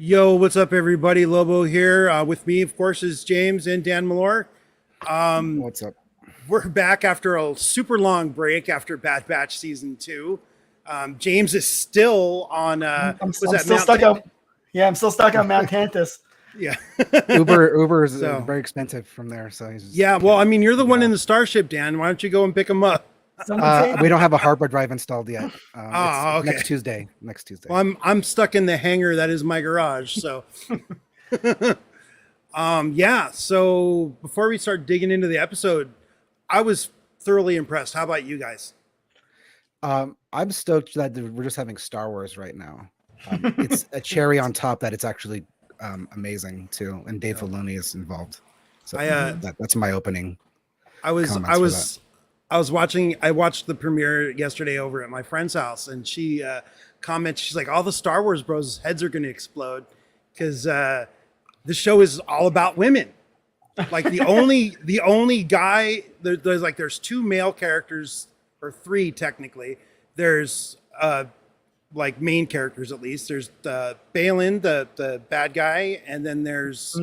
Yo, what's up, everybody? Lobo here. With me, of course, is James and DanMalore. What's up? We're back after a super long break after Bad Batch season 2. James is still on. I'm Was that still Mount? stuck on. Yeah, I'm still stuck on Mount Tantus. Yeah. Uber is So- very expensive from there, so he's just, Yeah. Well, I mean, you're the one in the starship, Dan. Why don't you go and pick him up? we don't have a hardware drive installed yet. It's okay. Next Tuesday. Next Tuesday. Well, I'm stuck in the hangar that is my garage. So, yeah. So before we start digging into the episode, I was thoroughly impressed. How about you guys? I'm stoked that we're just having Star Wars right now. It's a cherry on top that it's actually amazing too, and Dave Filoni is involved. So that's my opening. I watched the premiere yesterday over at my friend's house, and she comments, she's like, all the Star Wars bros' heads are going to explode because the show is all about women. Like the only guy, there's two male characters, or three technically. There's like main characters at least. There's Balin, the bad guy, and then there's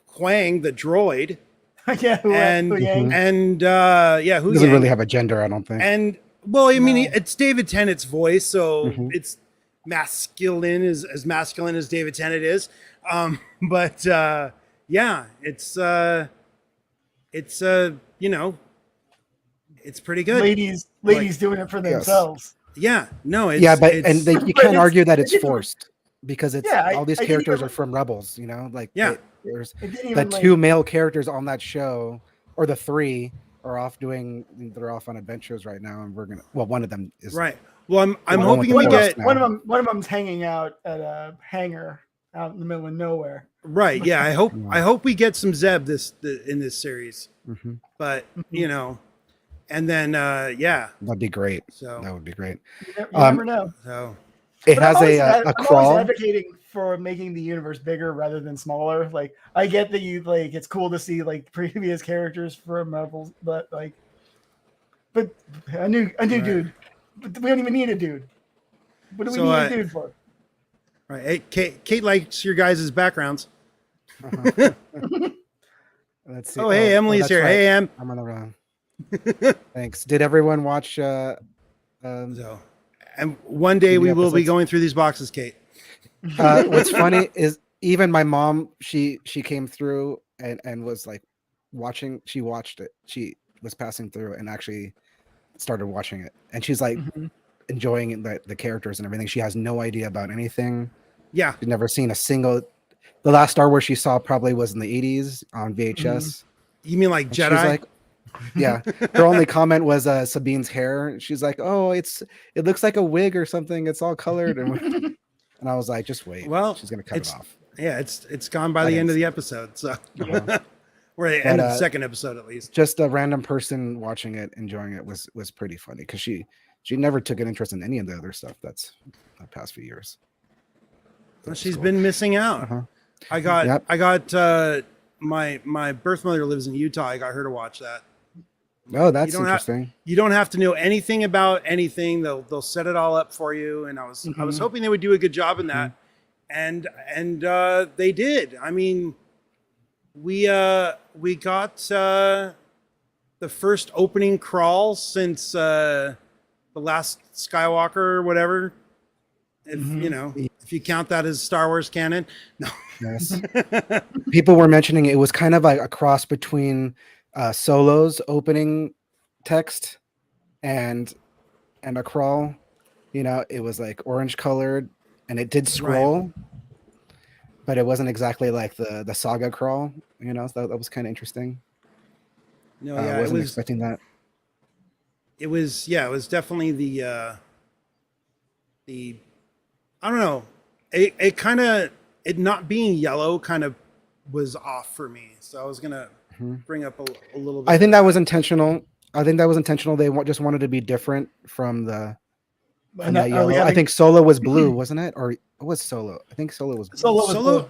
Quang, the droid. Yeah, Who Doesn't really have a gender, I don't think. And well, I mean, it's David Tennant's voice, so it's masculine, as masculine as David Tennant is. But yeah, it's it's pretty good. ladies doing it for themselves. Yeah, no, it's, you can't argue that it's forced because it's all these I characters are from Rebels, you know, like there's It the two male characters on that show, or the three are off on adventures right now, and one of them is right. Well, I'm hoping we get one of them's hanging out at a hangar out in the middle of nowhere. Right. Yeah, I hope we get some Zeb in this series. But you know, and then that'd be great. So that would be great. You never know. So it has I'm crawl. always advocating for making the universe bigger rather than smaller. Like, I get that it's cool to see like previous characters from Marvel, but a new dude. But we don't even need a dude. What do we need a dude for? Right. Hey, Kate likes your guys' backgrounds. Let's see. Oh, hey, Emily's here. Right. Hey, Em. I'm on the run. Thanks. Did everyone watch? And one day we will be going through these boxes, Kate. What's funny is even my mom, she came through and was like watching. She watched it. She was passing through and actually started watching it, and she's like enjoying it, the characters and everything. She has no idea about anything. Yeah, she's never seen a single. The last Star Wars she saw probably was in the 80s on VHS. You mean like Jedi? She's like, yeah. Her only comment was Sabine's hair. She's like, "Oh, it looks like a wig or something. It's all colored." And I was like, "Just wait. Well, she's gonna cut it off." Yeah, it's gone by the end of the episode. So, or the end of the second episode at least. Just a random person watching it, enjoying it was pretty funny because she never took an interest in any of the other stuff that's the past few years. Well, she's been missing out. I got my birth mother lives in Utah. I got her to watch that. Oh, that's interesting. You don't have to know anything about anything. They'll set it all up for you. And I was hoping they would do a good job in that. And they did. I mean, we got the first opening crawl since the last Skywalker or whatever. If you count that as Star Wars canon. No. Yes. People were mentioning it was kind of like a cross between Solo's opening text and a crawl. You know, it was like orange colored and it did scroll, but it wasn't exactly like the saga crawl. You know, so that was kind of interesting. No, I wasn't expecting that. It was definitely the I don't know. It not being yellow kind of was off for me. So I was gonna bring up a little bit. I think that was intentional. They just wanted to be different from the yellow. I think Solo was blue, wasn't it? Or it was Solo. I think Solo was blue. Solo.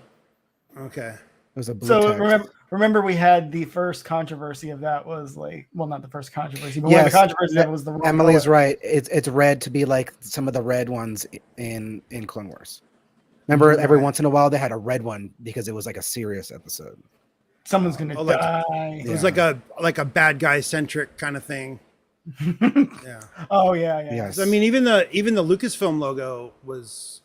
Okay. It was a blue. So remember we had the first controversy of that was like, well, not the first controversy, but one of the controversies that was the wrong Emily is color. right. It's red to be like some of the red ones in Clone Wars. Remember, every Right. once in a while they had a red one because it was like a serious episode. Someone's gonna Oh, like- die. It was Yeah. like a bad guy centric kind of thing. Yeah. Oh yeah, yeah. Yes. So, I mean, even the Lucasfilm logo was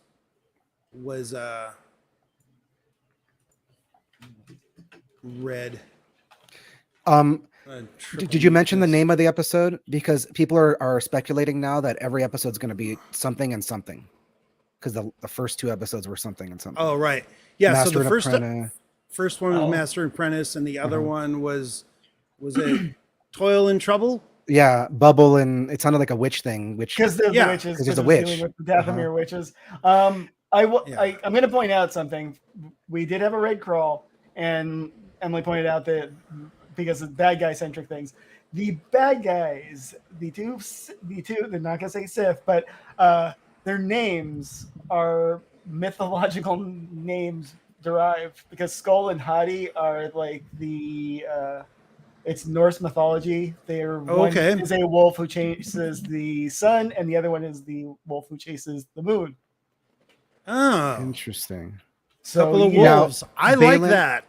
red. Did you mention the name of the episode? Because people are speculating now that every episode's going to be something and something. Because the first 2 episodes were something and something. Oh, right. Yeah. Master So the and Apprentice. first one was Oh. Master and Apprentice, and the other one was it Toil and Trouble? Yeah, Bubble, and it sounded like a witch thing. Because the Yeah, witches. 'cause there's a it was dealing witch. with the Dathomir witches. I'm going to point out something. We did have a raid crawl, and Emily pointed out that because of bad guy centric things, the bad guys, the two, they're not going to say Sith, but their names are mythological names derived because Skull and Hadi are like the. It's Norse mythology. One okay. is a wolf who chases the sun, and the other one is the wolf who chases the moon. Oh, Interesting. So couple of yeah, wolves. I like Balin- that.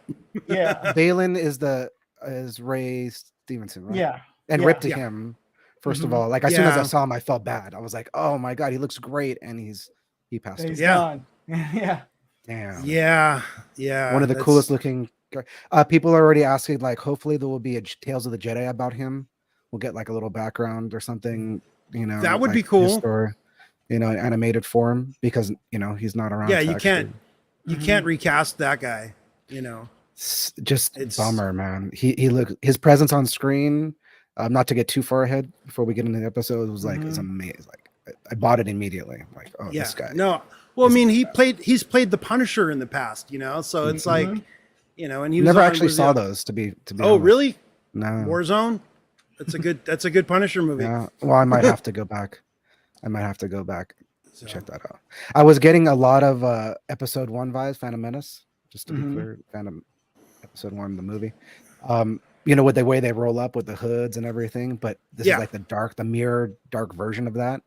yeah, Balin is Ray Stevenson, right? yeah. And yeah. ripped to Yeah. him. First of Mhm. all, like as soon as I Yeah. saw him, I felt bad. I was like, "Oh my god, he looks great," and he passed He's away. Yeah. gone. Yeah. Damn. Yeah, yeah. One of the that's- coolest looking. People are already asking, like, hopefully there will be a Tales of the Jedi about him. We'll get like a little background or something. You know, That would be like, cool. his story, in animated form, because he's not around. Yeah, to you can't actually- you can't recast that guy. You know. Just It's- bummer, man. He looked, his presence on screen. Not to get too far ahead before we get into the episode, was like it's amazing. Like I bought it immediately. Like, oh, Yeah. this guy. No. Well, I This mean, he's played the Punisher in the past. So it's like, and he was Never on- actually was saw on- those to be. Oh, honest. really? No. Warzone. That's a good Punisher movie. Yeah. Well, I might have to go back. So, Check that out. I was getting a lot of episode 1 vibes, Phantom Menace. Just to be clear, Phantom episode 1, the movie. With the way they roll up with the hoods and everything, but this Yeah. is like the mirror dark version of that,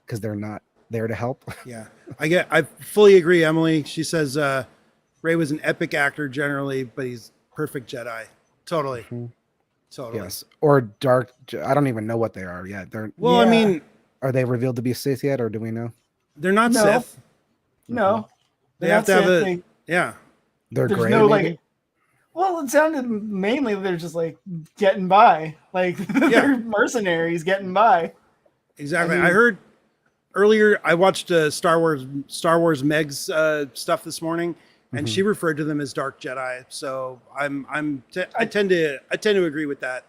because they're not there to help. Yeah, I fully agree, Emily. She says Ray was an epic actor generally, but he's perfect Jedi. Totally. Totally. Yes, or dark. I don't even know what they are yet. Well, I Yeah. mean, Are they revealed to be Sith yet, or do we know? they're not No. Sith. No. They have to have a yeah. They're There's gray. no maybe? like. Well, it sounded mainly they're just like getting by, like they're mercenaries getting by. Exactly. I I mean- heard earlier. I watched Star Wars Meg's stuff this morning, and she referred to them as Dark Jedi. So I tend to agree with that.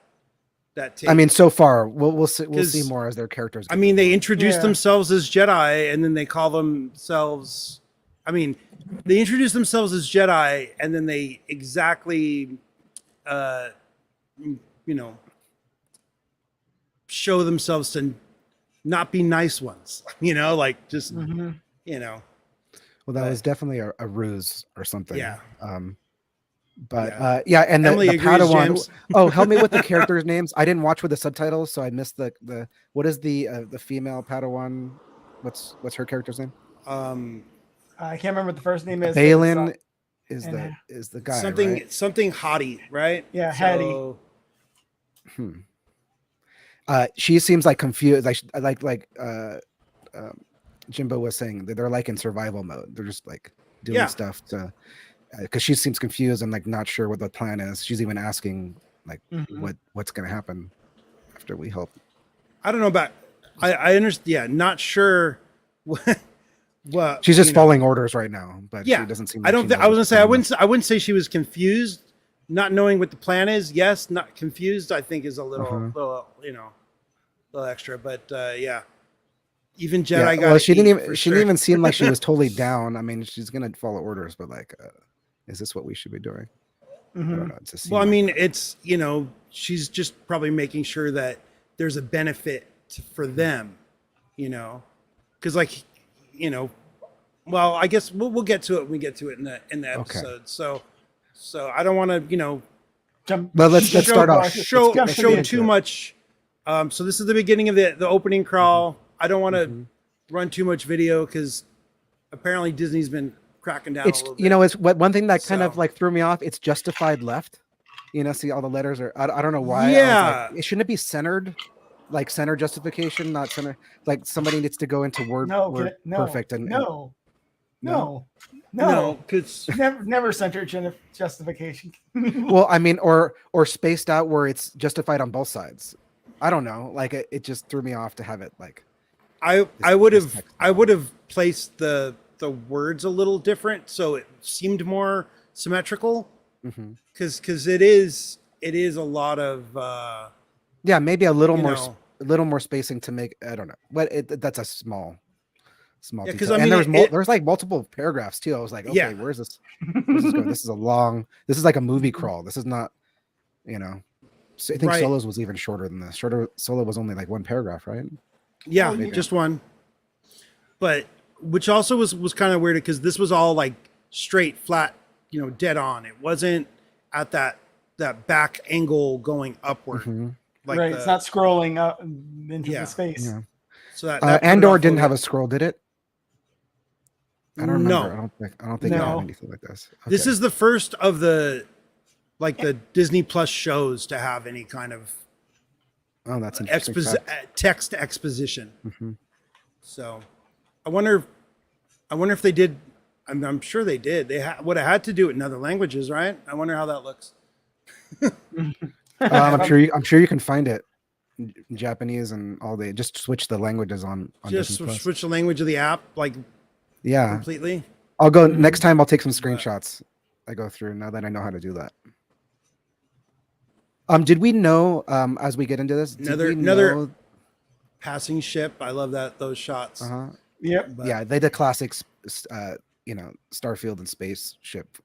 That take. I mean, so far we'll see 'Cause, more as their characters. I mean, they introduce Yeah. themselves as Jedi, and then they call themselves. I mean, they introduce themselves as Jedi, and then they exactly, show themselves to not be nice ones. Like just, Mm-hmm. Well, that was definitely a ruse or something. Yeah. But and the, Emily the agrees, Padawan. James. Oh, help me with the characters' names. I didn't watch with the subtitles, so I missed the what is the female Padawan? What's her character's name? I can't remember what the first name is. Balin is and, the guy. something right? something haughty, right? Yeah, Hattie. So- She seems like confused. Like Jimbo was saying, that they're like in survival mode. They're just like doing Yeah. stuff to, because she seems confused and like not sure what the plan is. She's even asking like what's going to happen after we help. I don't know about. I understand. Yeah, not sure. What She's just following orders right now, but Yeah, she doesn't seem. I like don't. she Th- knows I was gonna what's say I going wouldn't. I wouldn't say she was confused, not knowing what the plan is. Yes, not confused. I think is a little, little extra. But yeah, even on. Jedi Yeah, got. well, she didn't even seem like she was totally down. I mean, she's gonna follow orders, but like, is this what we should be doing? I don't know. It's a Well, I mean, it's she's just probably making sure that there's a benefit for them, because like, well, I guess we'll get to it when we get to it in the episode. So I don't want to Jump. But let's show, start off. show Let's show get too much. So this is the beginning of the opening crawl. I don't want to run too much video because apparently Disney's been cracking down a It's little bit. it's one thing that kind of So- like threw me off. It's justified left. See all the letters are. I don't know why. I was Yeah. like, it shouldn't it be centered, like center justification, not center. Like somebody needs to go into word perfect and no, because never center justification. well, I mean, or spaced out where it's justified on both sides. I don't know. Like it just threw me off to have it like. I would have placed the words a little different so it seemed more symmetrical. Because it is a lot of maybe a little more know. a little more spacing to make. I don't know, but that's a small Yeah, detail. I mean, And there's like multiple paragraphs too. I was like, okay, Yeah. where's this going? This is a long. This is like a movie crawl. This is not, So I think Right. Solo's was even shorter than this. Solo was only like one paragraph, right? yeah, maybe. just one. But which also was kind of weird because this was all like straight, flat, dead on. It wasn't at that back angle going upward. Like right, it's not scrolling up into Yeah. the space. Yeah. So that Andor didn't have a scroll, did it? I don't remember. No. I don't think it No. had anything like this. This Okay. is the first of the Disney Plus shows to have any kind of Oh, that's interesting. text exposition. Mhm. So I wonder if they did. I'm sure they did. They would have had to do it in other languages, right? I wonder how that looks. I'm sure you can find it in Japanese and all the. Just switch the languages on Just Disney Plus. switch the language of the app Yeah, completely. I'll go next time. I'll take some screenshots. I go through now that I know how to do that. Did we know? As we get into this, Another passing ship. I love those shots. Uh-huh. Yep. But Yeah, they did classics. Starfield and spaceship.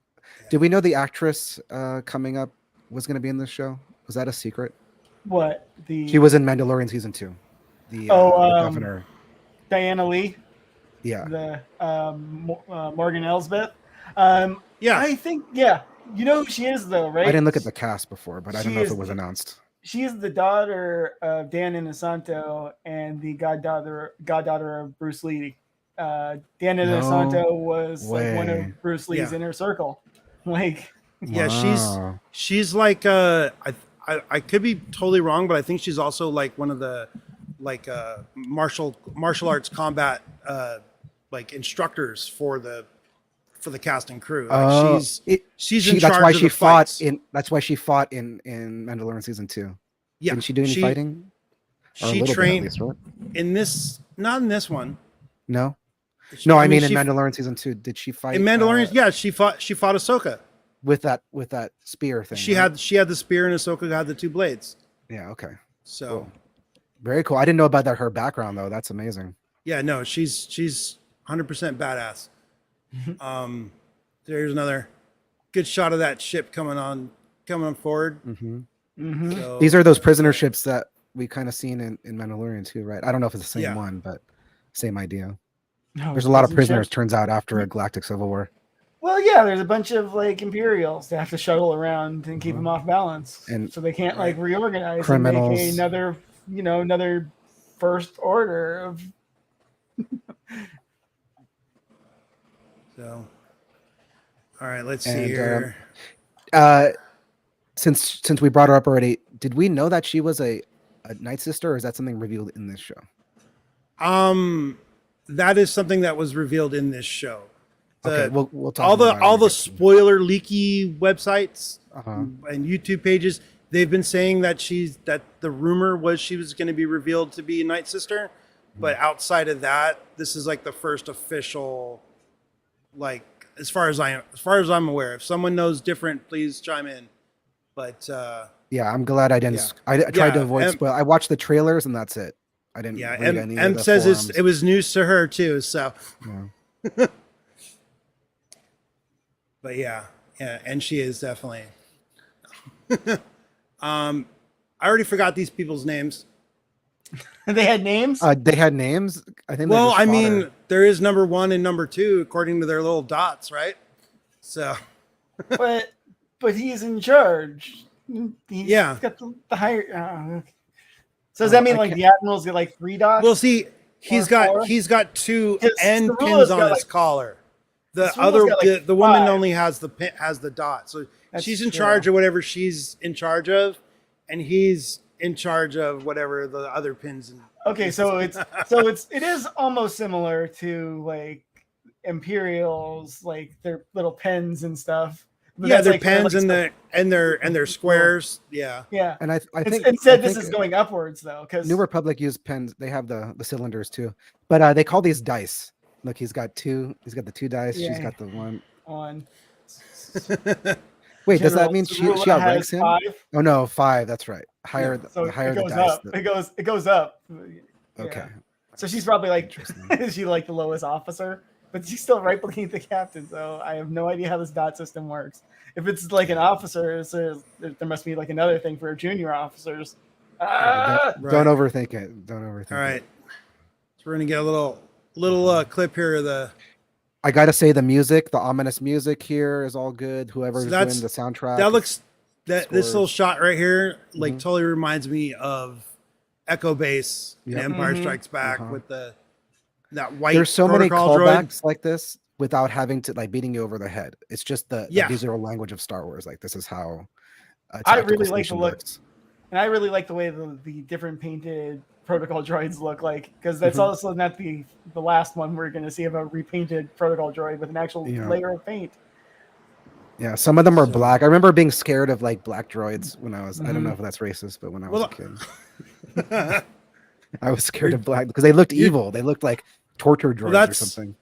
Did we know the actress coming up was going to be in this show? Was that a secret? What the? She was in Mandalorian season 2. The governor. Diana Lee, Yeah. the Morgan Elsbeth. Yeah. I think you know who she is though, right? I didn't look at the cast before, but I don't She know if is it was announced. She is the daughter of Dan Inosanto and the goddaughter of Bruce Lee. Dan Inosanto was like one way. of Bruce Lee's Yeah. inner circle. Like, Yeah, Wow. she's like I could be totally wrong, but I think she's also like one of the martial arts combat instructors for the cast and crew. She's in charge that's why of she the fought fights. that's why she fought in Mandalorian season 2. Yeah, Didn't she do any fighting? Or a She little bit, at trained least, right? in this, not in this one. No. She- No, I mean in she- Mandalorian season 2, did she fight in Mandalorian, yeah, she fought Ahsoka. with that spear thing? She right? had the spear and Ahsoka had the two blades. Yeah, okay. So Cool. Very cool. I didn't know about her background though. That's amazing. yeah, no, she's 100% badass. There's another good shot of that ship coming on forward. Mm-hmm. So, These are those prisoner ships that we kind of seen in Mandalorian too, right? I don't know if it's the same Yeah. one, but same idea. no, There's a lot of prison prisoners, ship. turns out, after a galactic civil war. Well, yeah, there's a bunch of like Imperials that have to shuttle around and keep them off balance, And- so they can't like reorganize Criminals. and make another first order of. So, all right, let's see And, here. Since we brought her up already, did we know that she was a Night Sister, or is that something revealed in this show? That is something that was revealed in this show. Okay, we'll talk all the about it when we the get to- spoiler leaky websites Uh-huh. and YouTube pages. They've been saying that the rumor was she was going to be revealed to be a Night Sister, but outside of that, this is like the first official, like as far as I'm aware. If someone knows different, please chime in. But Yeah, I'm glad I didn't. Yeah. I tried to Yeah, avoid M- spoil. I watched the trailers and that's it. I didn't. yeah, read any M of the says forums. it was news to her too. So, Yeah. but yeah, and she is definitely. I already forgot these people's names. They had names. They had names. I think. Well, I mean, there is number 1 and number 2 according to their little dots, right? So, but he's in charge. He's Yeah. got the higher. So does that mean I like can't- the admirals get like 3 dots? well, see, He's or four. got 2 Yes, end Cerula's pins on got, his like- collar. The Cerula's other got, like, the woman 5. only has the dot. So That's she's in true. charge of whatever she's in charge of, and he's in charge of whatever the other pins. And Okay, so it is almost similar to like Imperials, like their little pens and stuff. But yeah, that's, their like, where, pens like, and their squares. Yeah. yeah. And I think Instead, I this think is going upwards though, because New Republic use pens. They have the cylinders too, but they call these dice. Look, he's got 2. He's got the 2 dice. Yeah. She's got the 1. on. Wait, does General that mean she Cerula outranks has him? 5. Oh no, 5. That's right. Higher, So the higher it the goes dice. up. It goes up. Okay. Yeah. So she's probably like, Interesting. is she like the lowest officer? But she's still right beneath the captain. So I have no idea how this dot system works. If it's like an officer, there must be like another thing for junior officers. Ah! Don't overthink it. Don't overthink All right. it. So we're gonna get a little clip here of the. I gotta say the music, the ominous music here is all good. Whoever's doing the soundtrack. That looks this little scores. shot right here like Mhm. totally reminds me of Echo Base in Yep. Empire Mhm. Strikes Back Uh-huh. with that white. There's so many protocol droid. callbacks like this without having to like beating you over the head. It's just the visual language of Star Wars. Like this is how I really like the station look. works. And I really like the way the different painted protocol droids look like, because that's also not the last one we're going to see of a repainted protocol droid with an actual Yeah. layer of paint. Yeah, some of them are So- black. I remember being scared of like black droids when I was. I don't know Mhm. if that's racist, but when I was Well, a kid, I was scared of black because they looked evil. They looked like torture droids or that's- something.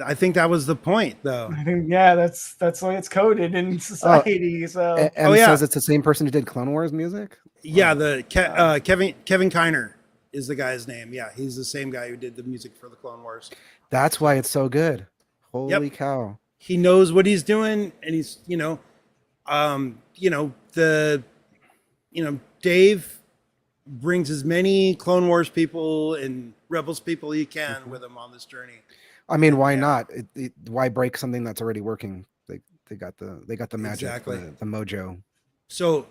I think that was the point, though. I think, yeah, that's the way it's coded in society. So And yeah. says it's the same person who did Clone Wars music. Yeah, Kevin Kiner is the guy's name. Yeah, he's the same guy who did the music for the Clone Wars. That's why it's so good. Holy cow! He knows what he's doing, and he's Dave brings as many Clone Wars people and Rebels people he can with him on this journey. I mean, why not? Why break something that's already working? They got the magic, Exactly. the mojo. So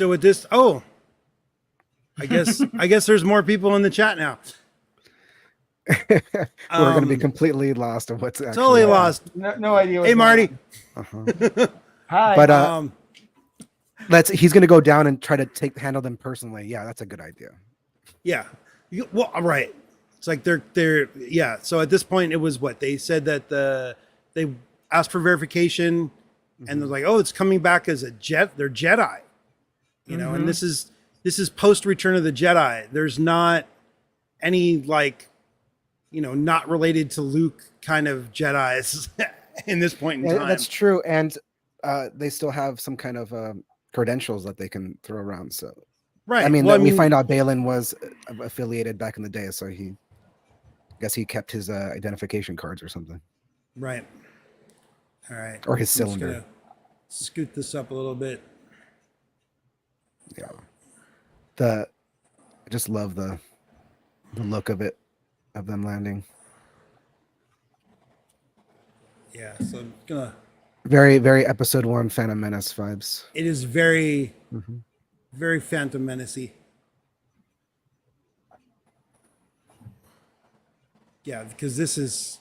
with this, I guess there's more people in the chat now. We're going to be Um, completely lost of what's actually Totally happening. lost. no idea. what's Hey, going Marty. on. Uh-huh. Hi. But he's going to go down and try to handle them personally. Yeah, that's a good idea. Yeah. Well, right. It's like they're yeah. So at this point, it was what they said that they asked for verification, and they're like, oh, it's coming back as they're Jedi, and this is post Return of the Jedi. There's not any not related to Luke kind of Jedis in this point in Yeah, time. that's true, and they still have some kind of credentials that they can throw around. So, right. I mean, Well, we find out Balin was affiliated back in the day, so I guess he kept his identification cards or something, right. All right. or his I'm just cylinder. gonna scoot this up a little bit. Yeah, I just love the look of it, of them landing. Yeah. So I'm gonna. Very, very Episode 1 Phantom Menace vibes. It is very, Mhm. very Phantom Menacey. Yeah, because this is,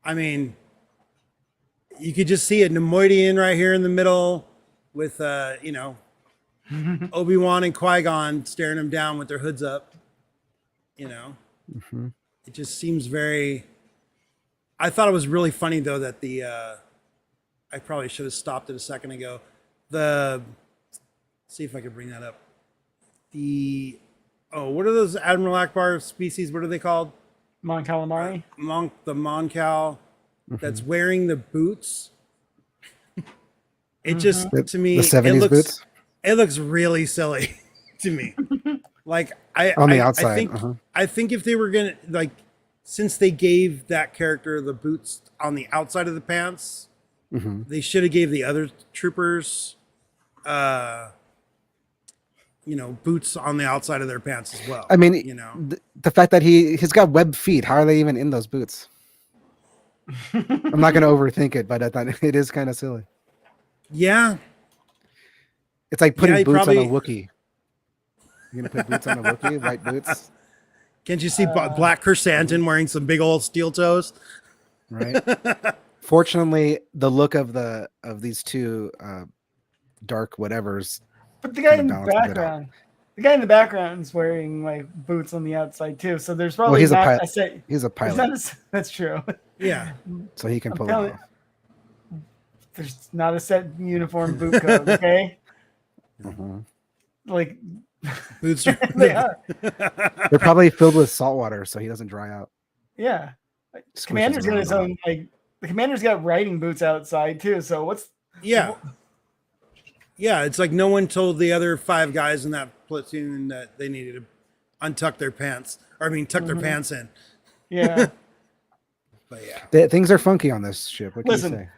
I mean, you could just see a Nemoidian right here in the middle with, Obi-Wan and Qui-Gon staring him down with their hoods up. Mhm. It just seems very. I thought it was really funny though that I probably should have stopped it a second ago. See if I could bring that up. What are those Admiral Akbar species? What are they called? Mon Calamari. The Moncal that's wearing the boots. It just to me The 70s boots It looks really silly to me. Like on the outside. I think if they were gonna since they gave that character the boots on the outside of the pants, Mhm. they should have gave the other troopers boots on the outside of their pants as well. I mean, the fact that he's got web feet. How are they even in those boots? I'm not going to overthink it, but I thought it is kind of silly. Yeah. It's like putting he boots probably- on a Wookiee. You're going to put boots on a Wookiee, white boots? Can't you see Black Chrysanthemum wearing some big old steel toes? Right. Fortunately, the look of these two dark whatevers. But the guy in the balances it out. background, is wearing like boots on the outside too. So there's probably He's not a pilot. He's a pilot. That's true. Yeah. So he can pull it off. There's not a set uniform boot code, okay? Like Boots they are. They're probably filled with salt water, so he doesn't dry out. Yeah. Squishes Commander's got around his a lot. own like the commander's got riding boots outside too. So what's Yeah. Yeah, it's like no one told the other 5 guys in that platoon that they needed to untuck their pants. Or I mean tuck their pants in. yeah. But yeah. Things are funky on this ship. What can Listen, you say?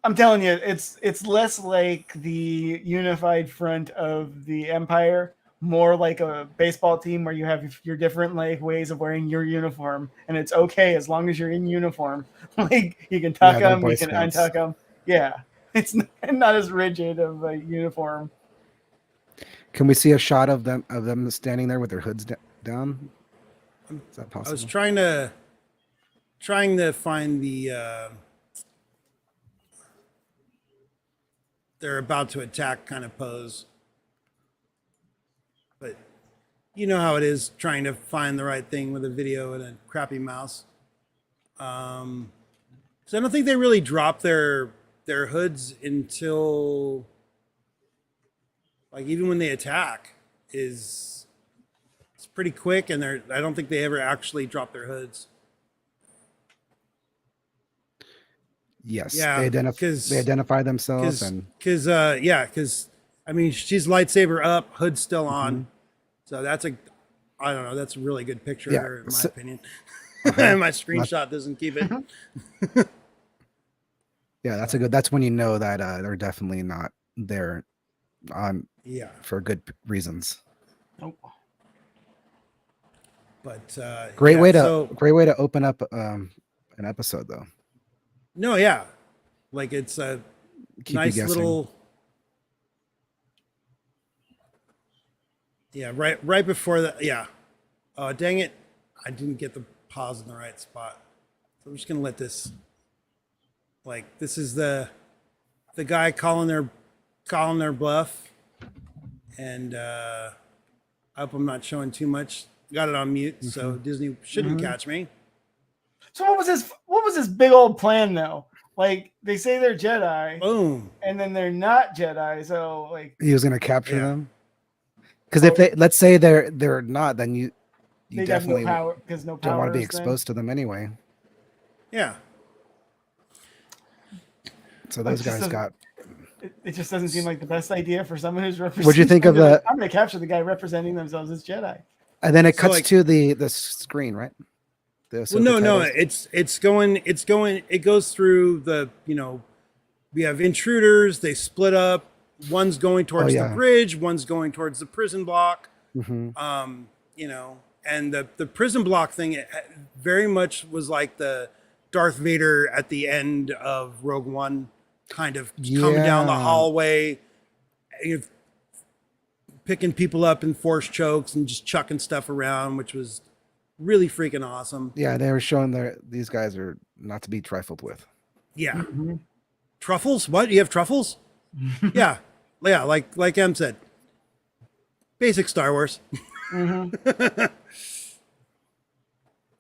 I'm telling you, it's less like the unified front of the Empire, more like a baseball team where you have your different like ways of wearing your uniform, and it's okay as long as you're in uniform. Like you can tuck they're them, Boy you can Scouts. untuck them. Yeah, it's not as rigid of a uniform. Can we see a shot of them standing there with their hoods down? Is that I was possible? trying to find the they're about to attack kind of pose. But you know how it is trying to find the right thing with a video and a crappy mouse. So I don't think they really drop their hoods until like even when they attack it's pretty quick, and I don't think they ever actually drop their hoods. Yes. Yeah, They identify themselves because I mean she's lightsaber up, hood still on, so that's I don't know, that's a really good picture of her in my opinion. My screenshot doesn't keep it. Yeah, that's when you know that they're definitely not there on for good reasons. Nope. But Great way to open up an episode though. No, yeah, like it's a Keep you nice guessing. little. Yeah, right before that. Yeah. Oh, dang it! I didn't get the pause in the right spot. So I'm just gonna let this. Like this is the guy calling their bluff, and I hope I'm not showing too much. Got it on mute, so Disney shouldn't catch me. So what was this big old plan though? Like they say they're Jedi, Boom. and then they're not Jedi. So like He was going to capture them. Because if let's say they're not, then you they definitely have no power because no power don't want to be is then. exposed to them anyway. Yeah. So those It just guys got. It just doesn't seem like the best idea for someone who's representing. What'd you think of the? I'm going to capture the guy representing themselves as Jedi. And then it So, cuts like- to the screen, right? The Well, Ahsoka no, titles. it goes through the, we have intruders, they split up, one's going towards the bridge, one's going towards the prison block. And the prison block thing, it very much was like the Darth Vader at the end of Rogue One, kind of coming down the hallway, picking people up in force chokes and just chucking stuff around, which was really freaking awesome. Yeah, they were showing these guys are not to be trifled with. Yeah. Truffles? What? You have truffles? Yeah. Yeah, like Em said. Basic Star Wars.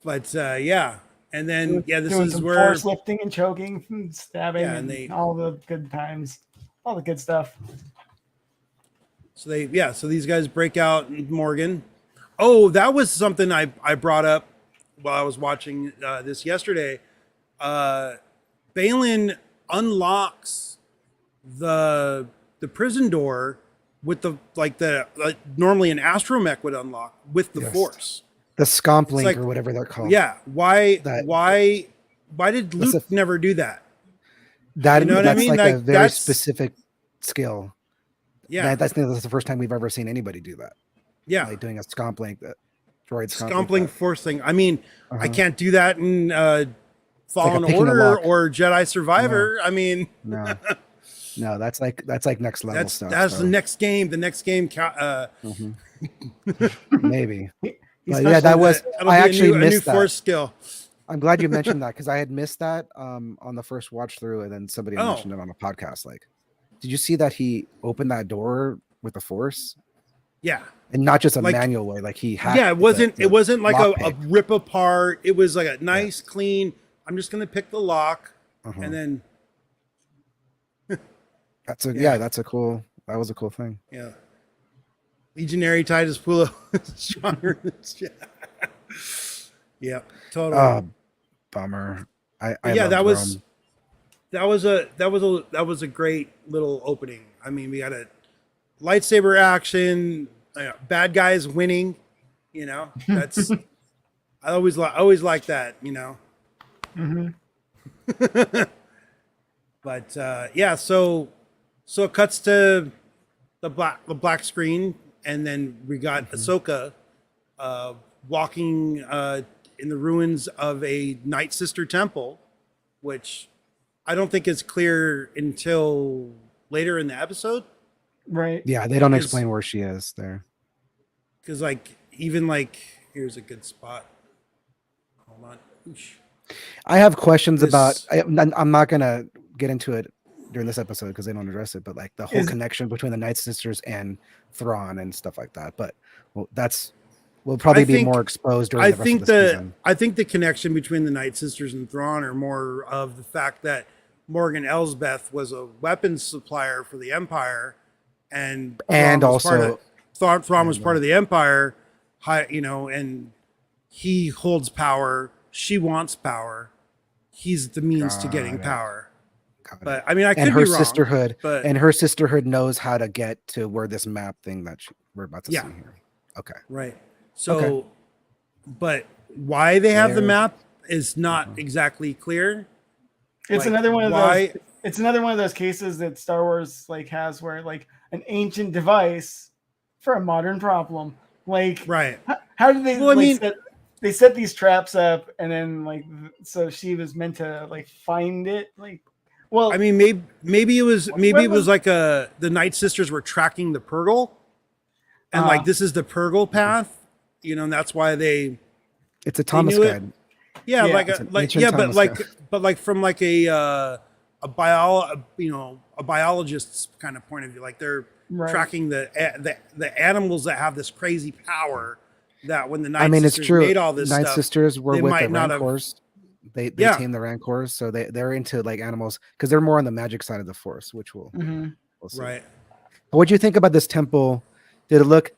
But yeah. And then this doing is some where force lifting and choking, stabbing, and all the good times, all the good stuff. so these guys break out Morgan. Oh, that was something I brought up while I was watching this yesterday. Balin unlocks the prison door with normally an astromech would unlock with the Force. The Scomp Link like- or whatever they're called. Yeah. Why did Luke never do that? That's You know what I mean? like Like, a very that's- specific skill. Yeah. That's the first time we've ever seen anybody do that. Yeah. Like doing a Scomp Link, that droid Scomp Link Force thing. I mean, I can't do that in Fallen picking a Order lock. or Jedi Survivor. I mean, No, that's like next level that's stuff. that's so the next game. The next game. maybe. He's But yeah, that was. That'll I be actually a new missed that. force skill. I'm glad you mentioned that because I had missed that on the first watch through, and then somebody had Oh. mentioned it on a podcast. Like, did you see that he opened that door with the force, Yeah. and not just a Like- manual way? Like he hacked. Yeah, it wasn't like a lockpick. rip apart. It was like a nice, clean. I'm just gonna pick the lock, Uh-huh. and then That's a Yeah. that's a cool. That was a cool thing. yeah. Legionary Titus Pulo. Yeah, totally. Bummer. I yeah, that loved was Rome. that was a great little opening. I mean, we got a lightsaber action, bad guys winning. You know, that's I always like that. You know, but yeah, so it cuts to the black screen, and then we got Ahsoka walking in the ruins of a Night Sister temple, which I don't think is clear until later in the episode. Right. Yeah, they don't Is- explain where she is there. Because even here's a good spot. Hold on. Oosh. I have questions This- about. I'm not gonna get into it during this episode because they don't address it. But like the whole Is- connection between the Night Sisters and Thrawn and stuff like that. But well, will probably be think- more exposed during I the rest think of the season. I think the connection between the Night Sisters and Thrawn are more of the fact that Morgan Elsbeth was a weapons supplier for the Empire, and And Thrawn was part also- of, Thrawn was part of the Empire. And he holds power. She wants power. He's the means to getting Got it. power. Got it. But I mean, I could and be her wrong. sisterhood but and her sisterhood knows how to get to where this map thing that we're about to Yeah. see here. Okay. right. So, Okay. but why they have the There- map is not exactly clear. It's Like, another one of why- those. It's another one of those cases that Star Wars has where an ancient device for a modern problem. Right. How did they? Well, I mean- they set these traps up, and then so she was meant to find it. Well, I mean, maybe it was was- like the Night Sisters were tracking the Purgle, and this is the Purgle path, and that's why they It's a Thomas knew it. guide. yeah, Yeah. like It's a, an like ancient yeah, but Thomas like guide. but like from a biologist's kind of point of view, like they're Right. tracking the animals that have this crazy power that when the Night I mean, it's Sisters true. made all this Night stuff, Sisters were they with the might not have- Rancors. They Yeah. tame the Rancors, so they're into animals because they're more on the magic side of the Force, which we'll see. right. What do you think about this temple? Did it look,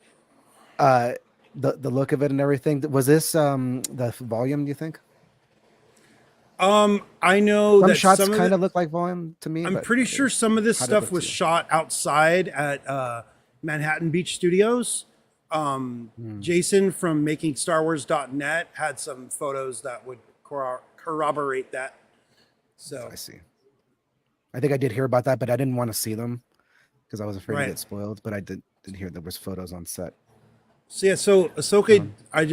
the look of it and everything? Was this the volume? Do you think I know some that shots some of kind the- of look like volume to me? I'm but pretty sure some of this how did it stuff look was to you? shot outside at Manhattan Beach Studios. Jason from MakingStarWars.net had some photos that would corroborate that. So I see. I think I did hear about that, but I didn't want to see them because I was afraid Right. to get spoiled. But I did hear there was photos on set. yeah, so Ahsoka, I'm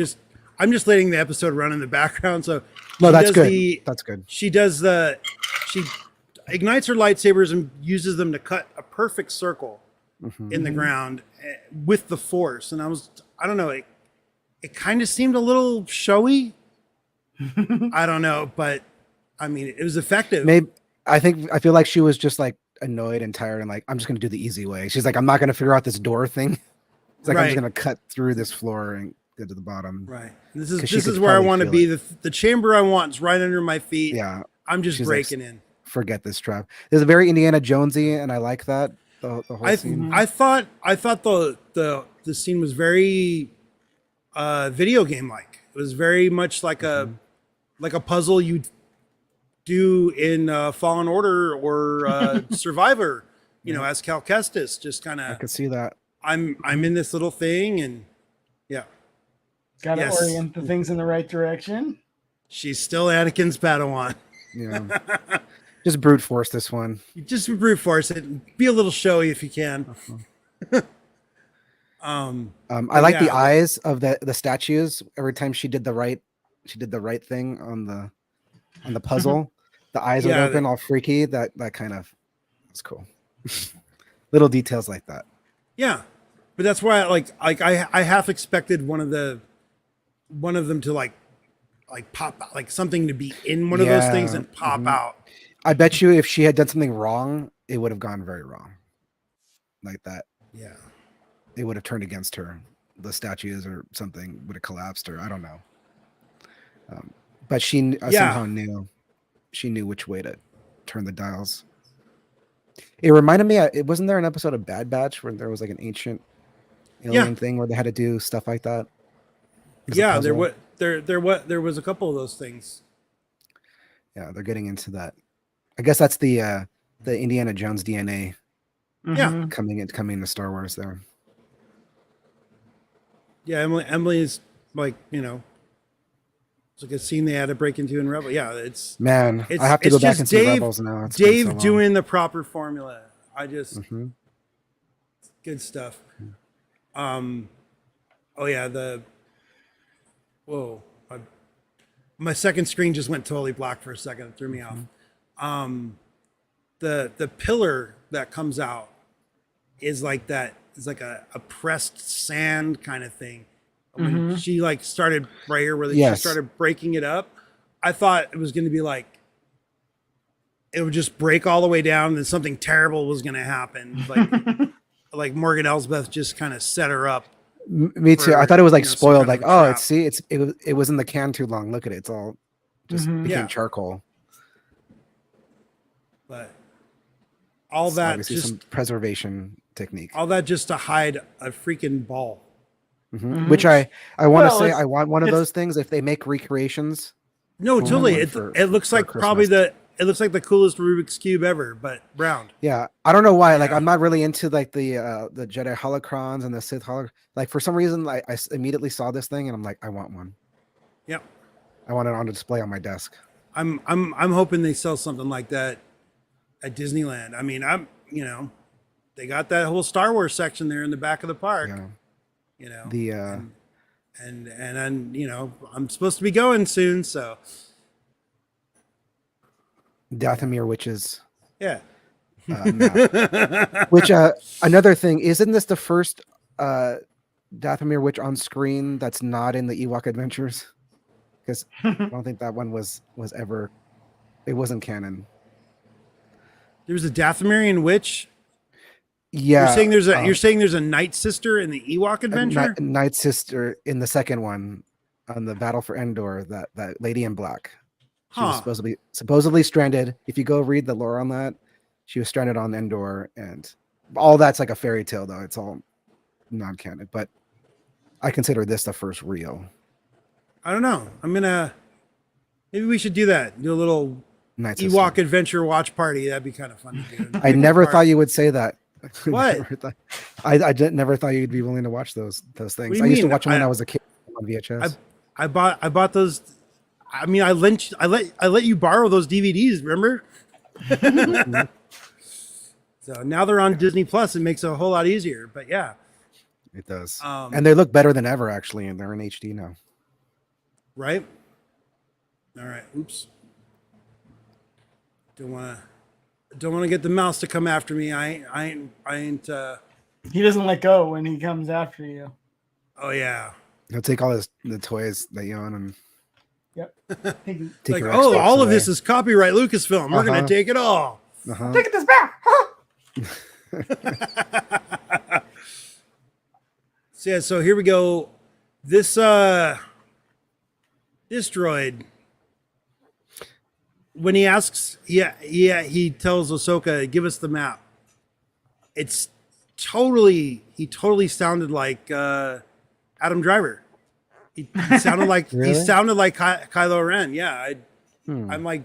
just letting the episode run in the background. So No, she that's does good. That's good. She ignites her lightsabers and uses them to cut a perfect circle in the ground with the Force. And I don't know, it kind of seemed a little showy. I don't know, but I mean, it was effective. Maybe I feel like she was just annoyed and tired and I'm just gonna do the easy way. She's like, I'm not gonna figure out this door thing. It's like I'm Right. just gonna cut through this floor and get to the bottom. Right. 'Cause This she is could where I probably want to feel be. it. The chamber I want is right under my feet. Yeah. I'm just She's like, breaking in. Forget this trap. There's a very Indiana Jonesy, and I like that. The whole scene. I thought the scene was very video game like. It was very much like a puzzle you'd do in Fallen Order or Survivor. As Cal Kestis, just kind I of could see that. I'm in this little thing, and yeah, got to Yes. orient the things in the right direction. she's still Anakin's Padawan. Yeah. Just brute force this one. You just brute force it and be a little showy if you can. I like the yeah. eyes of the statues. Every time she did the right thing on the puzzle, the eyes would Yeah, open all freaky. That kind of was cool. Little details like that. Yeah, but that's why I half expected one of the one of them to like pop out, like something to be in one of those things and pop out. I bet you if she had done something wrong, it would have gone very wrong. Like that. Yeah. It would have turned against her. The statues or something would have collapsed, or I don't know. But she somehow knew. She knew which way to turn the dials. It reminded me. It wasn't there an episode of Bad Batch where there was like an ancient alien thing where they had to do stuff like that. Yeah, there was a couple of those things. Yeah, they're getting into that. I guess that's the Indiana Jones DNA. Yeah, coming into Star Wars there. Yeah, Emily's like, it's like a scene they had to break into in Rebel. Yeah, I have to go back and see Rebels now. It's Dave been so long. doing the proper formula. I just good stuff. My second screen just went totally black for a second. It threw me off. The pillar that comes out is like that. It's like a pressed sand kind of thing. When she like started right here where she started breaking it up, I thought it was going to be like it would just break all the way down and something terrible was going to happen. Like like Morgan Elsbeth just kind of set her up. Me too. I thought it was like spoiled. Like, oh, it was in the can too long. Look at it. It's all just became charcoal. But all that just some preservation technique. All that just to hide a freaking ball. Which I want to say I want one of those things if they make recreations. No, totally. It looks like probably the coolest Rubik's Cube ever, but round. Yeah, I don't know why. Like, I'm not really into like the Jedi holocrons and the Sith Like, for some reason, I immediately saw this thing and I'm like, I want one. Yep. I want it on display on my desk. I'm hoping they sell something like that at Disneyland. I mean, they got that whole Star Wars section there in the back of the park. Yeah. And I'm supposed to be going soon, so Dathomir Witches. Yeah. Which another thing, isn't this the first Dathomir Witch on screen that's not in the Ewok Adventures? Because I don't think that one was ever. It wasn't canon. There was a Dathomirian witch. Yeah, you're saying there's a Night Sister in the Ewok Adventure. Night Sister in the second one on the Battle for Endor. That lady in black. She was supposedly stranded. If you go read the lore on that, she was stranded on Endor, and all that's like a fairy tale though. It's all non-canon. But I consider this the first real. I don't know. Maybe we should do that. Do a little Night Ewok Sister Adventure watch party. That'd be kind of fun to do. I never thought you would say that. What? I never thought you'd be willing to watch those things. I used to watch them when I was a kid on VHS. I bought those. I mean, I let you borrow those DVDs. Remember? So now they're on Disney Plus. It makes it a whole lot easier. But yeah, it does. And they look better than ever, actually, and they're in HD now. Right. All right. Oops. Don't want to get the mouse to come after me. I ain't. He doesn't let go when he comes after you. Oh yeah. He'll take all the toys that you own and. Yep. Like, all of this is copyright Lucasfilm. We're gonna take it all. Take this back. So here we go. This droid. When he asks, he tells Ahsoka, "Give us the map." He totally sounded like Adam Driver. He sounded like Really? He sounded like Kylo Ren. Yeah, I'm like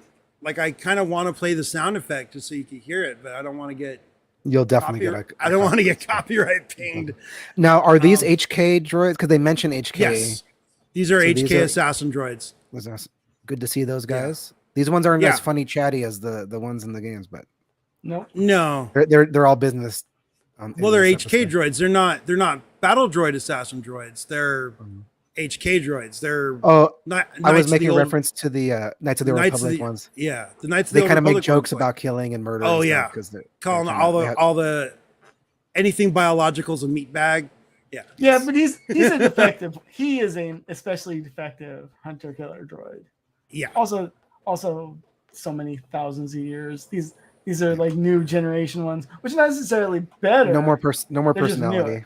I kind of want to play the sound effect just so you can hear it, but I don't want to get. You'll definitely get. I don't want to get copyright pinged. Now, are these HK droids? Because they mention HK. Yes, these are HK assassin droids. Was good to see those guys. These ones aren't as funny chatty as the ones in the games, but no, they're all business. Well, they're HK droids. They're not battle droid assassin droids. They're HK droids. They're I was making reference to the Knights of the Old Republic ones. Yeah, the Knights of the Old They kind of make Republic jokes ones, about killing and murder. Oh and yeah, because they're calling all the anything biological is a meat bag. Yeah. Yeah, but he's a defective. He is an especially defective hunter killer droid. Yeah. Also so many thousands of years. These are like new generation ones, which is not necessarily better. No more They're just personality. newer.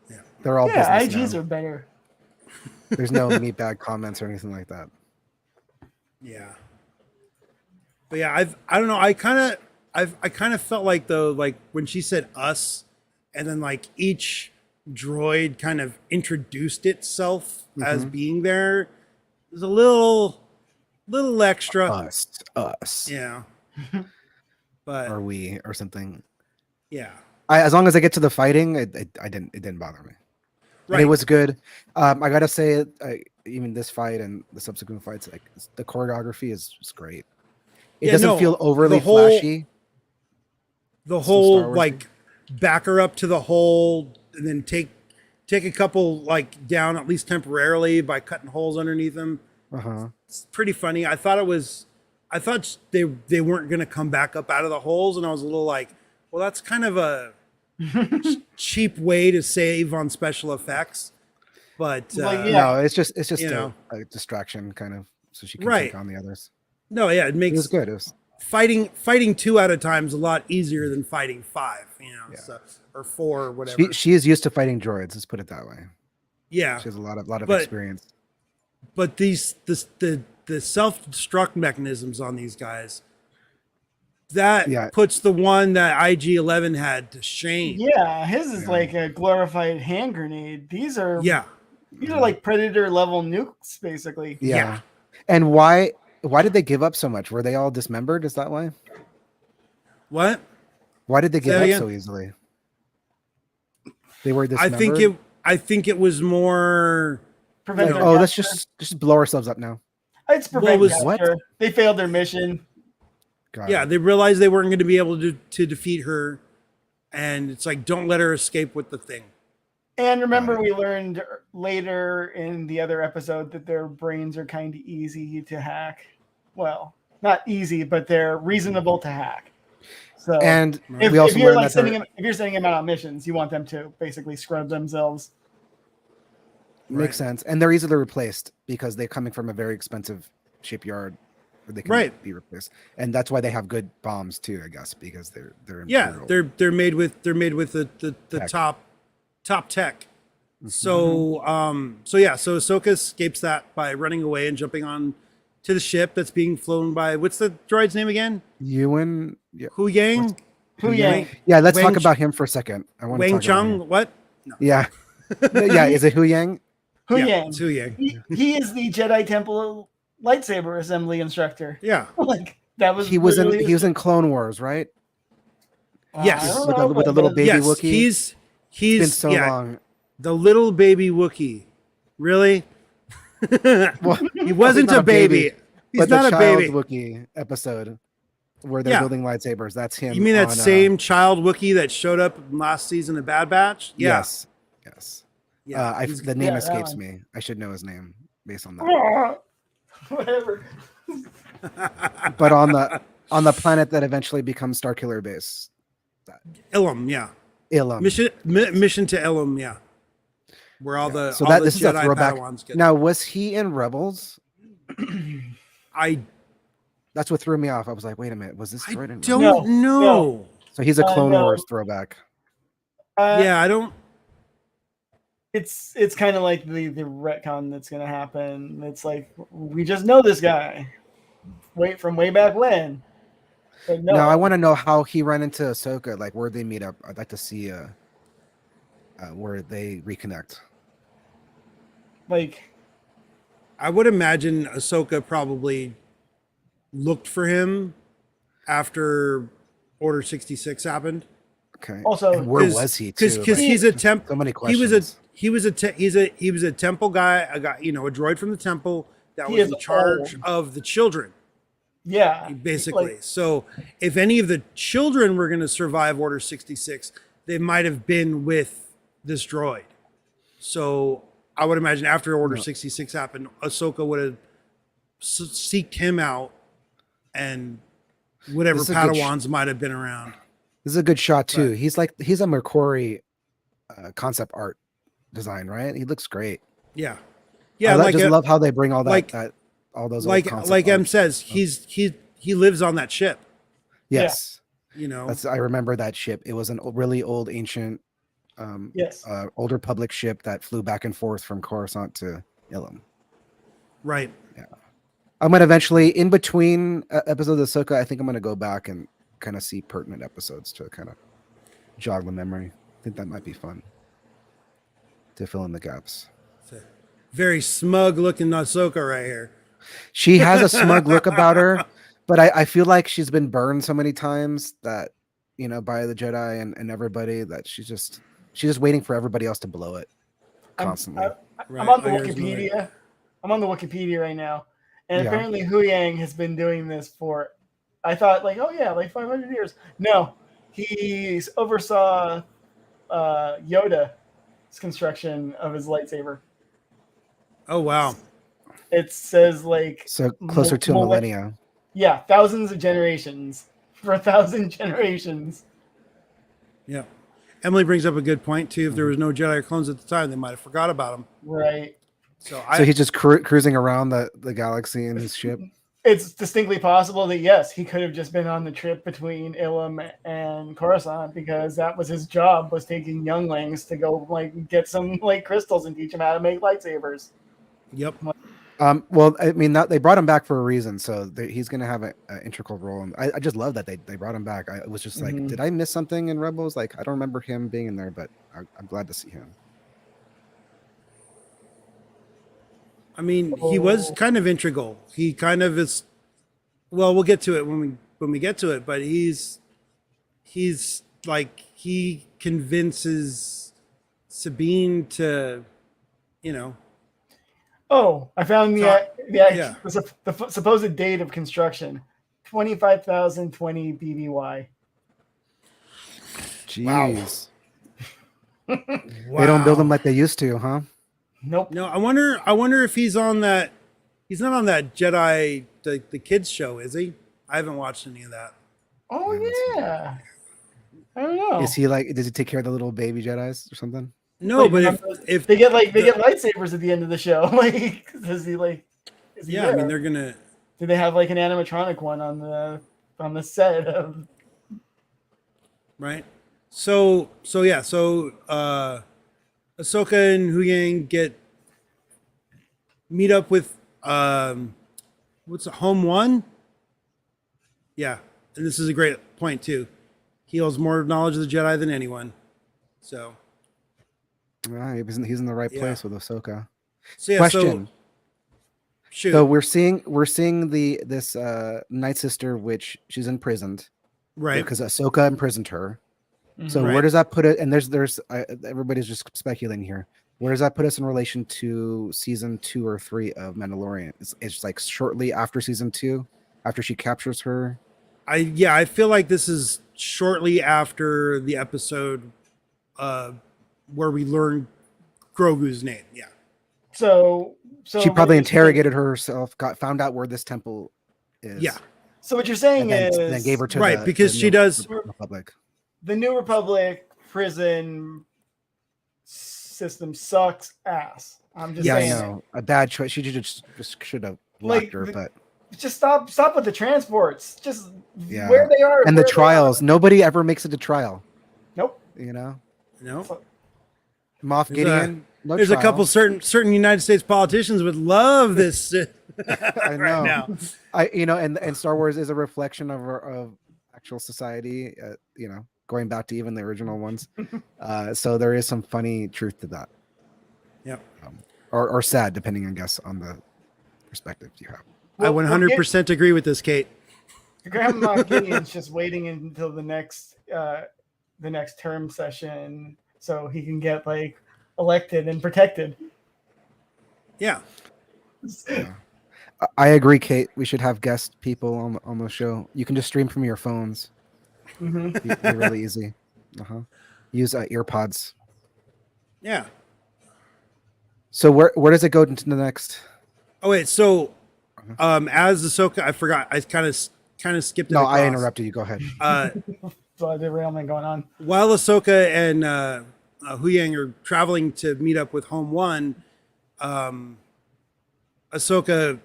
Yeah. They're all Yeah, business IGs now. are better. There's no meatbag comments or anything like that. Yeah. But yeah, I don't know. I kind of felt like though, like when she said us, and then like each droid kind of introduced itself as being there, it was a little extra. Us. Yeah. But Or we or something. yeah. As long as I get to the fighting, it didn't bother me. Right. And it was good. I gotta say, even this fight and the subsequent fights, like the choreography is great. It doesn't feel overly flashy. The Still whole Star Wars like back her up to the hole and then take a couple like down at least temporarily by cutting holes underneath them. It's pretty funny. I thought they weren't gonna come back up out of the holes, and I was a little like, well, that's kind of a cheap way to save on special effects. But no, it's just you a distraction kind of, so she can Right. take on the others. no, yeah, it It makes was good. It was fighting 2 at a time is a lot easier than fighting 5, Yeah. so, or 4 or whatever. she is used to fighting droids. Let's put it that way. Yeah, She has a lot of But- experience. but the self-destruct mechanisms on these guys, that Yeah. puts the one that IG-11 had to shame. Yeah, his is Yeah. like a glorified hand grenade. These are Yeah, like Predator level nukes, basically. Yeah. And why did they give up so much? Were they all dismembered? Is that why? What? Why did they give that up again? so easily? They were I dismembered. think it was more. Prevent Like, their oh, let's capture. just blow ourselves up now. It's prevent was- capture. They failed their mission. Got Yeah, it. they realized they weren't going to be able to defeat her, and it's like, don't let her escape with the thing. And remember, Got we learned later in the other episode that their brains are kind of easy to hack. Well, not easy, but they're reasonable to hack. So, And if, we also if you're learned like that they're- if you're sending them out on missions, you want them to basically scrub themselves. makes sense. And they're easily replaced because they're coming from a very expensive shipyard where they can Right. be replaced. And that's why they have good bombs too, I guess, because they're Yeah, Imperial. they're made with the Tech. top tech. So so Ahsoka escapes that by running away and jumping on to the ship that's being flown by, what's the droid's name again? Ewan. Yeah. Hu Yang? Hu Yang. Yeah, let's Wang talk about him for a second. I want to Wang talk about him. Chung? What? No. Yeah. Yeah, is it Hu Yang? Hu Yeah, Yang. it's Hu Yang. He is the Jedi Temple lightsaber assembly instructor. Yeah. Like that was He was literally in Clone Wars, right? Yes. I don't With know, with a but- little baby Yes, Wookiee. he's It's been so yeah, long. the little baby Wookiee. Really? Well, He wasn't not a baby. He's but not the a child baby. Wookiee episode where they're Yeah. building lightsabers. That's him. You mean that on, same child Wookiee that showed up last season of Bad Batch? Yeah. Yes. Yes. Yeah. He's- The name yeah, that escapes one. me. I should know his name based on that. Whatever. But on the planet that eventually becomes Starkiller Base, Ilum, yeah. Ilum. Mission to Ilum, yeah. Where all the So all that the this is a Jedi throwback. Padawans get. Now, was he in Rebels? I That's what threw me off. I was like, wait a minute, was this droid in don't Rebels? No, know. So he's a Clone no. Wars throwback. Yeah, I don't. It's kind of like the retcon that's gonna happen. It's like we just know this guy, from way back when. But no, Now I want to know how he ran into Ahsoka. Like, where they meet up. I'd like to see where they reconnect. like I would imagine Ahsoka probably looked for him after Order 66 happened. Okay. Also- And where 'Cause- was he? Because Too? because Like, he's a temp. so many He was a questions. he was a temple guy, a guy, a droid from the temple that He was is in charge old. of the children, yeah, basically. like, So if any of the children were going to survive Order 66, they might have been with this droid. So I would imagine after Order 66 happened, Ahsoka would have seeked him out and whatever This is a good Padawans might have been around. This is a good shot too. Right. He's a McQuarrie concept art design, right? He looks great. Yeah. Yeah. I just love how they bring all that, like- all those old concept like M art. says, he lives on that ship. Yes, You know. I remember that ship. It was a really old, ancient, Yes. Old Republic ship that flew back and forth from Coruscant to Ilum. Right. I'm gonna eventually, in between episodes of Ahsoka, I think I'm gonna go back and kind of see pertinent episodes to kind of jog the memory. I think that might be fun to fill in the gaps. Very smug looking Ahsoka right here. She has a smug look about her, but I feel like she's been burned so many times that, you know, by the Jedi and everybody, that she's just waiting for everybody else to blow it constantly. I'm on the Wikipedia. I'm on the Wikipedia right now, and apparently Hu Yang has been doing this for, I thought like, oh yeah, like 500 years. No, he oversaw Yoda's construction of his lightsaber. Oh wow. It says like So closer to a millennia. Yeah, thousands of generations. For 1,000 generations. Yeah. Emily brings up a good point too. If there was no Jedi clones at the time, they might have forgot about them. Right. So he's just cruising around the galaxy in his ship. It's distinctly possible that yes, he could have just been on the trip between Ilum and Coruscant, because that was his job, was taking younglings to go like get some like crystals and teach them how to make lightsabers. Yep. Well, I mean, they brought him back for a reason, so he's going to have an integral role. And I just love that they brought him back. I was just like, did I miss something in Rebels? Like, I don't remember him being in there, but I'm glad to see him. I mean, he was kind of integral. He kind of is. Well, we'll get to it when we get to it. But he's like, he convinces Sabine to, you know. Oh, I found the supposed date of construction, 25,020 BBY. Jeez. Wow. They don't build them like they used to, huh? Nope. No, I wonder if he's on that. He's not on that Jedi the kids show, is he? I haven't watched any of that. Oh yeah. I don't know. Is he like? Does he take care of the little baby Jedis or something? No, Like, but if they get lightsabers at the end of the show, like does he like? Is he yeah, there? I mean they're gonna. Do they have like an animatronic one on the set of? Right. So Ahsoka and Hu Yang meet up with what's it, Home One? Yeah, and this is a great point too. He holds more knowledge of the Jedi than anyone. So He's in the right place with Ahsoka. So yeah, question. Shoot. So we're seeing this Night Sister, which she's imprisoned, right? Because Ahsoka imprisoned her. So Right. where does that put it? And there's everybody's just speculating here. Where does that put us in relation to season 2 or 3 of Mandalorian? It's like shortly after season 2, after she captures her. I feel like this is shortly after the episode where we learn Grogu's name. Yeah. So she probably interrogated her herself, found out where this temple is. Yeah. So what you're saying is then gave her to right, because she does Republic. The New Republic prison system sucks ass. I'm just saying. I know. A bad choice. She just should have locked her, but just stop with the transports. Just where they are and the trials. Nobody ever makes it to trial. Nope. You know. No. Moff Gideon. There's a couple certain United States politicians would love this. I know. Right now. And Star Wars is a reflection of actual society. Going back to even the original ones. So there is some funny truth to that. Yeah. Or sad, depending, I guess, on the perspective you have. I 100% agree with this, Kate. Grandma Gideon's just waiting until the next term session so he can get like elected and protected. Yeah. I agree, Kate. We should have guest people on the show. You can just stream from your phones. Mm-hmm. Be really easy. Use earpods. Yeah. So where does it go into the next? Oh wait, so as Ahsoka, I forgot. I kind of skipped it. No, across. I interrupted you. Go ahead. So derailment going on. While Ahsoka and Huyang are traveling to meet up with Home One, Ahsoka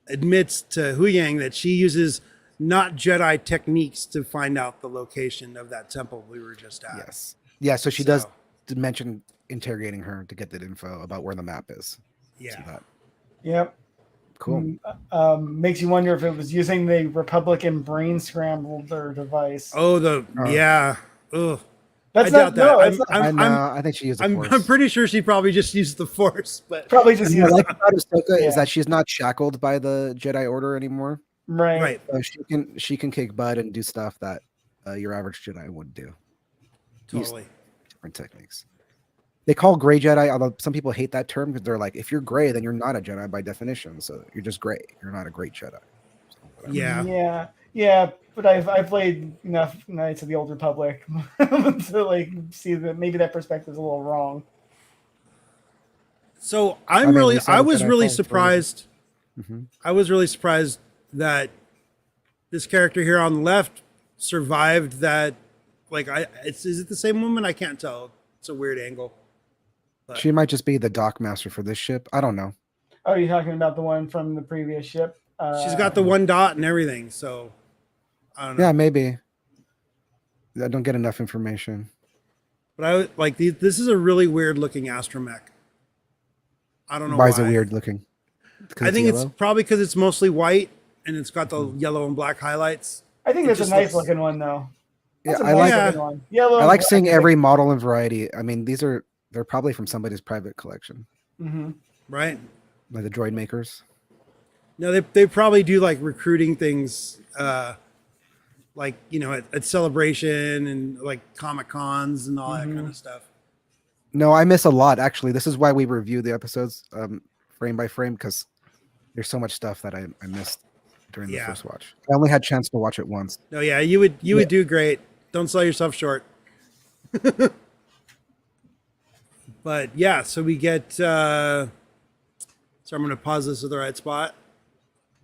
admits to Huyang that she uses not Jedi techniques to find out the location of that temple we were just at. Yes. Yeah. So she does mention interrogating her to get that info about where the map is. Yeah. See that? Yep. Cool. Makes you wonder if it was using the Republican brain scrambler device. Oh, yeah. Ugh. That's I doubt that. I think she used the Force. I'm pretty sure she probably just used the Force, but probably just what I used like about Ahsoka is that she's not shackled by the Jedi Order anymore. right. So she can kick butt and do stuff that your average Jedi would do. Totally. Use different techniques. They call gray Jedi, although some people hate that term because they're like, if you're gray, then you're not a Jedi by definition. So you're just gray. You're not a great Jedi. So Yeah. But I've played enough Knights of the Old Republic to like see that maybe that perspective is a little wrong. So I was really surprised. Mm-hmm. I was really surprised that this character here on the left survived that. Like, is it the same woman? I can't tell. It's a weird angle. But she might just be the dock master for this ship. I don't know. Oh, you're talking about the one from the previous ship? She's got the one dot and everything, so I don't know. Yeah, maybe. I don't get enough information. But this is a really weird looking astromech. I don't know why. Is it weird looking? I think it's probably because it's mostly white and it's got the yellow and black highlights. I think that's a nice looking one, though. Yeah, I like one. Yellow. I like seeing every model and variety. I mean, they're probably from somebody's private collection, right? Like the droid makers. No, they probably do like recruiting things, like at Celebration and like Comic Cons and all that kind of stuff. No, I miss a lot actually. This is why we review the episodes frame by frame because there's so much stuff that I missed during the first watch. I only had a chance to watch it once. No, yeah, you would do great. Don't sell yourself short. But yeah, so we get. So I'm going to pause this at the right spot.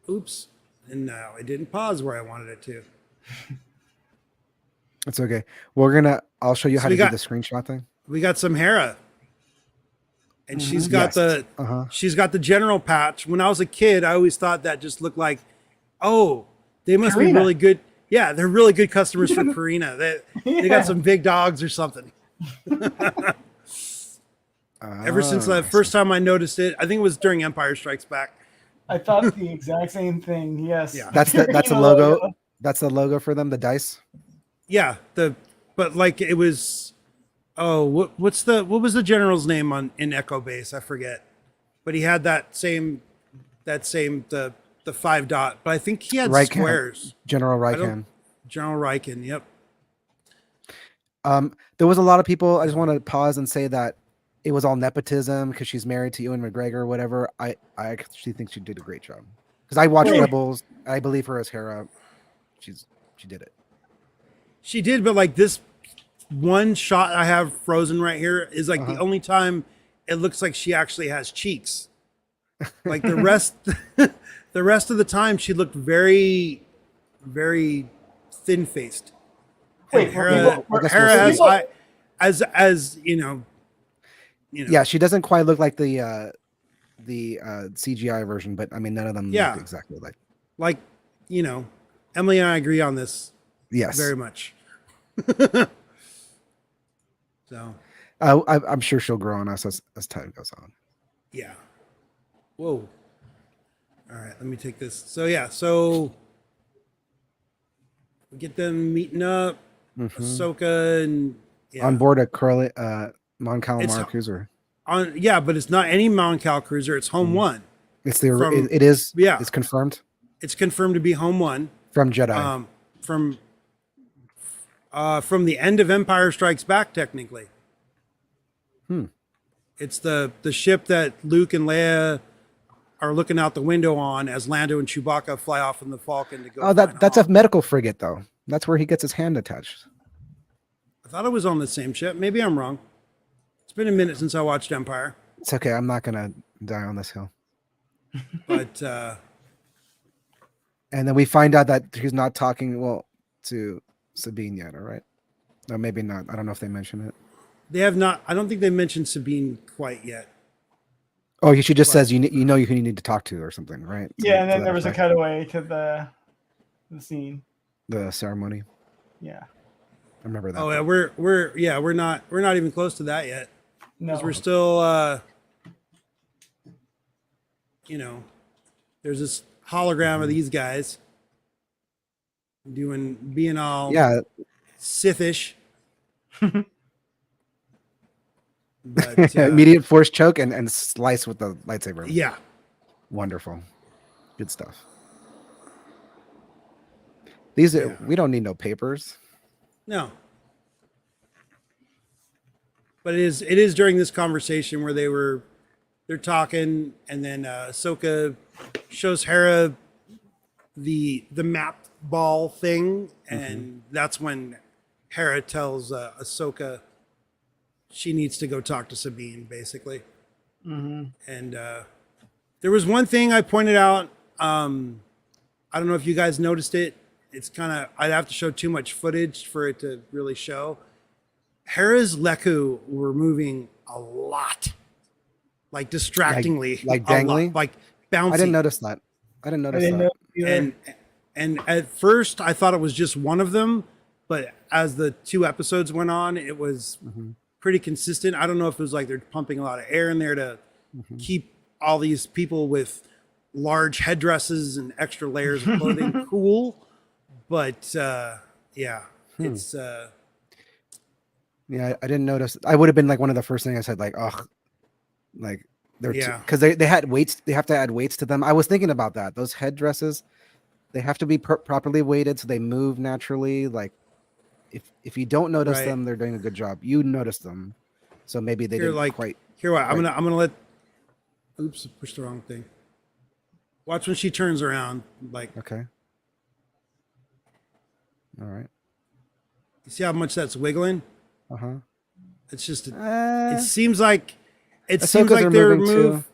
Oops, and now I didn't pause where I wanted it to. It's okay. I'll show you how to do the screenshot thing. We got some Hera, and she's got she's got the general patch. When I was a kid, I always thought that just looked like, oh, they must be really good. Yeah, they're really good customers for Karina. They got some big dogs or something. Ever since the first time I noticed it, I think it was during Empire Strikes Back. I thought the exact same thing. Yes. Yeah. That's the logo. That's the logo for them. The dice. Yeah. But like it was. Oh, what was the general's name in Echo Base? I forget. But he had that same the 5 dot. But I think he had squares. General Riken. General Riken. Yep. There was a lot of people. I just want to pause and say that it was all nepotism because she's married to Ewan McGregor or whatever. I actually think she did a great job because I watched Rebels. I believe her as Hera. She did it. She did, but like this one shot I have frozen right here is like the only time it looks like she actually has cheeks. Like the rest of the time she looked very, very thin-faced. Wait, Hera has as you know. Yeah, she doesn't quite look like the CGI version, but I mean, none of them look exactly like. Emily and I agree on this. Yes, very much. So, I'm sure she'll grow on us as time goes on. Yeah. Whoa. All right, let me take this. So we get them meeting up. Ahsoka and on board a Mon Calamari cruiser. But it's not any Mon Cal cruiser. It's Home One. It's it is. Yeah, it's confirmed. It's confirmed to be Home One from Jedi. From the end of Empire Strikes Back, technically. It's the ship that Luke and Leia are looking out the window on as Lando and Chewbacca fly off in the Falcon to go. Oh, that's a medical frigate, though. That's where he gets his hand attached. I thought it was on the same ship. Maybe I'm wrong. It's been a minute since I watched Empire. It's okay. I'm not gonna die on this hill. But and then we find out that he's not talking to Sabine yet. All right. No, maybe not. I don't know if they mention it. They have not. I don't think they mentioned Sabine quite yet. Oh, she just But- says you know who you need to talk to or something, right? Yeah, and To then that there was a effect. cutaway to the scene. The ceremony. Yeah. I remember that. Oh yeah, we're not even close to that yet. No. Because we're still, there's this hologram of these guys being all Yeah, Sithish. But immediate force choke and slice with the lightsaber. yeah, Wonderful. Good stuff. These are, Yeah. we don't need no papers. no. But it is during this conversation where they're talking, and then Ahsoka shows Hera the map ball thing, and that's when Hera tells Ahsoka she needs to go talk to Sabine, basically. And there was one thing I pointed out. I don't know if you guys noticed it. It's kind of, I'd have to show too much footage for it to really show. Hera's Leku were moving a lot, like distractingly, Like a lot, dangly? like bouncing. I didn't notice that. I didn't notice that. know either. And at first I thought it was just one of them, but as the 2 episodes went on, it was pretty consistent. I don't know if it was like they're pumping a lot of air in there to keep all these people with large headdresses and extra layers of clothing cool, but yeah, it's Yeah, I didn't notice. I would have been like one of the first things I said, like, oh, like they're Yeah. because they had weights. They have to add weights to them. I was thinking about that. Those headdresses, they have to be properly weighted so they move naturally. Like, if you don't notice Right. them, they're doing a good job. You notice them, so maybe they Here, didn't like, quite. here what I'm Right. gonna let. Oops, I pushed the wrong thing. Watch when she turns around. Like, Okay. All right. you see how much that's wiggling? Uh huh. It's just. It Uh, seems like. It Ahsoka's seems like are they're moving moved. too.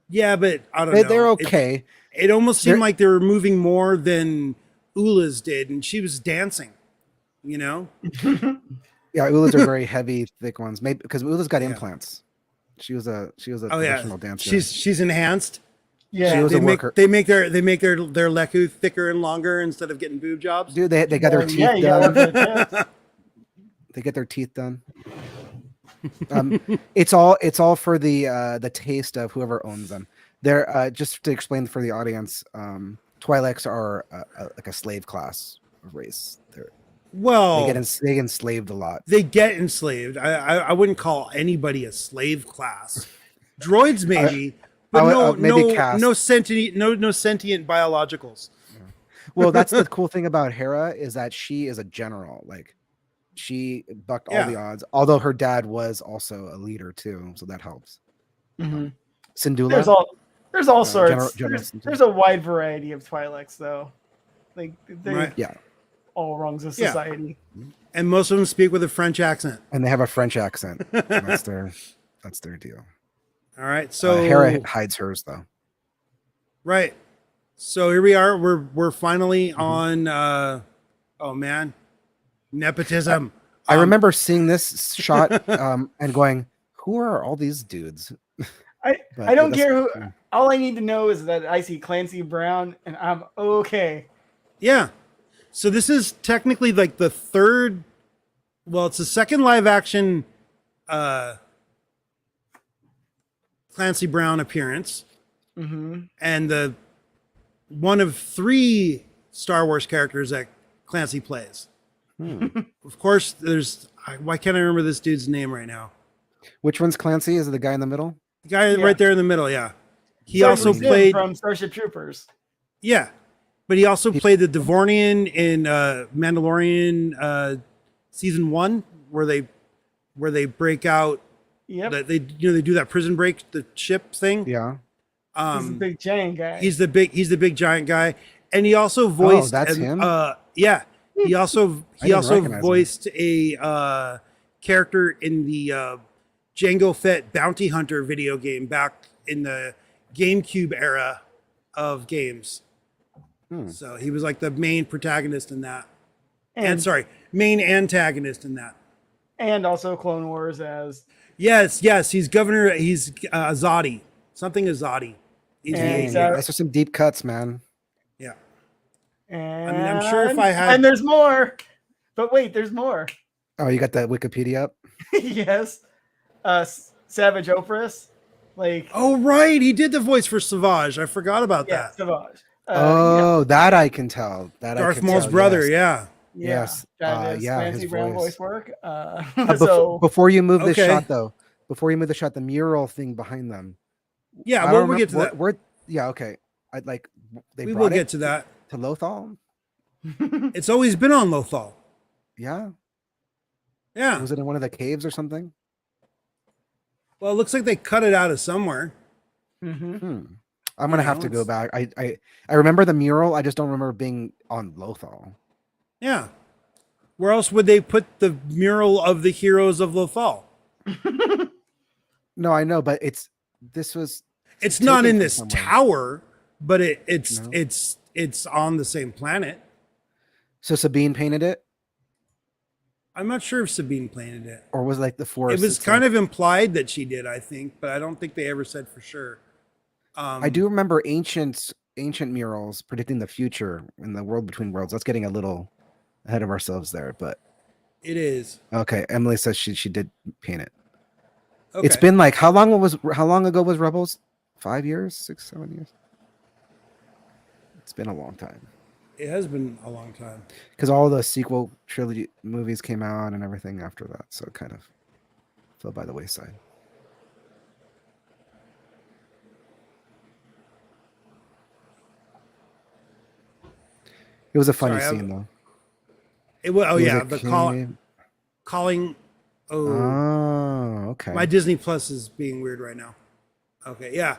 Yeah, but I don't know. They're okay. It almost seemed They're- like they were moving more than Ula's did, and she was dancing. You know. Yeah, Ulas are very heavy, thick ones. Maybe because Ula's got Yeah. implants. She was a Oh yeah, professional dancer. she's enhanced. Yeah. She was They a make worker. they make their Leku thicker and longer instead of getting boob jobs. Dude, they got their Well, teeth yeah, you gotta done. work their tits. They get their teeth done. It's all for the taste of whoever owns them. They're just to explain for the audience. Twi'leks are like a slave class of race. Well, They get enslaved a lot. they get enslaved. I wouldn't call anybody a slave class. Droids maybe, but maybe caste. no sentient biologicals. Well, that's the cool thing about Hera is that she is a general. Like she bucked all the odds. Although her dad was also a leader too, so that helps. Mhm. Syndulla. There's all sorts. General there's, Syndulla. there's a wide variety of Twi'leks, though. Like they're Right. Yeah, all rungs of Yeah. society. And most of them speak with a French accent. and they have a French accent. That's their deal. All right, so Hera hides hers though. right. So here we are. We're Mm-hmm. finally on. Oh man, nepotism. I remember seeing this shot and going, "Who are all these dudes?" I But don't that's- care who. All I need to know is that I see Clancy Brown, and I'm okay. Yeah. So this is technically like the third. Well, it's the second live action Clancy Brown appearance, Mm-hmm. and the one of 3 Star Wars characters that Clancy plays. Of course, why can't I remember this dude's name right now? Which one's Clancy? Is it the guy in the middle? The guy Yeah. right there in the middle. Yeah. He Sergeant also Sim played. from Starship Troopers. Yeah, but he also played the Devornian in Mandalorian season 1, where they break out. Yep. That they do that prison break, the ship thing. Yeah. He's a big giant guy. He's the big giant guy, and he also voiced. that's him? Yeah, he also didn't recognize him. voiced a character in the Jango Fett Bounty Hunter video game back in the GameCube era of games. So he was like the main protagonist in that, and sorry, main antagonist in that. and also Clone Wars as Yes, he's governor. He's Azadi. Something Azadi. He's the And agent. Sarah- Those are some deep cuts, man. Yeah. and mean, I'm sure if I had- and there's more, but wait, there's more. Oh, you got that Wikipedia up? Yes, Savage Opress, like Oh right, he did the voice for Savage. I forgot about yeah, that. Savage. Oh, that I can tell. That I Darth can Maul's tell, brother. yes. Yeah. Yes. That is Yeah, Clancy his Brown voice. voice work. Before, before you move this Okay. shot, though, the mural thing behind them. Yeah. I Well, don't we'll get to remember- that. where- yeah, okay. I'd like they We brought will it get to that. to Lothal. It's always been on Lothal. Yeah. Yeah. Was it in one of the caves or something? Well, it looks like they cut it out of somewhere. Mhm. I'm gonna You have know, to go it's- back. I remember the mural. I just don't remember being on Lothal. Yeah. Where else would they put the mural of the heroes of Lothal? No, I know, but this was. It's not taken in from this somewhere. tower, but it's No? it's on the same planet. So Sabine painted it, I'm not sure if Sabine painted it. or was it like the forest? It was kind of implied that she did, I think, but I don't think they ever said for sure. I do remember ancient murals predicting the future in the world between worlds. That's getting a little ahead of ourselves there, but It is. okay. Emily says she did paint it. Okay. It's been like how long ago was Rebels? 5 years, 6, 7 years. It's been a long time It has been a long time. because all the sequel trilogy movies came out and everything after that, so it kind of fell by the wayside. It was a funny Sorry, scene though. It was. Oh It was yeah, a the cave. calling. Oh, Oh, okay. my Disney Plus is being weird right now. Okay, yeah,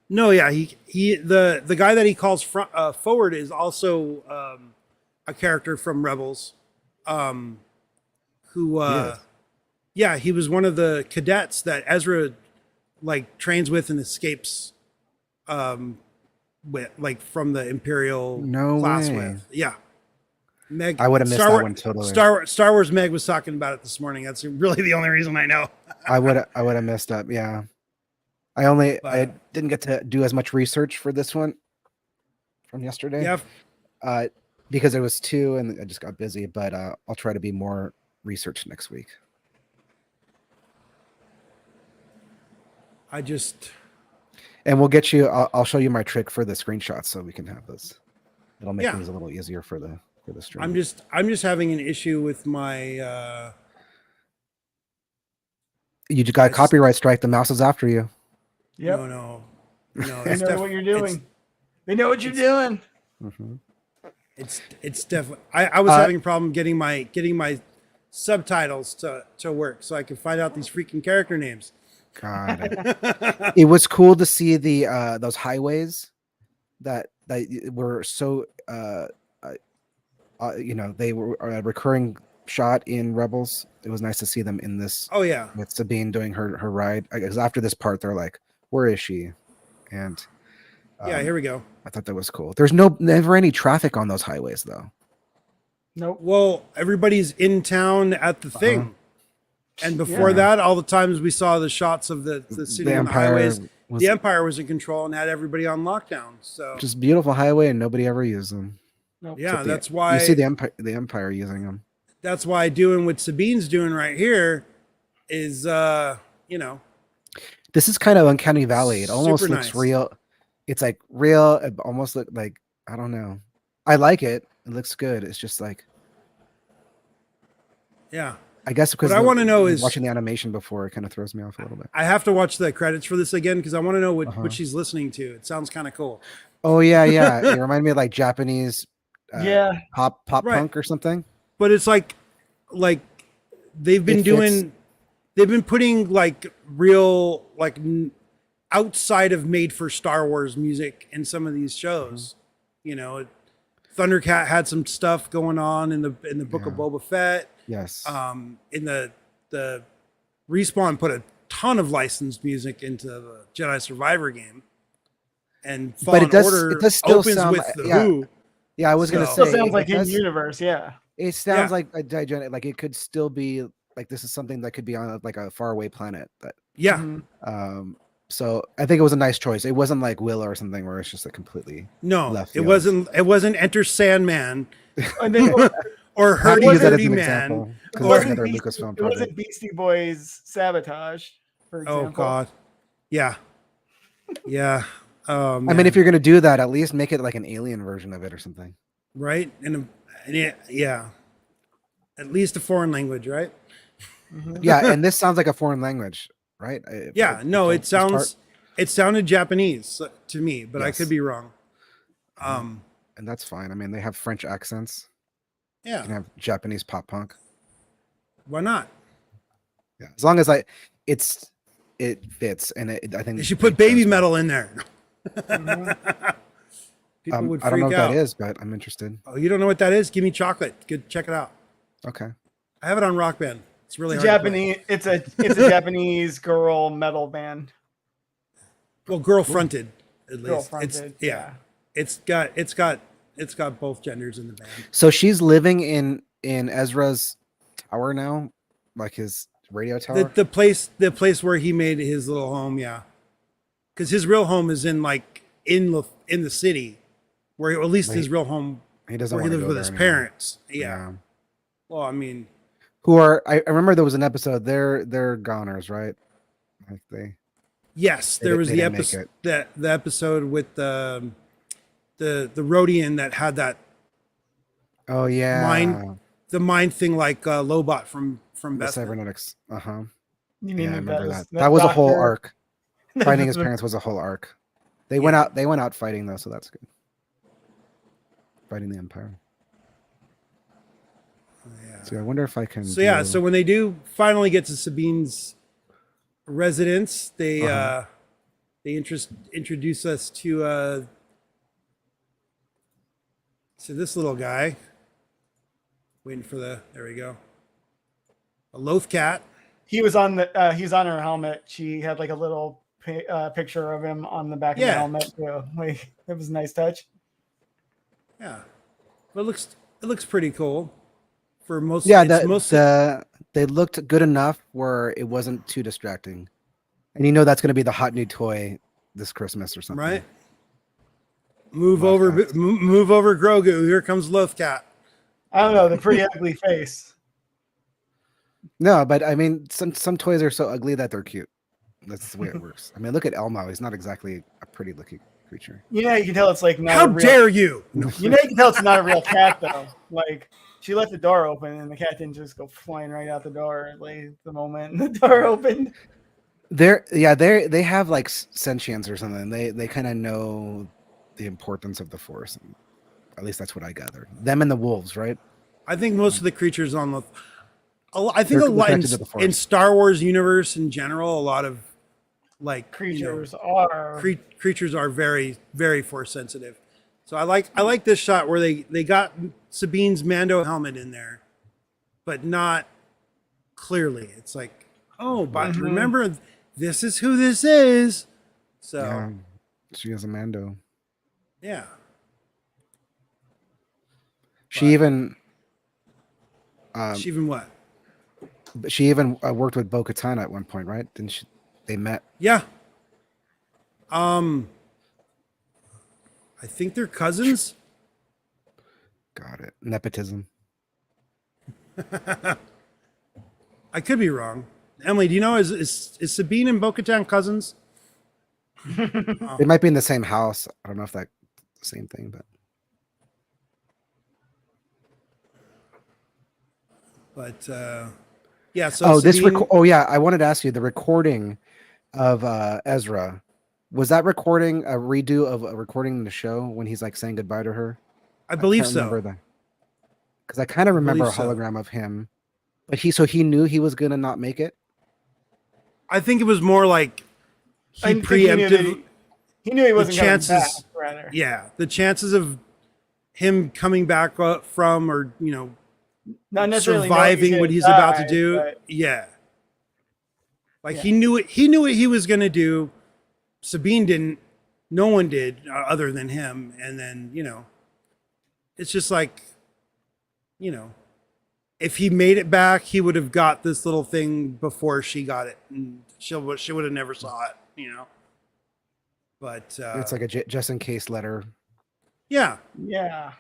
no, yeah. The guy that he calls forward is also a character from Rebels, who is. yeah, he was one of the cadets that Ezra like trains with and escapes with, like, from the Imperial No class way. with. Yeah. Meg, I would have missed that one totally. Star Wars Meg was talking about it this morning. That's really the only reason I know. I would have messed up. Yeah. I But- didn't get to do as much research for this one from yesterday. Yeah, Because it was 2 and I just got busy, but I'll try to be more research next week. And we'll get you. I'll show you my trick for the screenshots so we can have those. It'll make Yeah. things a little easier for the stream. I'm just having an issue with my You just got copyright strike. The mouse is after you. Yep. no. They know what you're doing. They know what you're doing. Mm-hmm. It's definitely. I was having a problem getting my subtitles to work so I could find out these freaking character names. Got it. It was cool to see the those highways that were so they were a recurring shot in Rebels. It was nice to see them in this. Oh yeah, With Sabine doing her ride. Because after this part, they're like, "Where is she?" And yeah. Here we go. I thought that was cool. There's never any traffic on those highways though. Nope. Well, everybody's in town at the thing, and before Yeah. that, all the times we saw the shots of the city on the highways, was the Empire was in control and had everybody on lockdown. So just beautiful highway, and nobody ever used them. Nope. yeah, Except that's why you see the Empire using them. that's why doing what Sabine's doing right here is This is kind of Uncanny Valley. It almost Super looks nice. real. It's like real. It almost look like, I don't know. I like it. It looks good. It's just like, yeah. I guess because What I wanna know is- watching the animation before, it kind of throws me off a little bit. I have to watch the credits for this again because I want to know Uh-huh. what she's listening to. It sounds kind of cool. Oh yeah, yeah. It reminded me of like Japanese Yeah. pop Right. punk or something. But it's like they've been It they've been putting like real outside of made for Star Wars music in some of these shows. You know, Thundercat had some stuff going on in the Book of Yeah. Boba Fett. Yes. In the Respawn put a ton of licensed music into the Jedi Survivor game. And Fallen it does Order still opens sound with the yeah. Who. Yeah, I was gonna So- say Still sounds like it in does- universe. Yeah. It sounds Yeah. like a Digenic, like it could still be like this is something that could be on like a faraway planet. That Yeah. Mhm. so I think it was a nice choice. It wasn't like Willow or something where it's just a completely No, left it field. wasn't. It wasn't Enter Sandman And then or I have to Hurdy use that as Gurdy an Man. example because or- it's another Lucasfilm it wasn't project. Beastie Boys Sabotage, for example. Oh God. Yeah. Yeah. Oh I man. mean, if you're gonna do that, at least make it like an alien version of it or something. right and yeah, at least a foreign language, right? Mhm. Yeah, and this sounds like a foreign language, right? Yeah. No, it it's part- sounds. It sounded Japanese to me, but I Yes. could be wrong. and that's fine. I mean, they have French accents. You can Yeah. have Japanese pop punk. Why not? Yeah, as long as it fits, and I think They should put baby metal in there. Mhm. People would freak I don't know what out. that is, but I'm interested. Oh, you don't know what that is? Give me chocolate. Good, check it out. Okay. I have it on Rock Band. It's really It's hard. to play. Japanese. It's a Japanese girl metal band. Well, girl fronted at least. Girl It's fronted. yeah. It's got both genders in the band. So she's living in Ezra's tower now, like his radio tower. The place where he made his little home, yeah. Because his real home is in in the city, where at least his real home He doesn't where he want to lives go with there his anymore. parents. Yeah. Well, I mean, Who are I remember there was an episode. They're goners, right? Like yes, They there di- was they the didn't make episode it. the episode with the Rhodian that had that oh yeah, the mind thing like Lobot from the Beth. cybernetics. Uh-huh. You Yeah, I mean remember that. that That was a whole doctor- arc. Finding his parents was a whole arc. They went out fighting though, so that's good. Fighting the Empire. Yeah. So I wonder if I can. So yeah, do- so when they do finally get to Sabine's residence, they Uh-huh. they introduce us to this little guy. Waiting for there we go. A loaf cat. He was on he's on her helmet. She had like a little picture of him on the back of the Yeah. helmet too. Like it was a nice touch. Yeah. But it looks pretty cool. For most yeah, it's they looked good enough where it wasn't too distracting, and you know that's going to be the hot new toy this Christmas or something, right. Move Loaf over cats. move over Grogu. Here comes Loaf Cat. I don't know, the pretty ugly face. No, but I mean, some toys are so ugly that they're cute. That's the way it works. I mean, look at Elmo. He's not exactly a pretty looking creature. You know, you can tell it's like not How a real, dare you? You know, you can tell it's not a real cat though. Like she left the door open and the cat didn't just go flying right out the door like the moment the door opened. They have like sentience or something. They kind of know the importance of the Force. And at least that's what I gather. Them and the wolves, right? I think most of the creatures on the I think They're a lot connected to the Force. in Star Wars universe in general, a lot of like Creatures are creatures are very, very force sensitive. So I like this shot where they got Sabine's Mando helmet in there, but not clearly. It's like, oh, but Mhm. remember, this is who this is. So Yeah, she has a Mando. yeah. She But- even She even what? worked with Bo-Katan at one point, right? Didn't she? They met. Yeah. I think they're cousins. Got it. Nepotism. I could be wrong. Emily, do you know is Sabine and Bo-Katan cousins? They might be in the same house. I don't know if that's the same thing, but Yeah. So Sabine, yeah, I wanted to ask you the recording of Ezra. Was that recording a redo of a recording in the show when he's like saying goodbye to her? I believe can't so. remember that. Because I kind of remember a believe so. hologram of him, but he knew he was gonna not make it. I think it was more like he I think he knew that preempted. he knew he wasn't coming chances- back, rather. Yeah, the chances of him coming back from, or Not necessarily knowing surviving what gonna he's about to die, do. but Yeah. Like Yeah. he knew it. He knew what he was going to do. Sabine didn't. No one did other than him. And then it's just like, if he made it back, he would have got this little thing before she got it, and she would have never saw it, you know. But It's like a just in case letter. yeah, Yeah.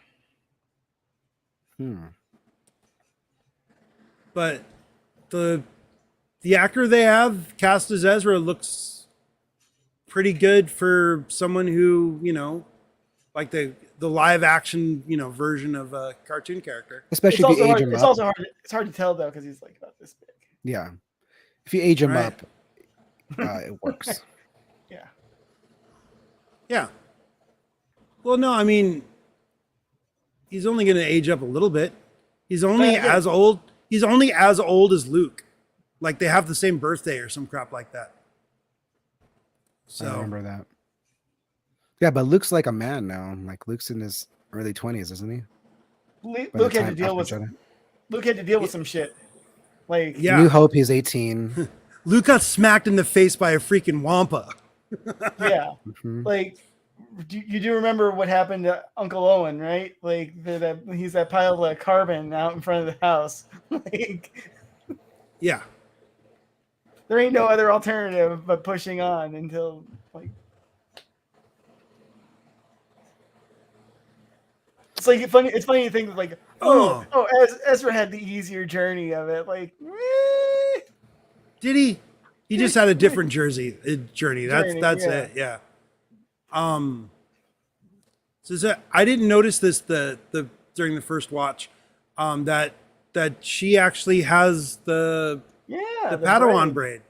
but the actor they have cast as Ezra looks pretty good for someone who, you know, like the live action, you know, version of a cartoon character. Especially It's if you also age hard, him it's up. also hard. It's hard to tell though because he's like about this big. Yeah. If you age him Right. up, it works. Yeah. Yeah. Well, no, I mean, he's only going to age up a little bit. He's only Yeah. as old. He's only as old as Luke. Like they have the same birthday or some crap like that. I So remember that. Yeah, but Luke's like a man now. Like Luke's in his early 20s, isn't he? By the Luke had to time deal after with Jedi. Luke had to deal with some shit. Like yeah, New Hope, he's 18. Luke got smacked in the face by a freaking wampa. yeah, Mhm. like you do remember what happened to Uncle Owen, right? Like he's that pile of carbon out in front of the house. Like Yeah. there ain't no other alternative but pushing on until like. It's like funny. It's funny to think that like, Ezra had the easier journey of it. Like, Did he? He just had a different journey. That's Journey, that's yeah. it. Yeah. So I didn't notice this the during the first watch, that she actually has the Padawan braid.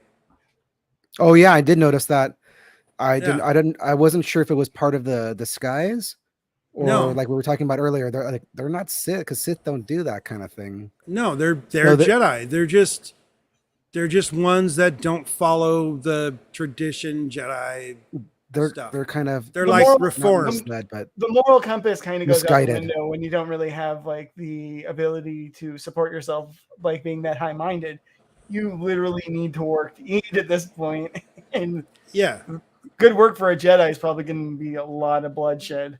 Oh yeah, I did notice that. I Yeah. didn't. I wasn't sure if it was part of the disguise, or No. like we were talking about earlier. They're not Sith, because Sith don't do that kind of thing. No, they're No, Jedi. They're just ones that don't follow the tradition Jedi. Stuff. They're kind of They're The like moral- reformed. misled, but the moral compass kind of goes out the Misguided. window when you don't really have like the ability to support yourself, like being that high-minded. You literally need to work to eat at this point, and Yeah. good work for a Jedi is probably going to be a lot of bloodshed.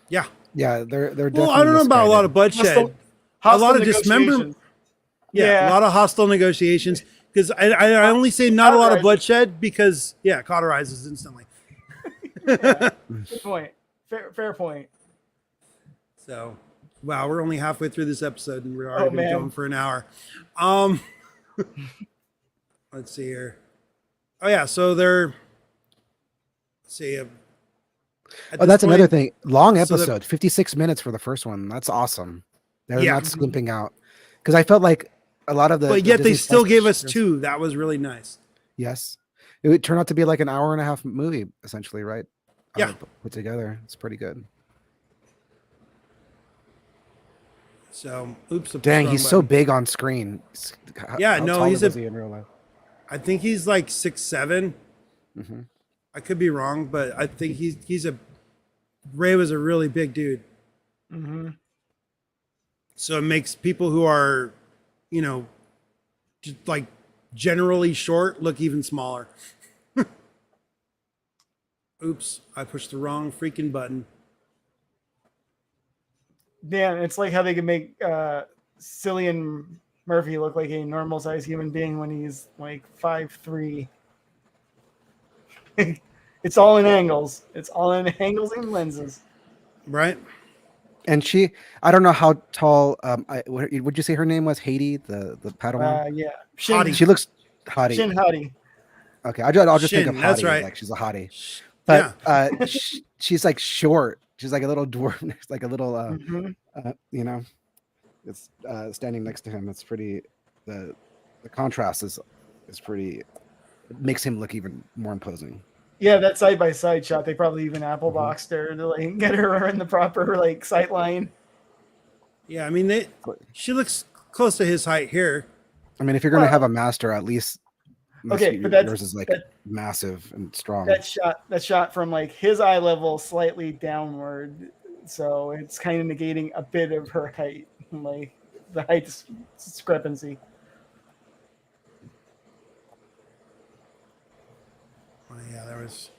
Yeah. yeah, they're definitely. Well, I don't know about a lot of misguided. bloodshed. Hostile lot of dismember- negotiations. Yeah, a lot of hostile negotiations. Because I only say not a lot of Cauterizes. bloodshed because cauterizes instantly. Good point. Fair point. So, wow, we're only halfway through this episode and we're already been man. going for an hour. Let's see here. Oh yeah, so they're. Let's see. Oh, that's another thing. Long so the- episode, 56 minutes for the first one. That's awesome. They're Yeah. not skimping out, because I felt like a lot of the. But the yet they Disney still Plus gave us shows- 2. That was really nice. Yes, it would turn out to be like an hour and a half movie, essentially, right? Yeah. Put together, it's pretty good. So, oops. the Dang, wrong he's so button. big on screen. Yeah, How no, tall he's was he in real life? I think he's like 6'7". Mhm. I could be wrong, but I think Ray was a really big dude. Mm-hmm. So it makes people who are, you know, just like generally short look even smaller. Oops, I pushed the wrong freaking button. Yeah, it's like how they can make Cillian Murphy look like a normal sized human being when he's like 5'3". It's all in angles. It's all in angles and lenses. Right? And I don't know how tall. Would you say her name was Haiti, the Padawan? Yeah. Hottie. She looks hottie. Shin Hottie. Okay, I'll just think Shin, of that's hottie. right. Like she's a hottie. But she's like short. She's like a little dwarf. Like a little, Mm-hmm. you know, it's standing next to him. It's pretty. The contrast is pretty. It makes him look even more imposing. Yeah, that side by side shot. They probably even Apple boxed her to like get her in the proper like sight line. Yeah, I mean she looks close to his height here. I mean, if you're gonna have a master, at least. Okay, but yours is like massive and strong. That shot from like his eye level slightly downward, so it's kind of negating a bit of her height, like the height discrepancy. Oh, yeah, there was.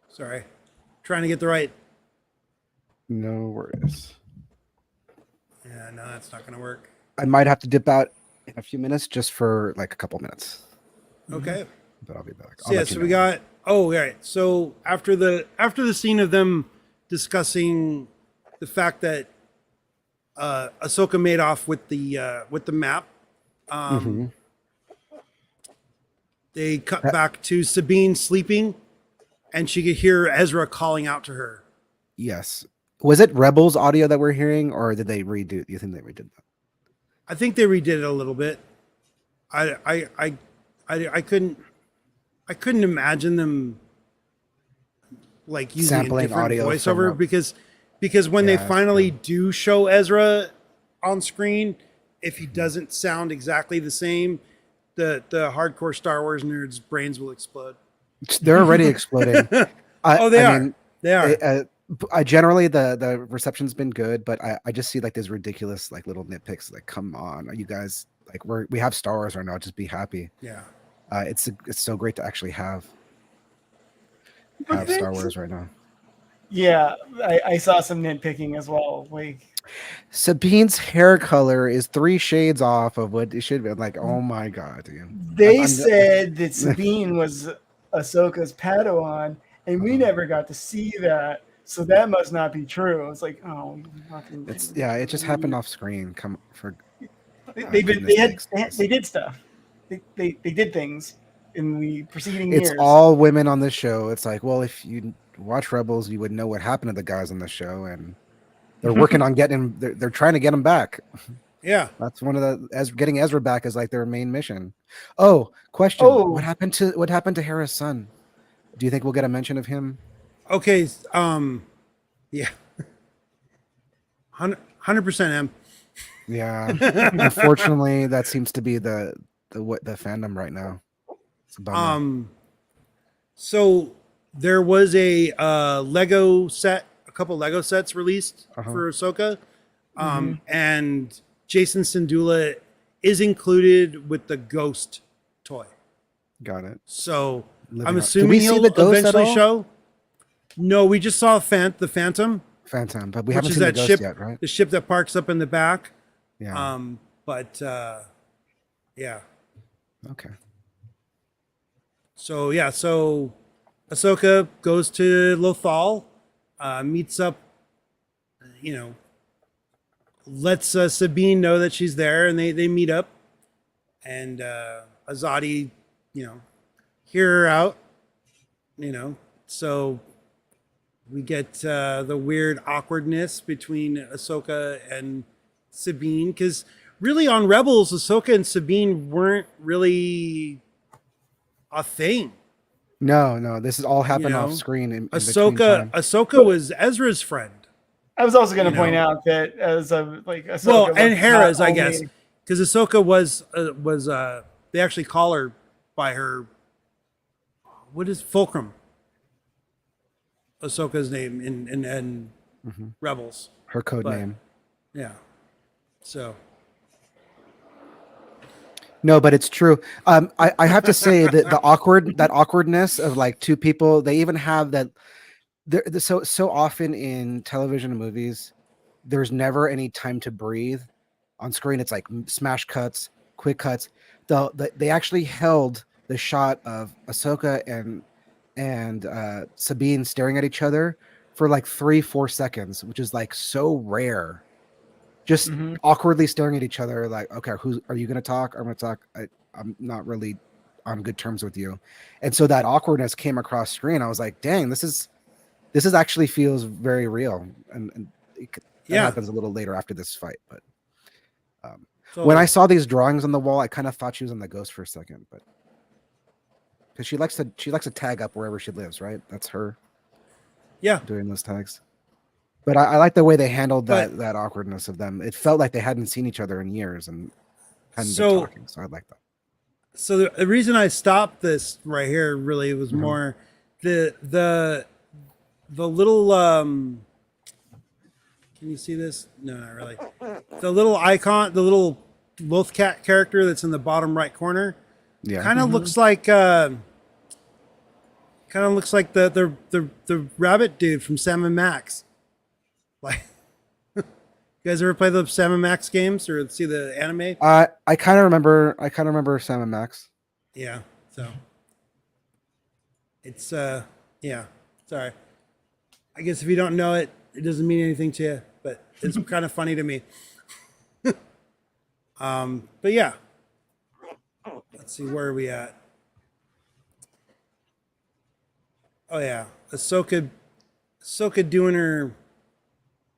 Sorry, trying to get the right No worries. Yeah, no, that's not gonna work. I might have to dip out in a few minutes just for like a couple minutes, Okay. but I'll be back. So yeah, so we got. Oh, right. So after the scene of them discussing the fact that Ahsoka made off with the map, they cut back to Sabine sleeping, and she could hear Ezra calling out to her. Yes. Was it Rebels audio that we're hearing, or did they redo? Do you think they redid that? I think they redid it a little bit. I couldn't imagine them like using Sampling a different audio voiceover from because when they Yeah, finally do show Ezra on screen, if he doesn't sound exactly the same, the hardcore Star Wars nerds' brains will explode. They're already exploding. They are. They are. I generally the reception's been good, but I just see like these ridiculous like little nitpicks. Like, come on, you guys, like we have Star Wars right now. Just be happy. Yeah. It's so great to actually have But Star Wars right now. Yeah, I saw some nitpicking as well. Like Sabine's hair color is 3 shades off of what it should be. Like, oh my god, dude. they said that Sabine was Ahsoka's Padawan, and we never got to see that. So that must not be true. It's like, oh, fucking. It just happened off screen. They did stuff. They did things in the preceding years. It's all women on this show. It's like, well, if you watch Rebels, you would know what happened to the guys on the show, and they're working on getting. They're trying to get them back. Yeah, that's one of the getting Ezra back is like their main mission. Oh, question: What happened to Hera's son? Do you think we'll get a mention of him? Okay. Yeah. 100% M. Yeah. Unfortunately, that seems to be the fandom right now. It's a bummer. So there was a Lego set, a couple Lego sets released for Ahsoka, and Jason Syndulla is included with the Ghost toy. Got it. So I'm assuming he'll eventually show. No, we just saw the Phantom. But we haven't seen the Ghost ship yet, right? The ship that parks up in the back. Yeah. Yeah. Okay. So Ahsoka goes to Lothal, meets up, lets Sabine know that she's there, and they meet up, and Azadi, hear her out, so we get the weird awkwardness between Ahsoka and Sabine, because really on Rebels, Ahsoka and Sabine weren't really a thing. No, this is all happened off screen. In Ahsoka was Ezra's friend. I was also going to point out that as Ahsoka, well, and Hera's, I guess, because Ahsoka was they actually call her by her, what is Fulcrum? Ahsoka's name in Rebels. Her code name. Yeah. So. No, but it's true. I have to say that that awkwardness of like two people, they even have that. So often in television and movies, there's never any time to breathe on screen. It's like smash cuts, quick cuts. They actually held the shot of Ahsoka and Sabine staring at each other for like 3-4 seconds, which is like so rare. Just awkwardly staring at each other, like, okay, are you going to talk? I'm going to talk. I'm not really on good terms with you. And so that awkwardness came across screen. I was like, dang, this is actually feels very real. And that happens a little later after this fight. But when I saw these drawings on the wall, I kind of thought she was on the Ghost for a second, but because she likes to tag up wherever she lives, right? That's her. Yeah. Doing those tags. But I like the way they handled that awkwardness of them. It felt like they hadn't seen each other in years and hadn't been talking. So I like that. So the reason I stopped this right here really was more the little can you see this? No, not really. The little icon, the little Lothcat character that's in the bottom right corner. Yeah. Kind of looks like the rabbit dude from Sam and Max. Like, you guys ever play the Sam and Max games or see the anime? I kind of remember Sam and Max. Yeah. So it's yeah. Sorry. I guess if you don't know it, it doesn't mean anything to you, but it's kind of funny to me. But yeah. Let's see, where are we at? Oh yeah, Ahsoka doing her,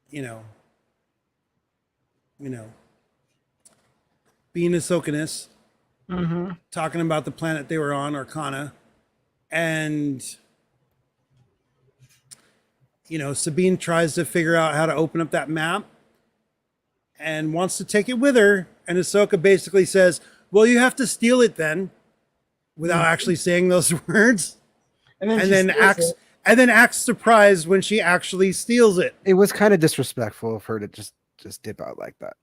you know, being Ahsokaness, talking about the planet they were on, Arcana, and Sabine tries to figure out how to open up that map, and wants to take it with her, and Ahsoka basically says, "Well, you have to steal it then," without actually saying those words. And then acts surprised when she actually steals it. It was kind of disrespectful of her to just dip out like that.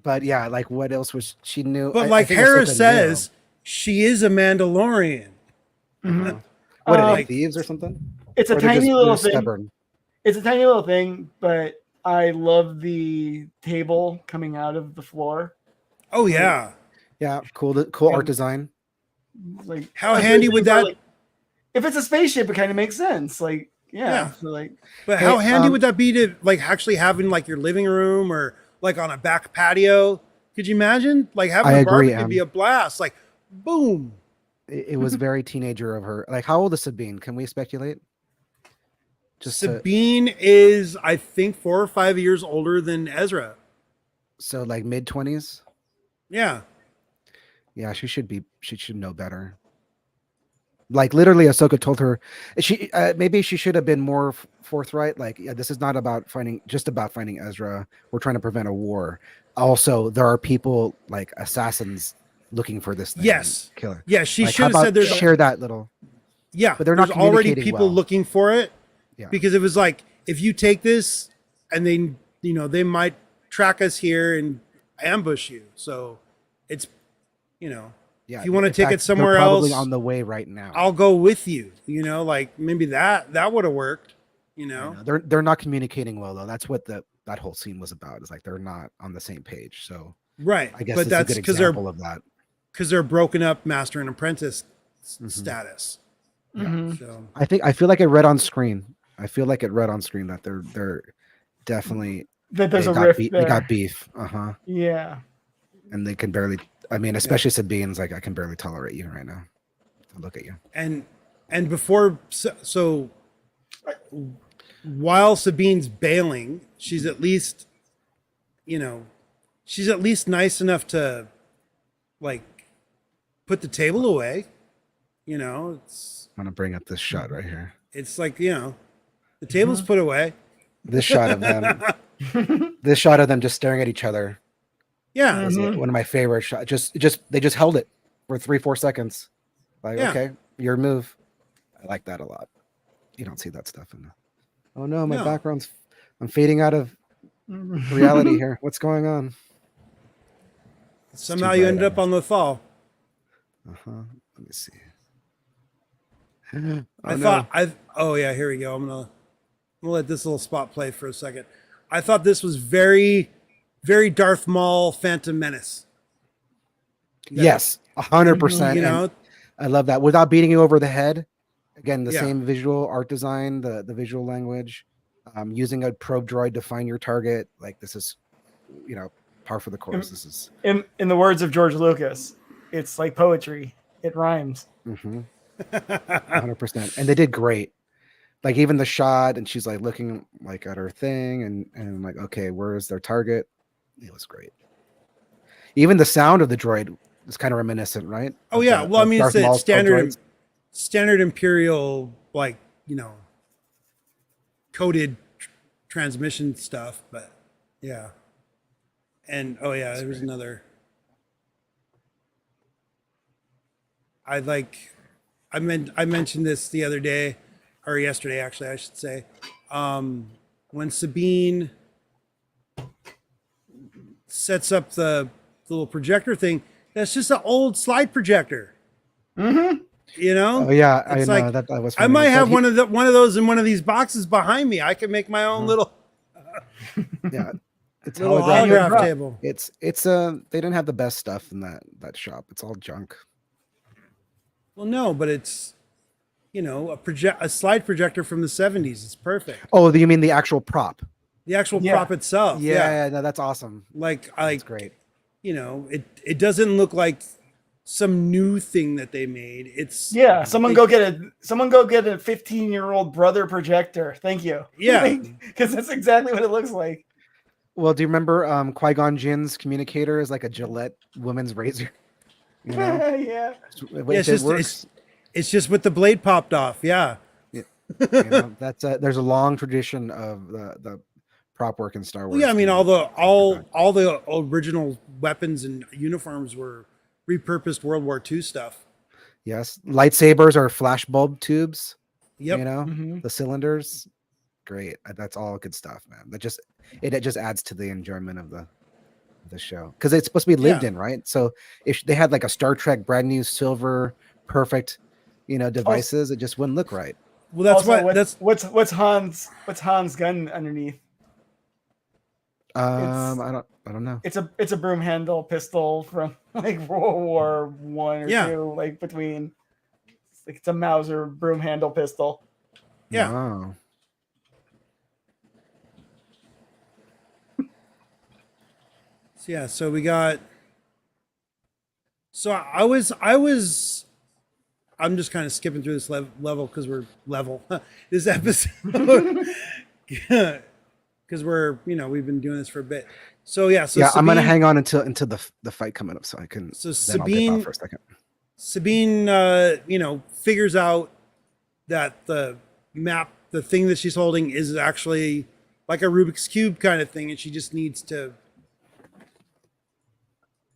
But yeah, like what else was she knew? But I think Hera Ahsoka says, she is a Mandalorian. What are they, Um, thieves or something? It's a Or they're tiny just- little they're thing. stubborn? It's a tiny little thing, but I love the table coming out of the floor. Oh yeah. Yeah, cool art design. Like, How handy would that? If it's a spaceship, it kind of makes sense. Like, yeah. Yeah. So like, But Hey, how handy would that be to actually having your living room or on a back patio? Could you imagine having I a agree, barbecue be a blast? Boom. It was very teenager of her. Like, how old is Sabine? Can we speculate? Sabine is, I think, 4 or 5 years older than Ezra. So like mid-20s. Yeah. Yeah, she should know better. Like literally, Ahsoka told her maybe she should have been more forthright. Like, yeah, this is not about finding Ezra. We're trying to prevent a war. Also, there are people like assassins looking for this thing. Yes. Killer. Yeah, she Like, should how have said about there's share that little. Yeah, But they're not there's already communicating people well. looking for it. Yeah. Because it was if you take this and they might track us here and ambush you. So it's Yeah. if you want to in take fact, it somewhere they're probably else, on the way right now. I'll go with you. Maybe that would have worked. I know. They're not communicating well though. That's what that whole scene was about. It's like they're not on the same page. So Right. I guess But it's that's a good because example of that. they're broken up master and apprentice status. So I feel like it read on screen. That they're definitely that there's they a got rift They there. got beef. Uh-huh. Yeah. And they can barely, I mean, especially Sabine's like, I can barely tolerate you right now. Look at you. and before so while Sabine's bailing, she's at least nice enough to put the table away. It's I'm gonna bring up this shot right here. the table's put away. This shot of them. This shot of them just staring at each other. Yeah. Is one of my favorite shots. They just held it for 3-4 seconds. Like, Yeah. okay, your move. I like that a lot. You don't see that stuff in the. Oh no, my No. background's. I'm fading out of reality here. What's going on? Somehow too you bright ended on up on the fall. Let me see. Oh yeah, here we go. I'm gonna let this little spot play for a second. I thought this was very, very Darth Maul Phantom Menace. Yes, 100%. You know, and I love that. Without beating you over the head. Again, the Yeah. same visual art design, the visual language, using a probe droid to find your target. Like this is, par for the course. This is In the words of George Lucas, it's like poetry. It rhymes. 100%. And they did great. Like even the shot, and she's like looking like at her thing, and I'm like, okay, where is their target? It was great. Even the sound of the droid is kind of reminiscent, right? Oh Of yeah, the- well I of mean Darth it's Maul's probe droids. standard Imperial coded transmission stuff, but yeah. And oh yeah, there was another. I mentioned this the other day, or yesterday actually I should say, when Sabine sets up the little projector thing. That's just an old slide projector. Mm-hmm. Oh yeah, I It's know like, that was. I funny. might It's have like one of those in one of these boxes behind me. I can make my own little Yeah, it's Little holographic. holograph table. It's they didn't have the best stuff in that shop. It's all junk. Well, no, but it's a slide projector from the 70s. It's perfect. Oh, you mean the actual prop? The actual Yeah. prop itself. Yeah, no, that's awesome. Like That's great. it doesn't look like some new thing that they made. It's Someone go get a 15-year-old brother projector. Thank you. Yeah. Because that's exactly what it looks like. Well, do you remember Qui-Gon Jinn's communicator is like a Gillette women's razor? You know? Yeah. It's just with the blade popped off. Yeah. That's there's a long tradition of the prop work in Star Wars. Well, yeah, I mean all the original weapons and uniforms were repurposed World War II stuff. Yes, lightsabers are flash bulb tubes. Yep. The cylinders. Great. That's all good stuff, man. It just adds to the enjoyment of the show because it's supposed to be lived in, right? So if they had like a Star Trek brand new silver perfect, devices, it just wouldn't look right. Well, what's Han's gun underneath? I don't know. It's a broom handle pistol from like World War I or II, like between. It's a Mauser broom handle pistol. Yeah. Wow. So we got. So I'm just kind of skipping through this level because we're this episode. Because we've been doing this for a bit. So Sabine, I'm gonna hang on until the fight coming up so I can. So then I'll dip out for a second. Sabine, figures out that the map, the thing that she's holding, is actually like a Rubik's Cube kind of thing, and she just needs to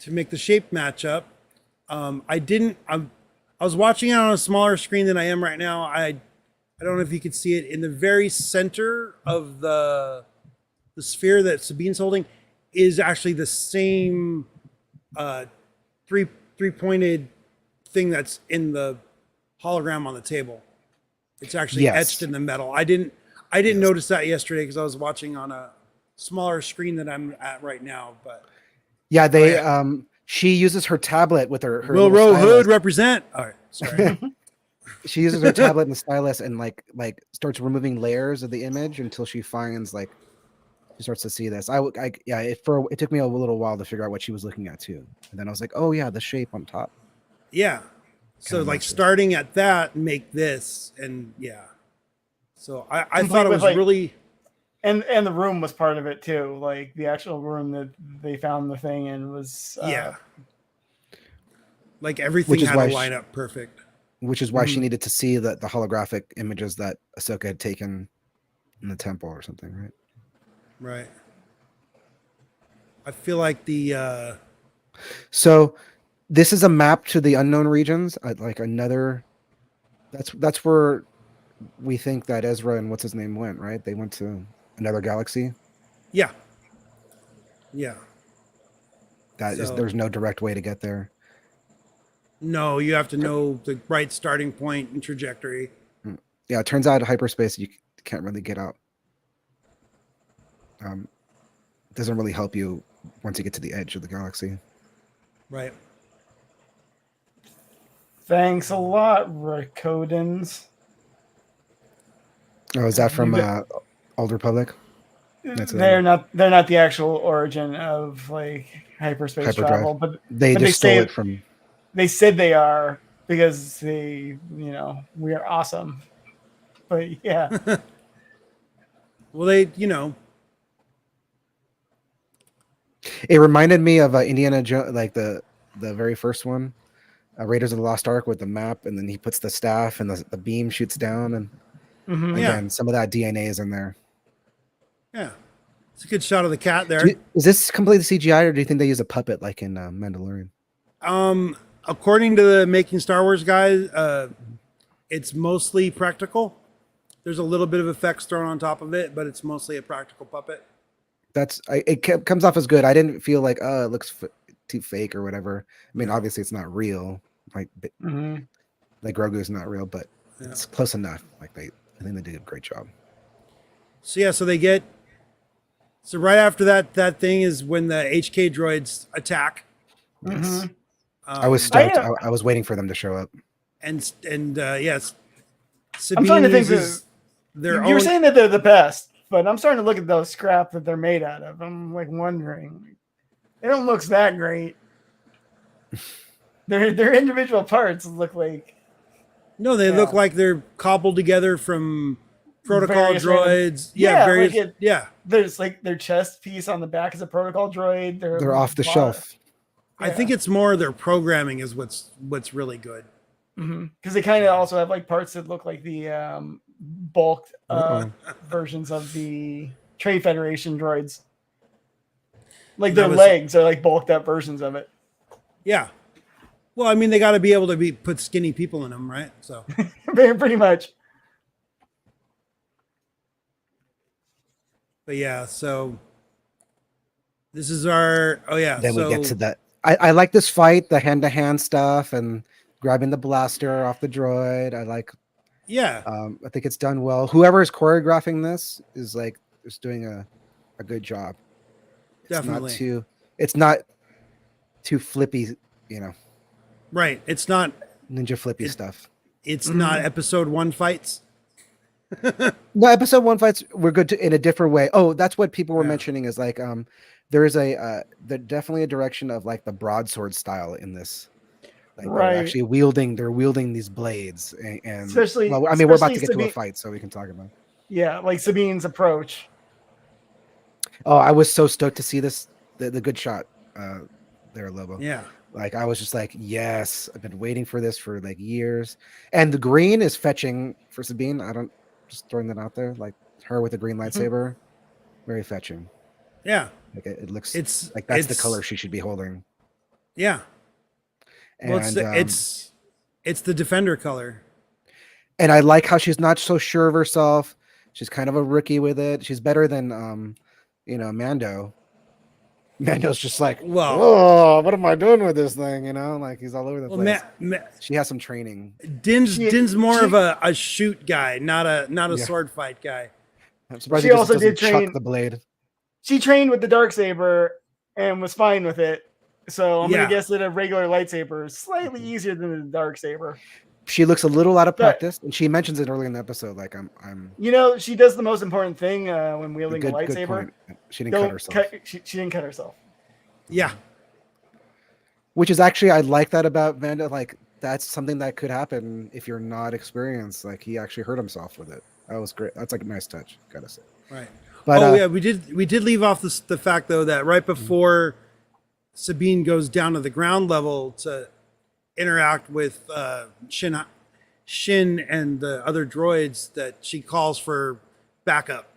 make the shape match up. I was watching it on a smaller screen than I am right now. I don't know if you could see it in the very center of the sphere that Sabine's holding is actually the same three-pointed thing that's in the hologram on the table. It's actually etched in the metal. I didn't notice that yesterday because I was watching on a smaller screen than I'm at right now. But she uses her tablet with her Will Row Hood represent. All right, sorry. She uses her tablet and the stylus and like starts removing layers of the image until she finds she starts to see this. It took me a little while to figure out what she was looking at too, and then I was like, oh yeah, the shape on top. Yeah. So starting at that, make this, and So I thought it was really. And the room was part of it too. Like the actual room that they found the thing in was. Like everything had to line up perfect. Which is why she needed to see the holographic images that Ahsoka had taken in the temple or something, right? Right. I feel like the. So, this is a map to the unknown regions. Like another. That's where we think that Ezra and what's his name went, right? They went to another galaxy. Yeah. Yeah. There's no direct way to get there. No, you have to know the right starting point and trajectory. Yeah, it turns out hyperspace you can't really get out. It doesn't really help you once you get to the edge of the galaxy. Right. Thanks a lot, Rakodans. Oh, is that from Old Republic? They're not the actual origin of like hyperspace travel, but they stole it from. They said they are because we are awesome. But yeah. Well, they. It reminded me of Indiana Jones, like the very first one, Raiders of the Lost Ark with the map, and then he puts the staff and the beam shoots down, and again, some of that DNA is in there. Yeah, it's a good shot of the cat there. Is this completely CGI, or do you think they use a puppet like in Mandalorian? According to the Making Star Wars guys, it's mostly practical. There's a little bit of effects thrown on top of it, but it's mostly a practical puppet. It comes off as good. I didn't feel like it looks too fake or whatever. I mean, obviously it's not real. Like Grogu's not real, but it's close enough. I think they did a great job. So they get So right after that thing is when the HK droids attack. Yes. Mhm. I was Um, stoked. I was waiting for them to show up. and yes, I'm Sabine starting to think uses their you're own. saying that they're the best, but I'm starting to look at those scrap that they're made out of. I'm like wondering, they don't look that great. Their individual parts look like No, they look like they're cobbled together from protocol various random- droids. Yeah, various. like yeah, there's like their chest piece on the back is a protocol droid. They're off the bo- shelf. I think it's more their programming is what's really good. because they kind of also have like parts that look like the bulked versions of the Trade Federation droids. Like their legs are like bulked up versions of it. Yeah. Well, I mean, they got to be able to put skinny people in them, right? So Pretty much. But yeah, so this is our. Oh yeah. Then so, we get to that. I like this fight, the hand-to-hand stuff, and grabbing the blaster off the droid. I like. Yeah. I think it's done well. Whoever is choreographing this is doing a good job. Definitely. It's not too flippy, you know. Right. It's not Ninja flippy stuff. It's not episode 1 fights. No, episode 1 fights were good in a different way. Oh, that's what people were mentioning is like there is definitely a direction of like the broadsword style in this. Like right. They're actually wielding these blades and especially well, I mean we're about to get to a fight, so we can talk about it. Yeah, like Sabine's approach. Oh, I was so stoked to see this the good shot there, Lobo. Yeah. Like I was just like, yes, I've been waiting for this for like years. And the green is fetching for Sabine. Just throwing that out there. Like her with a green lightsaber, very fetching. Yeah. Like it looks. It's like that's the color she should be holding. Yeah. And, well, it's the Defender color. And I like how she's not so sure of herself. She's kind of a rookie with it. She's better than Mando. Mando's just like, whoa, what am I doing with this thing? You know, like he's all over the place. She has some training. Din's more of a shoot guy, not a sword fight guy. I'm surprised she also did train chuck the blade. She trained with the darksaber and was fine with it. So I'm gonna guess that a regular lightsaber is slightly easier than the darksaber. She looks a little out of practice, and she mentions it early in the episode. Like I'm. You know, she does the most important thing when wielding the lightsaber. She didn't cut herself. She didn't cut herself. Yeah. Which is actually, I like that about Vanda. Like that's something that could happen if you're not experienced. Like he actually hurt himself with it. That was great. That's like a nice touch. Gotta say. Right. But we did leave off the fact though that right before Sabine goes down to the ground level to interact with Shin and the other droids, that she calls for backup.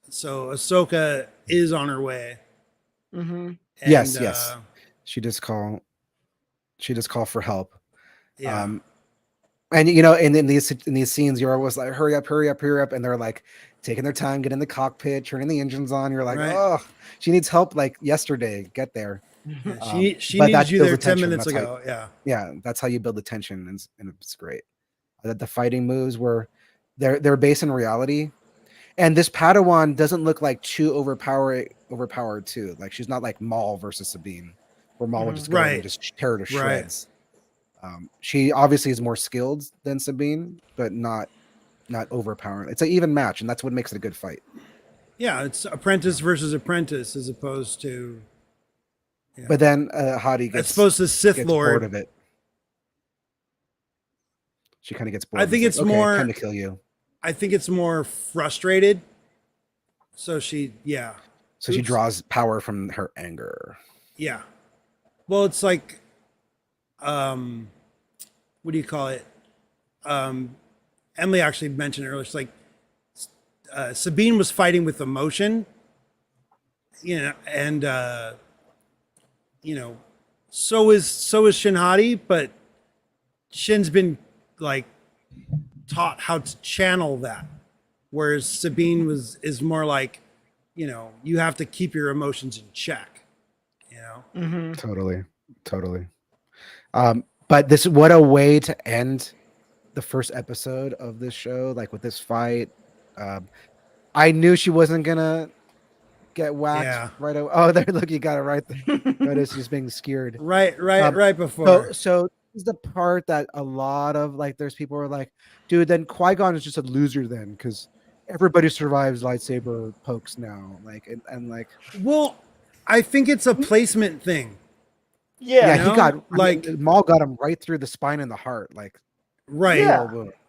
So Ahsoka is on her way. Mm-hmm. And, yes. She does call for help. Yeah. And in these scenes, you're always like, hurry up, and they're like taking their time, get in the cockpit, turning the engines on. You're like, oh, she needs help like yesterday. Get there. Yeah, she needed you there 10 minutes ago. Yeah, that's how you build the tension, and it's great. The fighting moves were they're based in reality, and this Padawan doesn't look like too overpowered too. Like she's not like Maul versus Sabine, where Maul would just go and just tear her to shreds. She obviously is more skilled than Sabine, but not overpowering. It's an even match, and that's what makes it a good fight. Yeah, it's apprentice versus apprentice as opposed to. Yeah. But then Hadi gets supposed to Sith Lord bored of it. She kind of gets bored. I think it's like, more time to kill you. I think it's more frustrated. So she she draws power from her anger. Yeah. Well, it's like what do you call it? Emily actually mentioned earlier. It's like Sabine was fighting with emotion, and so is Shin Hati, but Shin's been like taught how to channel that, whereas Sabine is more like, you have to keep your emotions in check. Mm-hmm. Totally. But what a way to end the first episode of this show, like with this fight. I knew she wasn't gonna get whacked Yeah. right away. Oh, there, look, you got it right there. Right as she's being skewered. Right before. So this is the part that a lot of like, there's people who are like, dude, then Qui-Gon is just a loser then, because everybody survives lightsaber pokes now. Like, and like, Well, I think it's a placement thing. yeah, Yeah. You he got know, like like- Maul got him right through the spine and the heart. Like, Right. Yeah.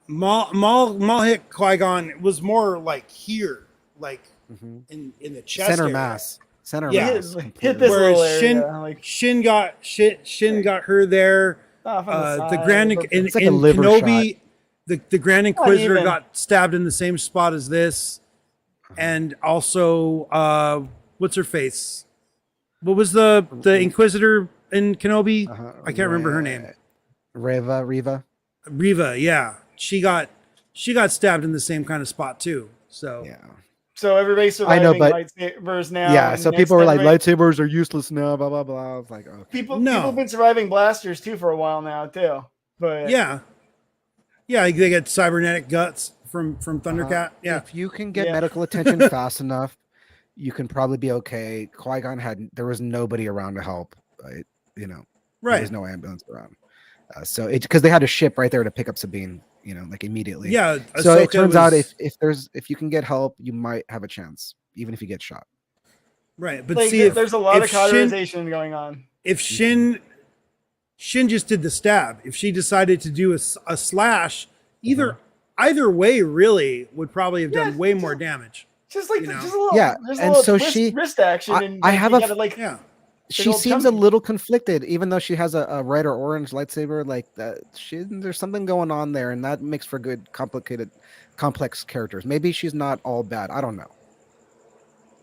Maul hit Qui-Gon. It was more like here, like mhm. in the chest Center area. mass. Center Yeah. mass. Hit this Whereas little area. Like, Shin got her there. off on The side, Grand but- It's like a in liver Kenobi, the Grand Inquisitor even. got stabbed in the same spot as this, and also what's her face? What was the Inquisitor in Kenobi? I can't remember her name. Riva. Riva, yeah, she got stabbed in the same kind of spot too. So Yeah. So everybody's I surviving know, but lightsabers now. Yeah. and So next people were like, everybody- lightsabers are useless now. Blah blah blah. I was like, okay. people No. have been surviving blasters too for a while now too. But yeah, they get cybernetic guts from Thundercat. Yeah, If you can get Yeah. medical attention fast enough, you can probably be okay. Qui-Gon there was nobody around to help. Right? You know, there right. was no ambulance around. So because they had a ship right there to pick up Sabine, you know, like immediately. Yeah. So it Ahsoka turns out was- if you can get help, you might have a chance, even if you get shot. right, but like, see, if, there's a lot of if Shin, cauterization going on. if Shin just did the stab, if she decided to do a slash, either way, really would probably have done Yeah, way just- more damage. Just like You know? just a little, Yeah, just a and little so wrist action. I- And I like, have you a gotta, like, Yeah, She old seems a tummy. little conflicted, even though she has a red or orange lightsaber. Like that, there's something going on there, and that makes for good, complex characters. Maybe she's not all bad. I don't know.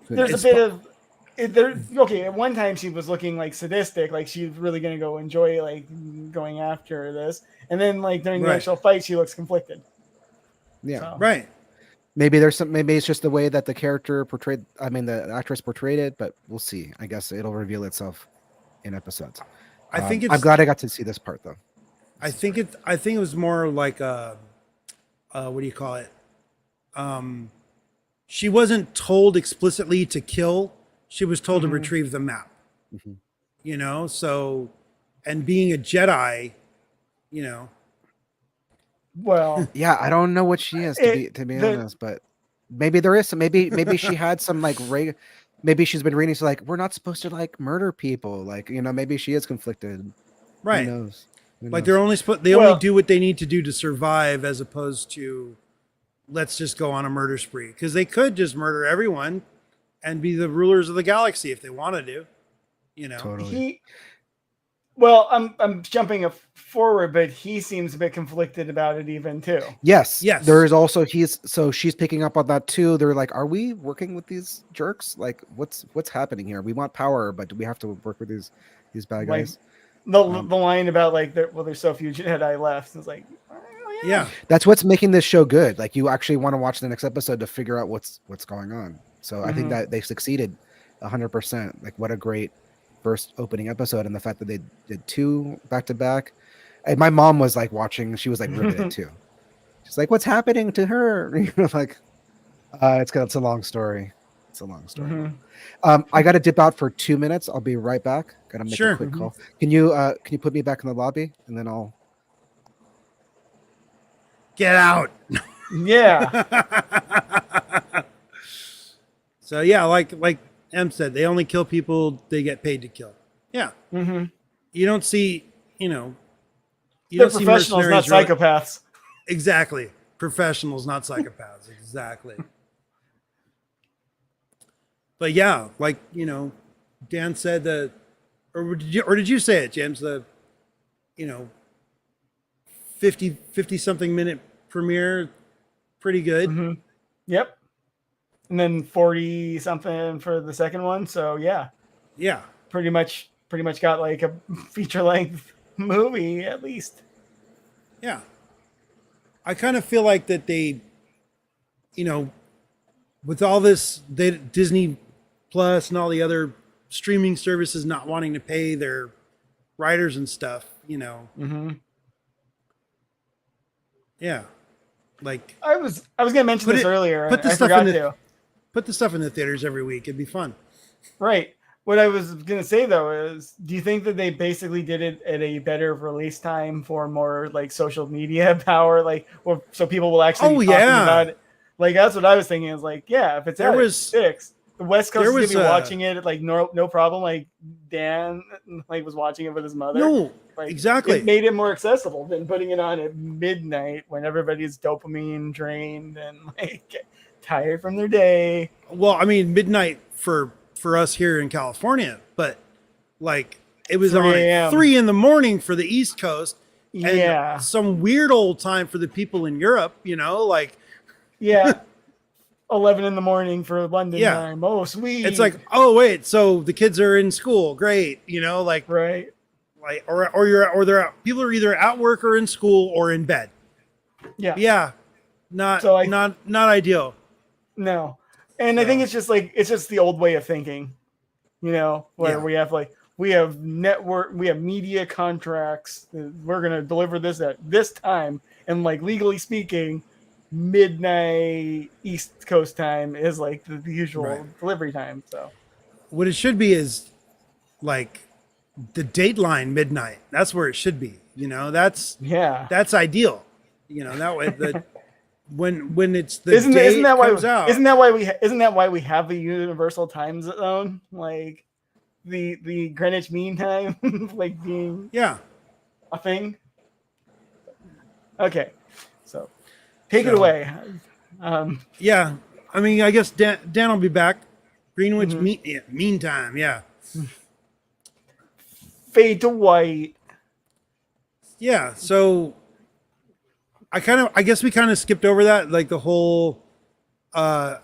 Who there's knows? a bit of okay, at one time she was looking like sadistic, like she's really gonna go enjoy like going after this, and then like during the Right. actual fight she looks conflicted. yeah. So, right. Maybe maybe it's just the way that the character portrayed. I mean, the actress portrayed it, but we'll see. I guess it'll reveal itself in episodes. I think I'm glad I got to see this part though. I think it was more like what do you call it? She wasn't told explicitly to kill. She was told to retrieve the map. Mhm. You know, so, and being a Jedi, you know, well, Yeah, I don't know what she is to be honest, but maybe there is some. Maybe she had some like maybe she's been reading. So like, we're not supposed to like murder people. Like, you know, maybe she is conflicted. right? Who knows? Who Like knows? they're only they Well- only do what they need to do to survive, as opposed to let's just go on a murder spree, because they could just murder everyone and be the rulers of the galaxy if they wanted to. You know, Totally. well, I'm jumping forward, but he seems a bit conflicted about it even too. Yes. Yes. There is also she's picking up on that too. They're like, are we working with these jerks? Like, what's happening here? We want power, but do we have to work with these bad Like, guys? The line about like there's so few Jedi left. It's like, oh, yeah, That's what's making this show good. Like, you actually want to watch the next episode to figure out what's going on. So I think that they succeeded 100%. Like, what a great first opening episode, and the fact that they did 2 back to back. And my mom was like watching; she was like riveted too. She's like, "What's happening to her?" You know, like, it's a long story. It's a long story. Mhm. I got to dip out for 2 minutes. I'll be right back. Got to make Sure. a quick call. Can you put me back in the lobby, and then I'll. get out. yeah. So yeah, like Em said, they only kill people they get paid to kill. Yeah, hmm you don't see, you know, you They're don't see professionals, not mercenaries really- psychopaths. Exactly, professionals, not psychopaths. Exactly. But yeah, like, you know, Dan said that, or did you say it, James? The, you know, 50 something minute premiere, pretty good. Mhm. Yep. And then 40 something for the second one. So yeah, Yeah, pretty much got like a feature length movie at least. yeah. I kind of feel like that they, you know, with all this, Disney Plus and all the other streaming services not wanting to pay their writers and stuff, you know. Mm-hmm. Yeah, like I was gonna mention Put this it- earlier. put the I stuff forgot in the- to. Put the stuff in the theaters every week. It'd be fun. Right. What I was gonna say though is, do you think that they basically did it at a better release time for more like social media power, like, or so people will actually be talking about it? Like that's what I was thinking. Is like, yeah, if it's out at 6, the West Coast is gonna be watching it like no problem. Like Dan like was watching it with his mother. No, like, exactly. It made it more accessible than putting it on at midnight when everybody's dopamine drained and like tired from their day. Well, I mean, midnight for us here in California, but like it was on at 3 a.m. for the East Coast. And some weird old time for the people in Europe, you know, like 11 a.m. for London time. Oh, sweet. It's like, oh wait, so the kids are in school. Great, you know, like right. Like or people are either at work or in school or in bed. Yeah. Not ideal. No. And I think it's just the old way of thinking, you know, where we have media contracts. We're going to deliver this at this time. And like legally speaking, midnight East Coast time is like the usual delivery time. So what it should be is like the Dateline midnight. That's where it should be. You know, that's ideal. You know, that way when it's the isn't that why we have the universal time zone, like the Greenwich Mean Time like being a thing. Okay, so take it away. I mean, I guess Dan will be back. Greenwich Mean Time. Fade to white. Yeah, so I guess we kind of skipped over that, like the whole how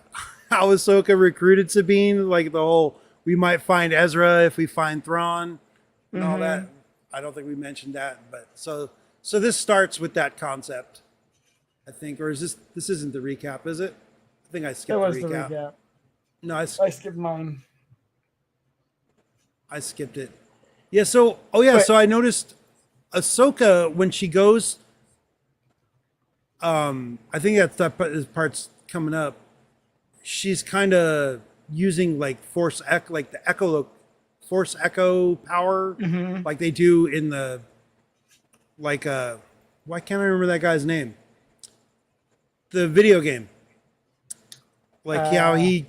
Ahsoka recruited Sabine, like the whole we might find Ezra if we find Thrawn and all that. I don't think we mentioned that, but so this starts with that concept, I think, or is this isn't the recap, is it? I think I skipped the recap. No, I skipped mine. I skipped it. Yeah, so so I noticed Ahsoka when she goes. I think that part's coming up. She's kind of using like force echo power, like they do in the why can't I remember that guy's name? The video game, like how he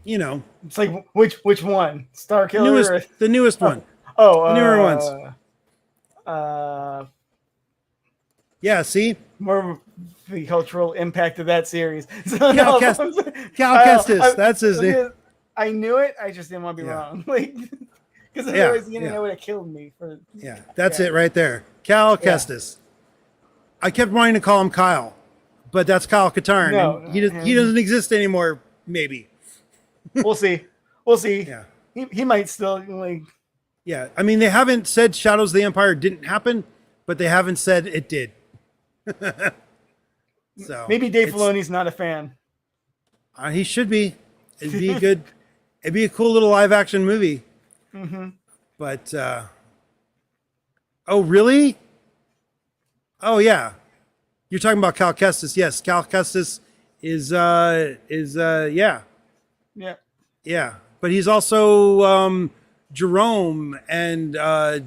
you know, it's like which one? Star Killer? The newest one. Oh, the newer ones. Yeah, see? More of the cultural impact of that series. Cal Kestis, that's his name. I knew it, I just didn't want to be wrong. Like, because otherwise it would have killed me. That's it right there. Cal Kestis. I kept wanting to call him Kyle, but that's Kyle Katarn. No, he doesn't exist anymore, maybe. We'll see. Yeah. He might still like. Yeah, I mean, they haven't said Shadows of the Empire didn't happen, but they haven't said it did. So maybe Dave Filoni's not a fan. He should be. It'd be good. It'd be a cool little live action movie. But oh really? Oh yeah, you're talking about Cal Kestis. Yes, Cal Kestis is yeah. But he's also Jerome and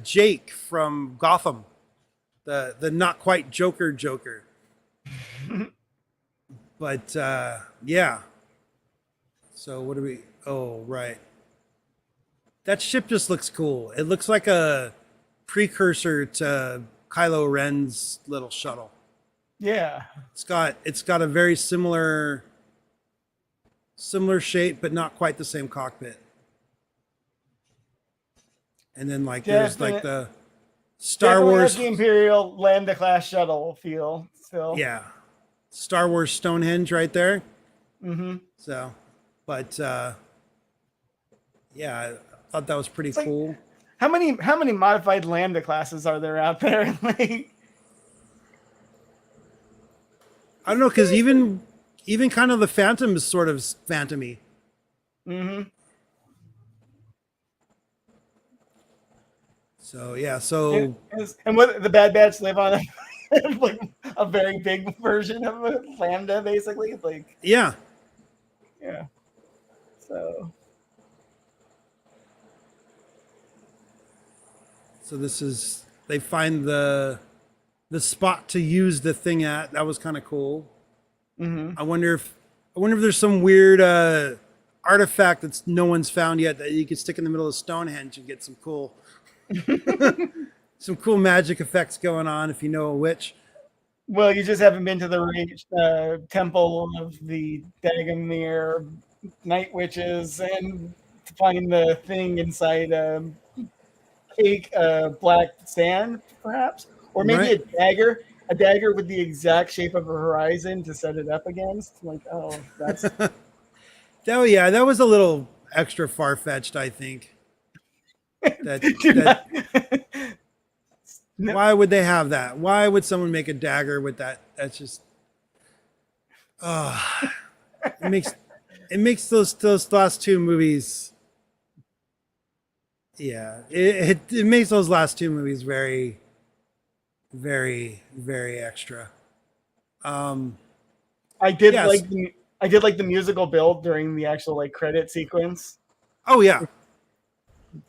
Jake from Gotham. The not quite Joker. But yeah. So what do we right. That ship just looks cool. It looks like a precursor to Kylo Ren's little shuttle. Yeah. It's got a very similar shape, but not quite the same cockpit. And then there's like the Star Wars, the Imperial Lambda class shuttle feel still. Yeah, Star Wars Stonehenge right there. So, but yeah, I thought that was pretty cool. How many modified Lambda classes are there out there? Like, I don't know, because even kind of the Phantom is sort of phantom-y. So yeah, and what the Bad Batch live on like a very big version of a lambda, basically. Like, Yeah. yeah. So this is they find the spot to use the thing at. That was kind of cool. I wonder if there's some weird artifact that's no one's found yet that you could stick in the middle of Stonehenge and get some cool magic effects going on if you know a witch. well, you just haven't been to the temple of the Dagamere night witches and to find the thing inside cake, black sand, perhaps, or maybe Right. a dagger with the exact shape of a horizon to set it up against. Like, oh, that's That was a little extra far fetched, I think. No. Why would they have that? Why would someone make a dagger with that? That's just it makes those last two movies. Yeah, it makes those last two movies very, very, very extra. I did Yes. like the musical build during the actual like credit sequence. Oh yeah,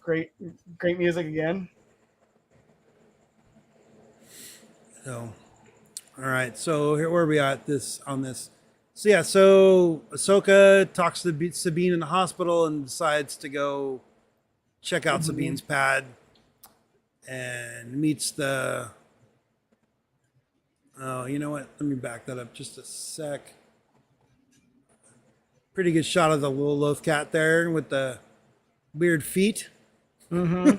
Great music again. so all right. So here where are we at on this? So yeah, so Ahsoka talks to Sabine in the hospital and decides to go check out Sabine's pad and meets the. Oh, you know what? Let me back that up just a sec. Pretty good shot of the little loaf cat there with the weird feet. I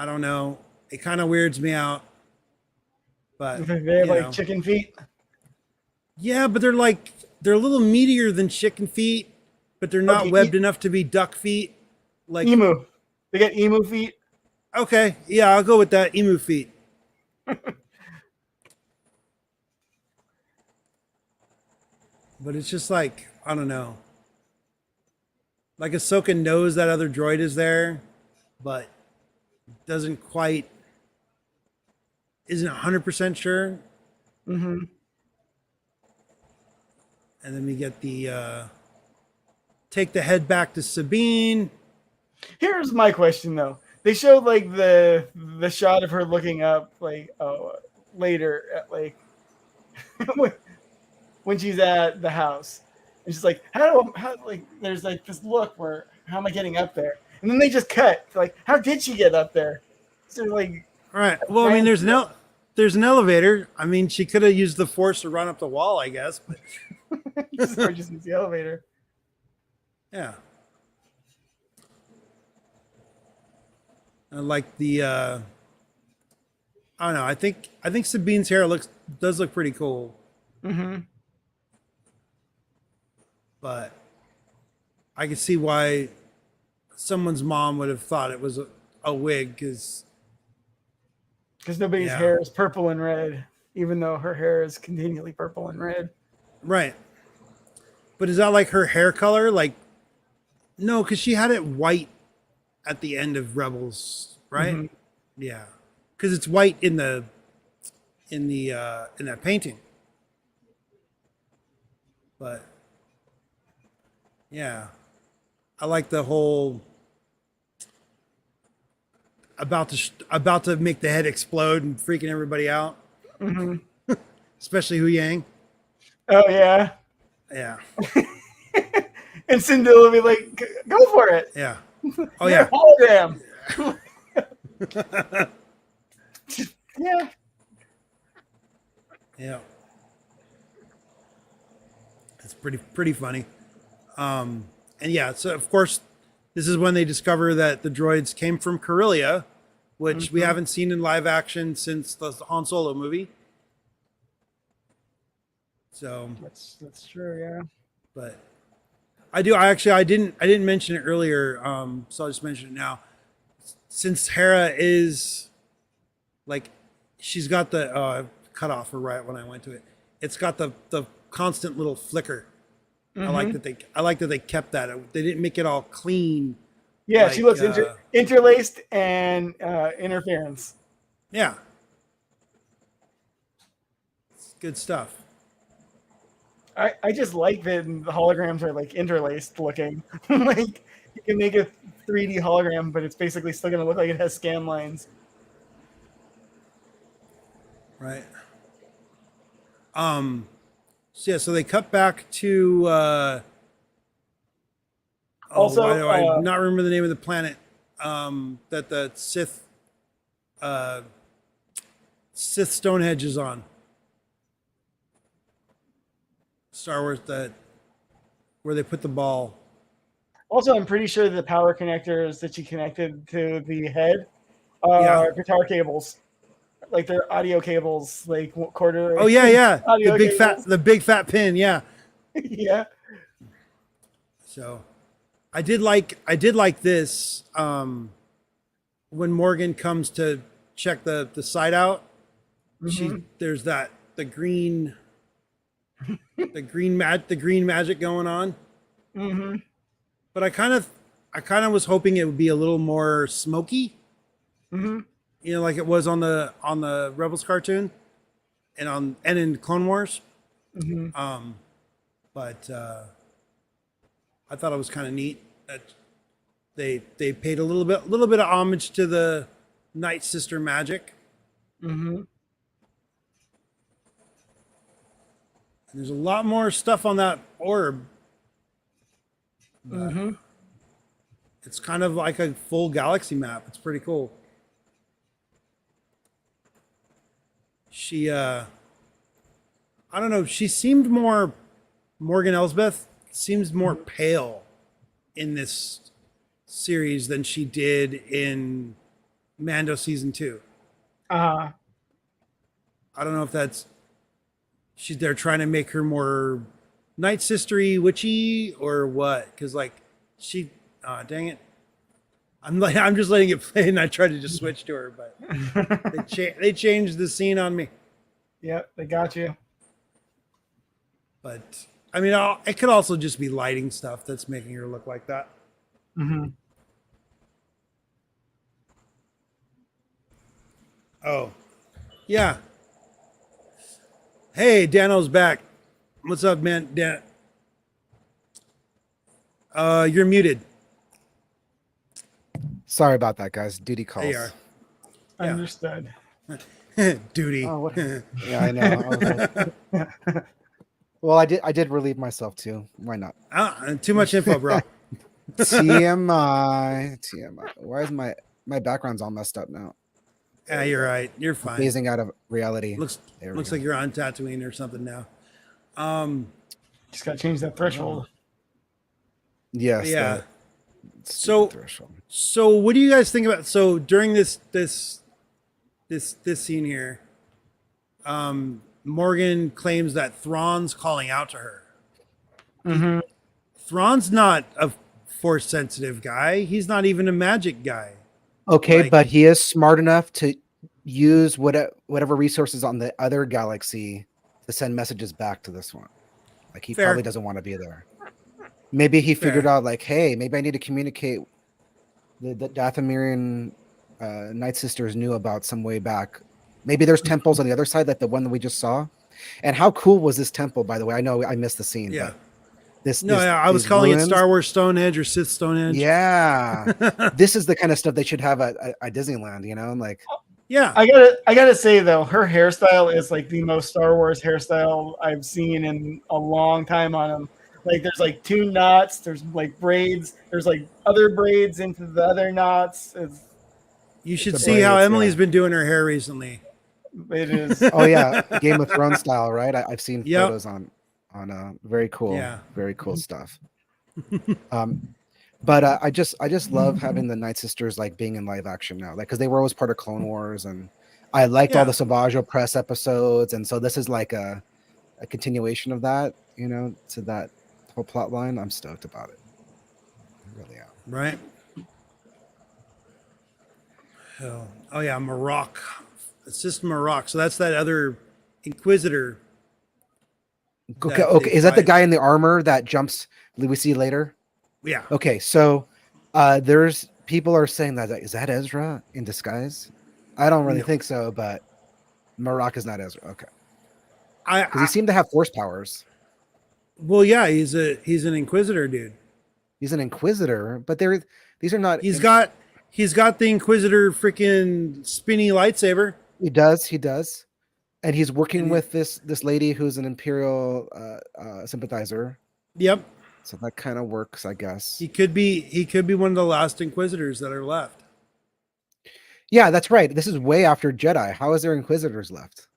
don't know. It kind of weirds me out. But They have like chicken feet. yeah, but they're a little meatier than chicken feet, but they're not webbed enough to be duck feet. Like Emu. They got emu feet. Okay, yeah, I'll go with that. Emu feet. But it's just like, I don't know. Like Ahsoka knows that other droid is there, but isn't 100% sure. And then we get the take the head back to Sabine. Here's my question though. They showed like the shot of her looking up like later at like when she's at the house. And she's like, how like there's like this look where how am I getting up there? And then they just cut. Like, how did she get up there? So like All right. Well, I mean there's an elevator. I mean, she could have used the force to run up the wall, I guess, but or just use the elevator. yeah. I like the I don't know. I think Sabine's hair does look pretty cool. But I can see why someone's mom would have thought it was a wig because nobody's hair is purple and red, even though her hair is continually purple and red. Right. But is that like her hair color? Like, no, because she had it white at the end of Rebels, right? Yeah, because it's white in that painting. But yeah, I like the whole about to make the head explode and freaking everybody out, especially Hu Yang. Oh yeah. Yeah. And Cindy will be like, "Go for it." Yeah. Oh yeah. Hologram. Yeah. Yeah. It's pretty funny. And yeah, so of course, this is when they discover that the droids came from Corellia, which we haven't seen in live action since the Han Solo movie. So that's true, yeah. But I didn't mention it earlier, so I'll just mention it now. Since Hera is like she's got the cut off her right when I went to it. It's got the constant little flicker. I like that they kept that. They didn't make it all clean. Yeah, like, she looks interlaced and interference. Yeah. good stuff. I just like that the holograms are like interlaced looking. Like you can make a 3D hologram, but it's basically still going to look like it has scan lines. Right. So yeah, so they cut back to Also, why do I not remember the name of the planet that the Sith Stonehenge is on? Star Wars, that where they put the ball. Also, I'm pretty sure the power connectors that she connected to the head Yeah. are guitar cables. Like they're audio cables, like quarter. Oh yeah. Audio The cables. big fat pin, yeah. Yeah. So I did like this when Morgan comes to check the site out. There's the green magic going on. Mm-hmm. But I kind of was hoping it would be a little more smoky. Mm-hmm. You know, like it was on the Rebels cartoon and in Clone Wars. Mm-hmm. But I thought it was kind of neat that they paid a little bit of homage to the Night Sister magic. Mm-hmm. And there's a lot more stuff on that orb. Mm-hmm. It's kind of like a full galaxy map. It's pretty cool. She I don't know, she seemed more, Morgan Elsbeth seems more pale in this series than she did in Mando season 2. Uh-huh. I don't know if they're trying to make her more Night Sistery witchy or what, because like she dang it, I'm just letting it play and I tried to just switch to her, but they changed the scene on me. Yep, they got you. But I mean, it could also just be lighting stuff that's making her look like that. Mm-hmm. Oh, yeah. Hey, Dano's back. What's up, man? Dan. You're muted. Sorry about that, guys. Duty calls. There you are. Yeah. Understood. Duty. Oh, what? Yeah, I know. I was like- well, I did relieve myself too. Why not? Too much info, bro. TMI. Why is my background's all messed up now? Yeah, you're right. You're fine. Phasing out of reality. Looks There we looks go. like you're on Tatooine or something now. Just got to change that threshold. Yes. Yeah. that So- stupid threshold. So, what do you guys think about? So, during this scene here, Morgan claims that Thrawn's calling out to her. Mm-hmm. Thrawn's not a force sensitive guy. He's not even a magic guy. Okay, like- but he is smart enough to use whatever resources on the other galaxy to send messages back to this one. Like he Fair. probably doesn't want to be there. Maybe he figured Fair. out like, hey, maybe I need to communicate. The Dathomirian Night Sisters knew about some way back. Maybe there's temples on the other side, like the one that we just saw. And how cool was this temple, by the way? I know I missed the scene. Yeah. But I was these calling ruins- it Star Wars Stonehenge or Sith Stonehenge. Yeah, this is the kind of stuff they should have at Disneyland. You know, like Yeah. I gotta say though, her hairstyle is like the most Star Wars hairstyle I've seen in a long time on him. Like there's like 2 knots, there's like braids, there's like other braids into the other knots. You should the see how braids, Emily's yeah. been doing her hair recently. It is. oh yeah, Game of Thrones style, right? I've seen Yep. photos on very cool, Yeah. very cool stuff. But I just love having the Night Sisters like being in live action now, like because they were always part of Clone Wars, and I liked all Yeah. the Savage Press episodes, and so this is like a continuation of that, you know, to that whole plot line. I'm stoked about it. I really am. Right. Oh yeah, Marok. It's just Marok. So that's that other Inquisitor. Okay, that okay. they Is that the fight. guy in the armor that jumps? We see later. Yeah. Okay, so there's people are saying that is that Ezra in disguise? I don't really No. think so, but Marok is not Ezra. Okay, Because he seemed to have force powers. Well, yeah, he's an Inquisitor dude. He's an Inquisitor, but these are not. He's got the Inquisitor freaking spinny lightsaber. He does, and he's working with this lady who's an Imperial sympathizer. Yep. So that kind of works, I guess. He could be one of the last Inquisitors that are left. Yeah, that's right. This is way after Jedi. How is there Inquisitors left?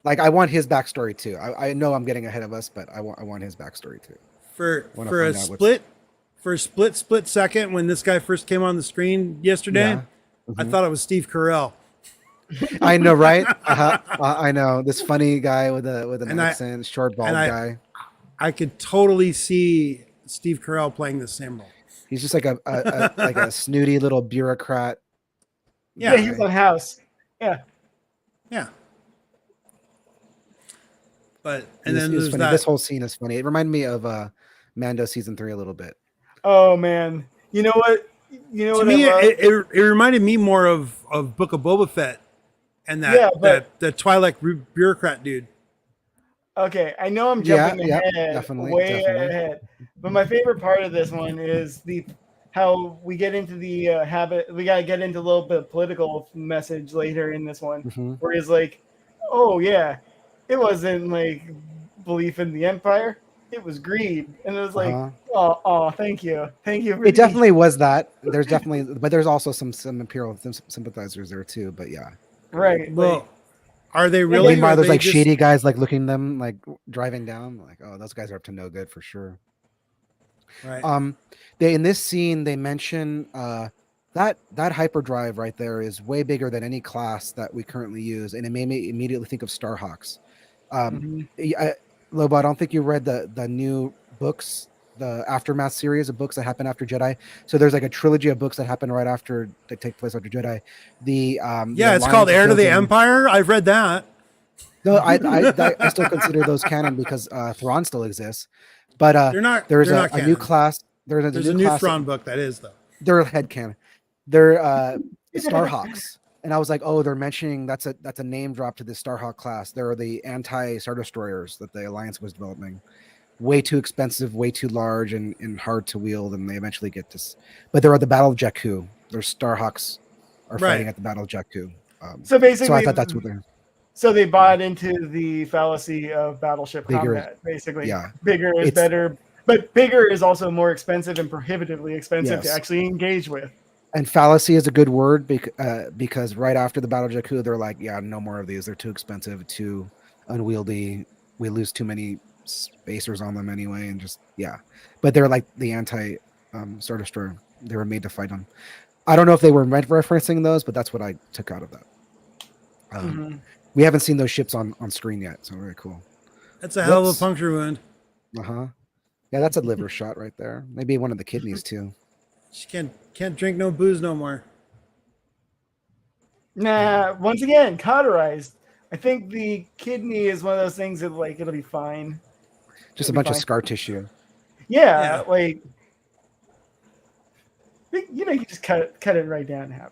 Like, I want his backstory too. I know I'm getting ahead of us, but I want his backstory too. For a split second when this guy first came on the screen yesterday, Yeah. I thought it was Steve Carell. I know, right? I know this funny guy with an accent, short bald guy. I could totally see Steve Carell playing the same role. He's just like a like a snooty little bureaucrat. Yeah, he's on House. Yeah. Yeah. But This whole scene is funny. It reminded me of Mando season 3 a little bit. Oh man, you know what? To me, it reminded me more of Book of Boba Fett and the Twi'lek bureaucrat dude. Okay, I know I'm jumping ahead, definitely. ahead, but my favorite part of this one is how we get into the habit. We gotta get into a little bit of political message later in this one, where he's like, "Oh yeah, it wasn't like belief in the Empire; it was greed," and it was like, "Oh, thank you." It definitely was that. There's definitely, but there's also some Imperial sympathizers there too. But yeah, right. Well, are they really? Meanwhile, there's like shady guys like looking them like driving down. Like, oh, those guys are up to no good for sure. Right. In this scene they mention that hyperdrive right there is way bigger than any class that we currently use, and it made me immediately think of Starhawks. Lobo, I don't think you read the new books, the Aftermath series of books that happen after Jedi. So there's like a trilogy of books that happen right after, that take place after Jedi. It's called Heir to the Empire. I've read that. No, I still consider those canon because Thrawn still exists. But they're not. There's they're a not canon. new class. There's a new Thrawn book that is though. They're headcanon. They're Starhawks. And I was like, oh, they're mentioning that's a name drop to the Starhawk class. They're the anti-Star Destroyers that the Alliance was developing. Way too expensive, way too large, and hard to wield, and they eventually get this. But they're at the Battle of Jakku. Their Starhawks are fighting at the Battle of Jakku. So basically, I thought that's what they're. So they bought into the fallacy of battleship combat. Basically, bigger is better, but bigger is also more expensive and prohibitively expensive to actually engage with. And fallacy is a good word because right after the Battle of Jakku, they're like, yeah, no more of these. They're too expensive, too unwieldy. We lose too many spacers on them anyway, and just But they're like the anti Star Destroyer. They were made to fight them. I don't know if they were referencing those, but that's what I took out of that. We haven't seen those ships on screen yet, so very cool. That's a hell of a puncture wound. Yeah, that's a liver shot right there. Maybe one of the kidneys too. She can't drink no booze no more. Nah, once again, cauterized. I think the kidney is one of those things that like it'll be fine. Just a bunch of scar tissue. Yeah, like you just cut it right down in half.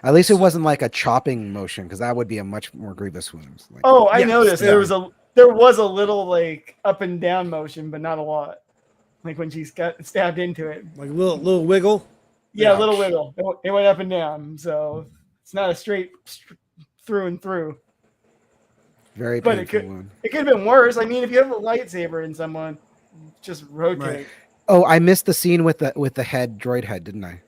At least it wasn't like a chopping motion, because that would be a much more grievous wound. Like, I noticed there was a little like up and down motion, but not a lot. Like when she got stabbed into it, like a little wiggle. Yeah, a little wiggle. It went up and down, so it's not a straight through and through. Very painful wound. It could have been worse. I mean, if you have a lightsaber in someone, just rotate. Right. Oh, I missed the scene with the droid head, didn't I?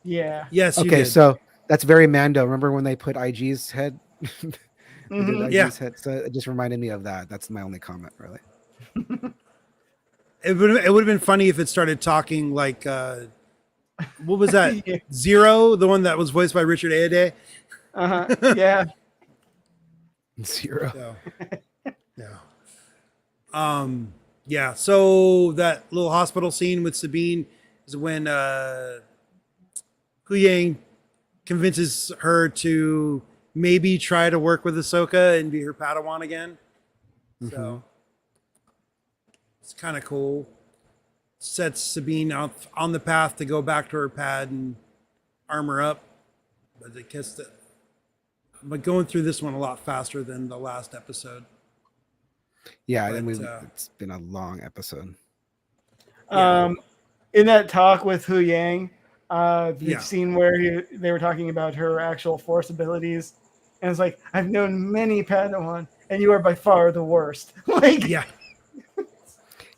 Yeah. Yes. You okay, did. So that's very Mando. Remember when they put IG's head? IG's head. So it just reminded me of that. That's my only comment, really. It would have been funny if it started talking like, what was that? Zero, the one that was voiced by Richard Ayoade. Yeah. Zero. Yeah. So that little hospital scene with Sabine is when Huyang convinces her to maybe try to work with Ahsoka and be her Padawan again. So it's kind of cool. Sets Sabine on the path to go back to her pad and armor up. But they kissed it. but going through this one a lot faster than the last episode. Yeah, But, and it's been a long episode. In that talk with Hu Yang, you've Yeah. seen where they were talking about her actual Force abilities, and it's like, I've known many Padawan, and you are by far the worst. Like, Yeah,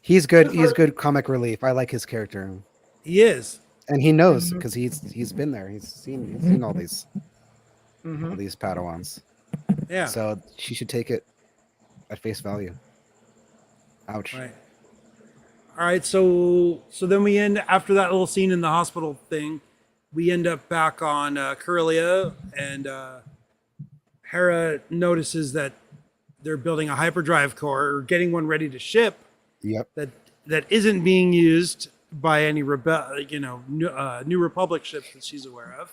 He's good. He's good comic relief. I like his character, he is. and he knows because he's been there. He's seen all these Padawans. Yeah. So she should take it at face value. Ouch. Right. All right. So then we end after that little scene in the hospital thing. We end up back on Corellia, and Hera notices that they're building a hyperdrive core or getting one ready to ship. Yep. That isn't being used by any New Republic ships that she's aware of.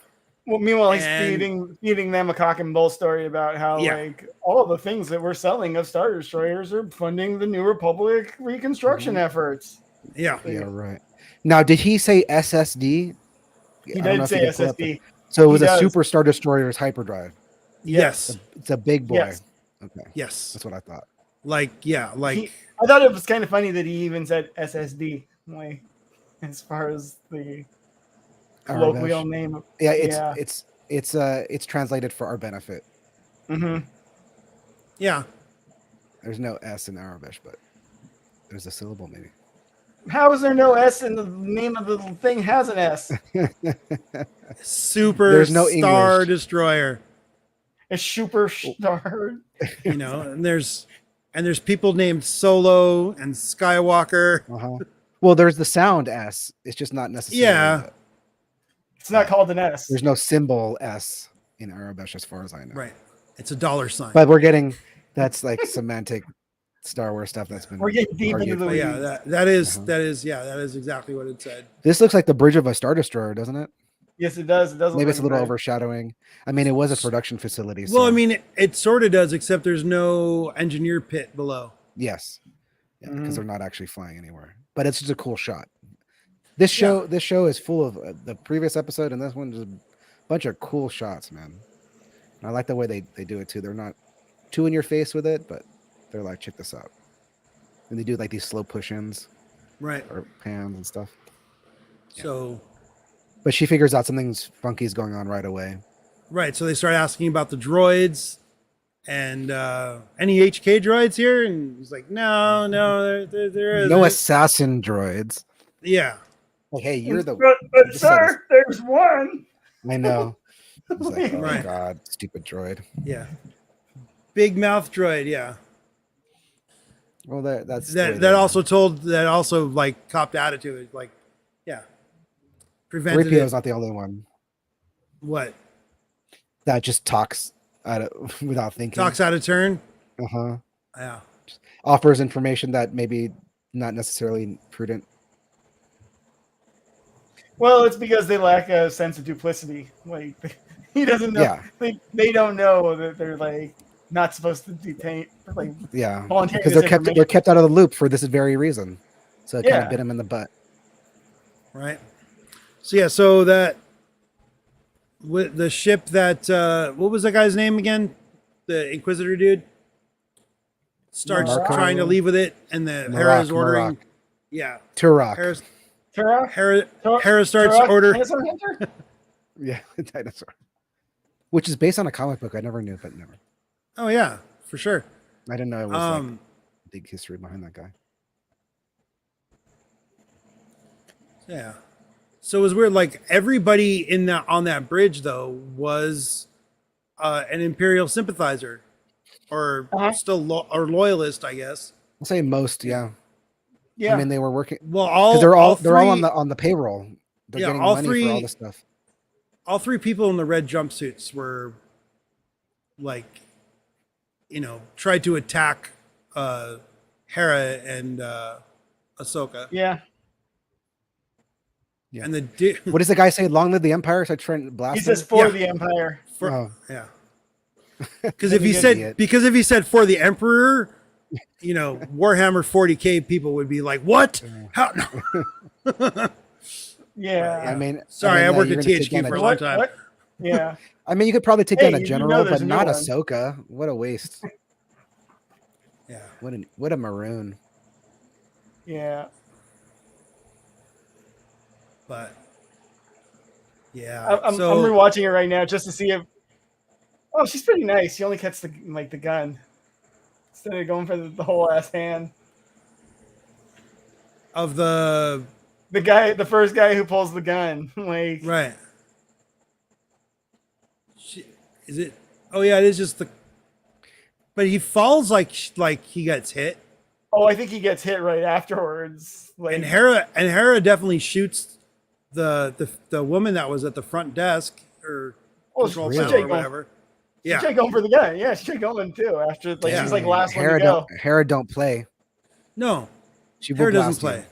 well, meanwhile, he's And- feeding them a cock and bull story about how like all the things that we're selling of Star Destroyers are funding the New Republic reconstruction efforts. Yeah. Yeah. Right. Now, did he say SSD? He I don't know did if say can pull up SSD. So it was He a does. Super Star Destroyer's hyperdrive. Yes. It's a big boy. Yes. Okay. Yes. That's what I thought. I thought it was kind of funny that he even said SSD, like as far as the colloquial name. Yeah, Yeah. it's translated for our benefit. Mm-hmm. Yeah. There's no S in Arabic, but there's a syllable maybe. How is there no S and the name of the thing has an S? Super There's no Star English. Destroyer. A super star. And there's people named Solo and Skywalker. Well, there's the sound S. It's just not necessarily. Yeah. It's not called an S. There's no symbol S in Arabic, as far as I know. Right. It's a $sign. But we're getting that's like semantic Star Wars stuff that's been. We're getting deep into argued. the But yeah, that is exactly what it said. This looks like the bridge of a Star Destroyer, doesn't it? Yes, it does. It does. Maybe look it's a like little that. overshadowing. I mean, it was a production facility. Well, so- I mean, it sort of does, except there's no engineer pit below. yes, because Mhm. they're not actually flying anywhere. But it's just a cool shot. This show is full of the previous episode and this one just a bunch of cool shots, man. And I like the way they do it too. They're not too in your face with it, but they're like, check this out. And they do like these slow push-ins Right. or pans and stuff. So, But she figures out something's funky is going on right away. right. So they start asking about the droids and any HK droids here. And he's like, no, there is. No assassin droids. Yeah. Like, hey, you're the. But this is sir, there's one. I know. It's like, oh Right. God, stupid droid. Yeah. Big mouth droid. Yeah. Well, that's the way That they- also like copped attitude. Like, yeah. Prevented 3PO it. is not the only one What? that just talks without thinking. Talks out of turn. Uh-huh. Yeah. Offers information that maybe not necessarily prudent. Well, it's because they lack a sense of duplicity. Like he doesn't know. Yeah. They don't know that they're like not supposed to detain. Like Yeah, volunteer because this they're information. kept out of the loop for this very reason. So it kind Yeah. of bit him in the butt. Right. So yeah. So that with the ship that what was that guy's name again? The Inquisitor dude starts Marco. trying to leave with it, and the Marak, Hera's ordering. Marak. Yeah. Turok. Hera starts order. Dinosaur Hunter? Yeah, dinosaur. Which is based on a comic book. I never knew, but never. Oh yeah, for sure. I didn't know it was like big history behind that guy. Yeah. So it was weird. Like everybody on that bridge though was an Imperial sympathizer, or still or loyalist, I guess. I'll say most, yeah. Yeah. I mean, they were working. Well, 'cause they're all three, on the payroll. They're Yeah, getting all money three- for all this stuff. all three people in the red jumpsuits were like, tried to attack Hera and Ahsoka. yeah. Yeah. And the What does the guy say? Long live the Empire! So I try and blast He him? says for Yeah. the Empire. Oh. yeah. Because if he Idiot. said for the Emperor, Warhammer 40K people would be like, what? How? No. Yeah. I mean, Sorry, I worked you're at gonna take THQ on for a a- long time. What? Yeah. I mean, you could probably take Hey, down a you do know general, there's but a new not one. Ahsoka. What a waste. Yeah. What a maroon. Yeah. But yeah. I'm So rewatching it right now just to see if. Oh, she's pretty nice. She only cuts the gun instead of going for the whole ass hand. of the The first guy who pulls the gun, like right. Is it? Oh yeah, it is just the. But he falls like he gets hit, oh, I think he gets hit right afterwards. Like and Hera definitely shoots the woman that was at the front desk or oh, control she panel tried or going, whatever. she Yeah, tried going for the gun. Yeah, she tried going too. After like Yeah. she's like last one to Hera go. don't play. no, She will Hera doesn't blast you. play.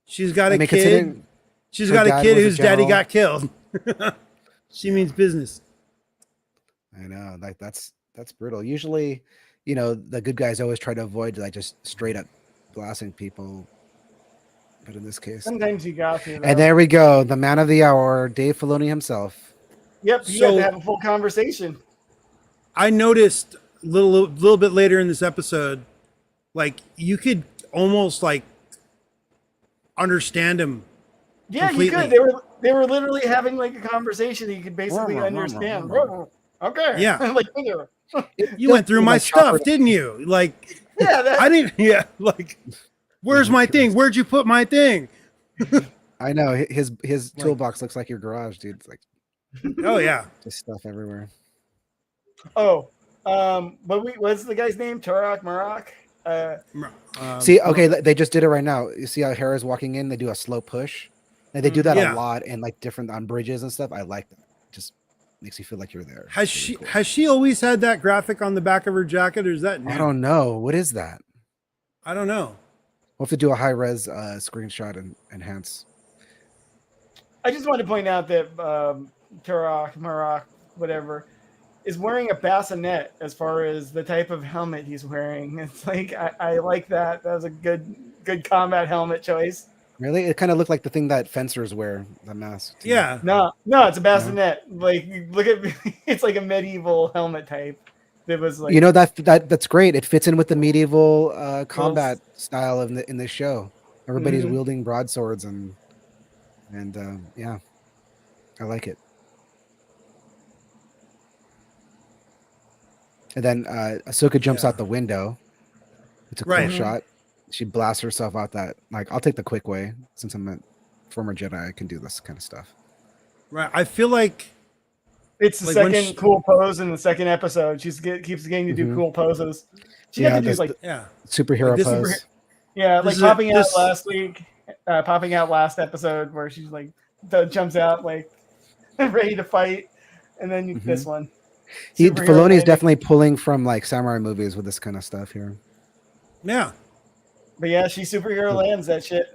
She's got I a mean, kid. considering She's her got a dad kid was a whose daddy general. got killed. She means business. I know, like that's brutal. Usually, the good guys always try to avoid like just straight up blasting people. But in this case, Sometimes you got to. Though. and there we go, the man of the hour, Dave Filoni himself. Yep, he had So- to have a full conversation. I noticed a little bit later in this episode, like you could almost like understand him. Yeah, Completely. you could. They were literally having like a conversation that you could basically understand. Okay. Yeah. like You went through my like stuff, Chopper- didn't you? Like yeah, that, I didn't. Yeah, like where's my thing? Where'd you put my thing? I know his toolbox looks like your garage, dude. It's like Oh yeah, just stuff everywhere. oh, what's the guy's name? Turok Marok? See, okay, they just did it right now. You see how Hera's walking in? They do a slow push. And they do that Yeah. a lot and like different on bridges and stuff. I like that. Just makes you feel like you're there. has It's she really cool. has she always had that graphic on the back of her jacket, or is that new? I don't know. What is that? I don't know. We'll have to do a high res screenshot and enhance. I just wanted to point out that Turok Marok, whatever, is wearing a bassinet as far as the type of helmet he's wearing. It's like I like that. That was a good combat helmet choice. Really? It kind of looked like the thing that fencers wear, the mask. too. Yeah, No, it's a bassinet. Like look at it's like a medieval helmet type. It was like that's great. It fits in with the medieval combat style in this show. Everybody's Mhm. wielding broadswords and yeah, I like it. And then Ahsoka jumps Yeah. out the window. It's a cool Right. shot. She blasts herself out that. Like, I'll take the quick way since I'm a former Jedi. I can do this kind of stuff. right. I feel like it's the like when second cool pose in the second episode. Keeps getting to do Mhm. cool poses. She Yeah, had to do this- like yeah, Superhero Like, this pose. is- yeah, this like is popping out this- last week, popping out last episode where she's like jumps out like ready to fight, and then Mhm. this one. Filoni is landing. definitely pulling from like samurai movies with this kind of stuff here. yeah. But yeah, she superhero lands that shit.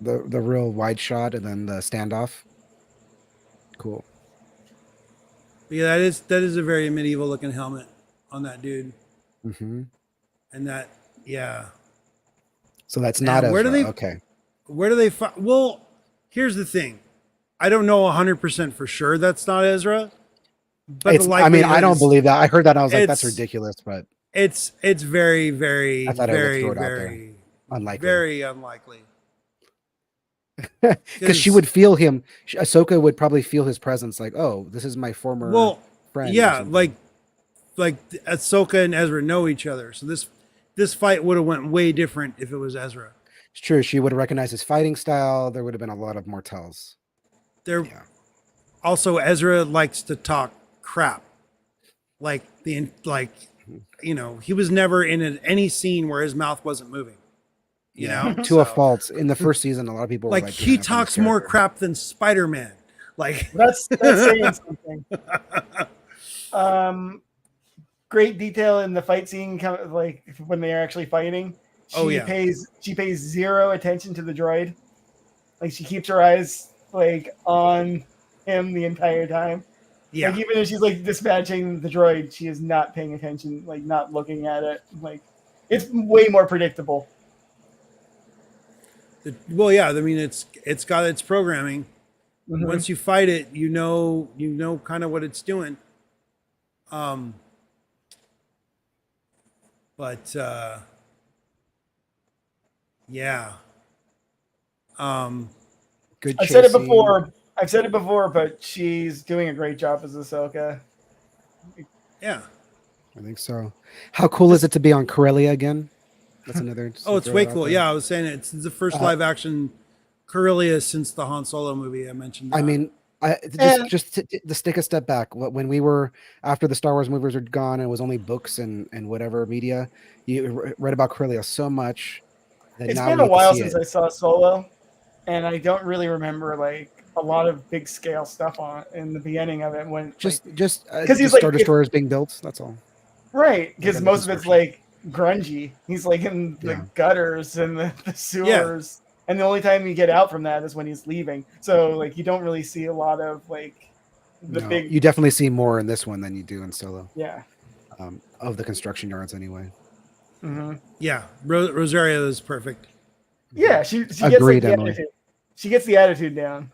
The real wide shot and then the standoff. Cool. Yeah, that is a very medieval looking helmet on that dude, Hmm. and that yeah. So that's Now, not where do Ezra. they- Okay. Where do they find? Well, here's the thing. I don't know 100% for sure that's not Ezra. But It's, the I mean, I likelihood don't is- believe that. I heard that and I was like, that's it's- ridiculous, but It's very, very, I thought I would very, throw it out there. very, unlikely. very unlikely. Because she would feel him. Ahsoka would probably feel his presence. Like, oh, this is my former Well, friend. or yeah, something. like Ahsoka and Ezra know each other, so this fight would have went way different if it was Ezra. It's true. She would have recognized his fighting style. There would have been a lot of more tells. There, Yeah. also Ezra likes to talk crap, like he was never in any scene where his mouth wasn't moving. You know, To a So, fault. In the first season, a lot of people were Like like, he "Giving up on this talks more character." crap than Spider-Man. Like That's saying something. Great detail in the fight scene, like when they are actually fighting. She pays zero attention to the droid. Like she keeps her eyes like on him the entire time. yeah, Like even if she's like dispatching the droid, she is not paying attention, like not looking at it. Like it's way more predictable. well, yeah. I mean, it's got its programming. Mhm. once you fight it, you know kind of what it's doing. Um, but yeah. Um, Good I've said it chasing. before. I've said it before, but she's doing a great job as Ahsoka. yeah. I think so. How cool is it to be on Corellia again? That's another. just Oh, it's throw way it out cool. there. Yeah, I was saying it's the first Uh, live action Corellia since the Han Solo movie. I mentioned that. I mean, And to take a step back. When we were after the Star Wars movies were gone, and it was only books and whatever media. You read about Corellia so much that it's now been we a get to while see since it. I saw Solo, and I don't really remember like a lot of big scale stuff on in the beginning of it when like because he's Just like Star Destroyers being built. That's all. right Like because under most of it's construction. like grungy. He's like in the Yeah. gutters and the Yeah. sewers, and the only time you get out from that is when he's leaving. So like you don't really see a lot of like the No, big you definitely see more in this one than you do in Solo. yeah. Of the construction yards, anyway. Mm-hmm. Yeah, Rosario is perfect. Yeah, she gets like Agreed, the Emily. attitude. She gets the attitude down.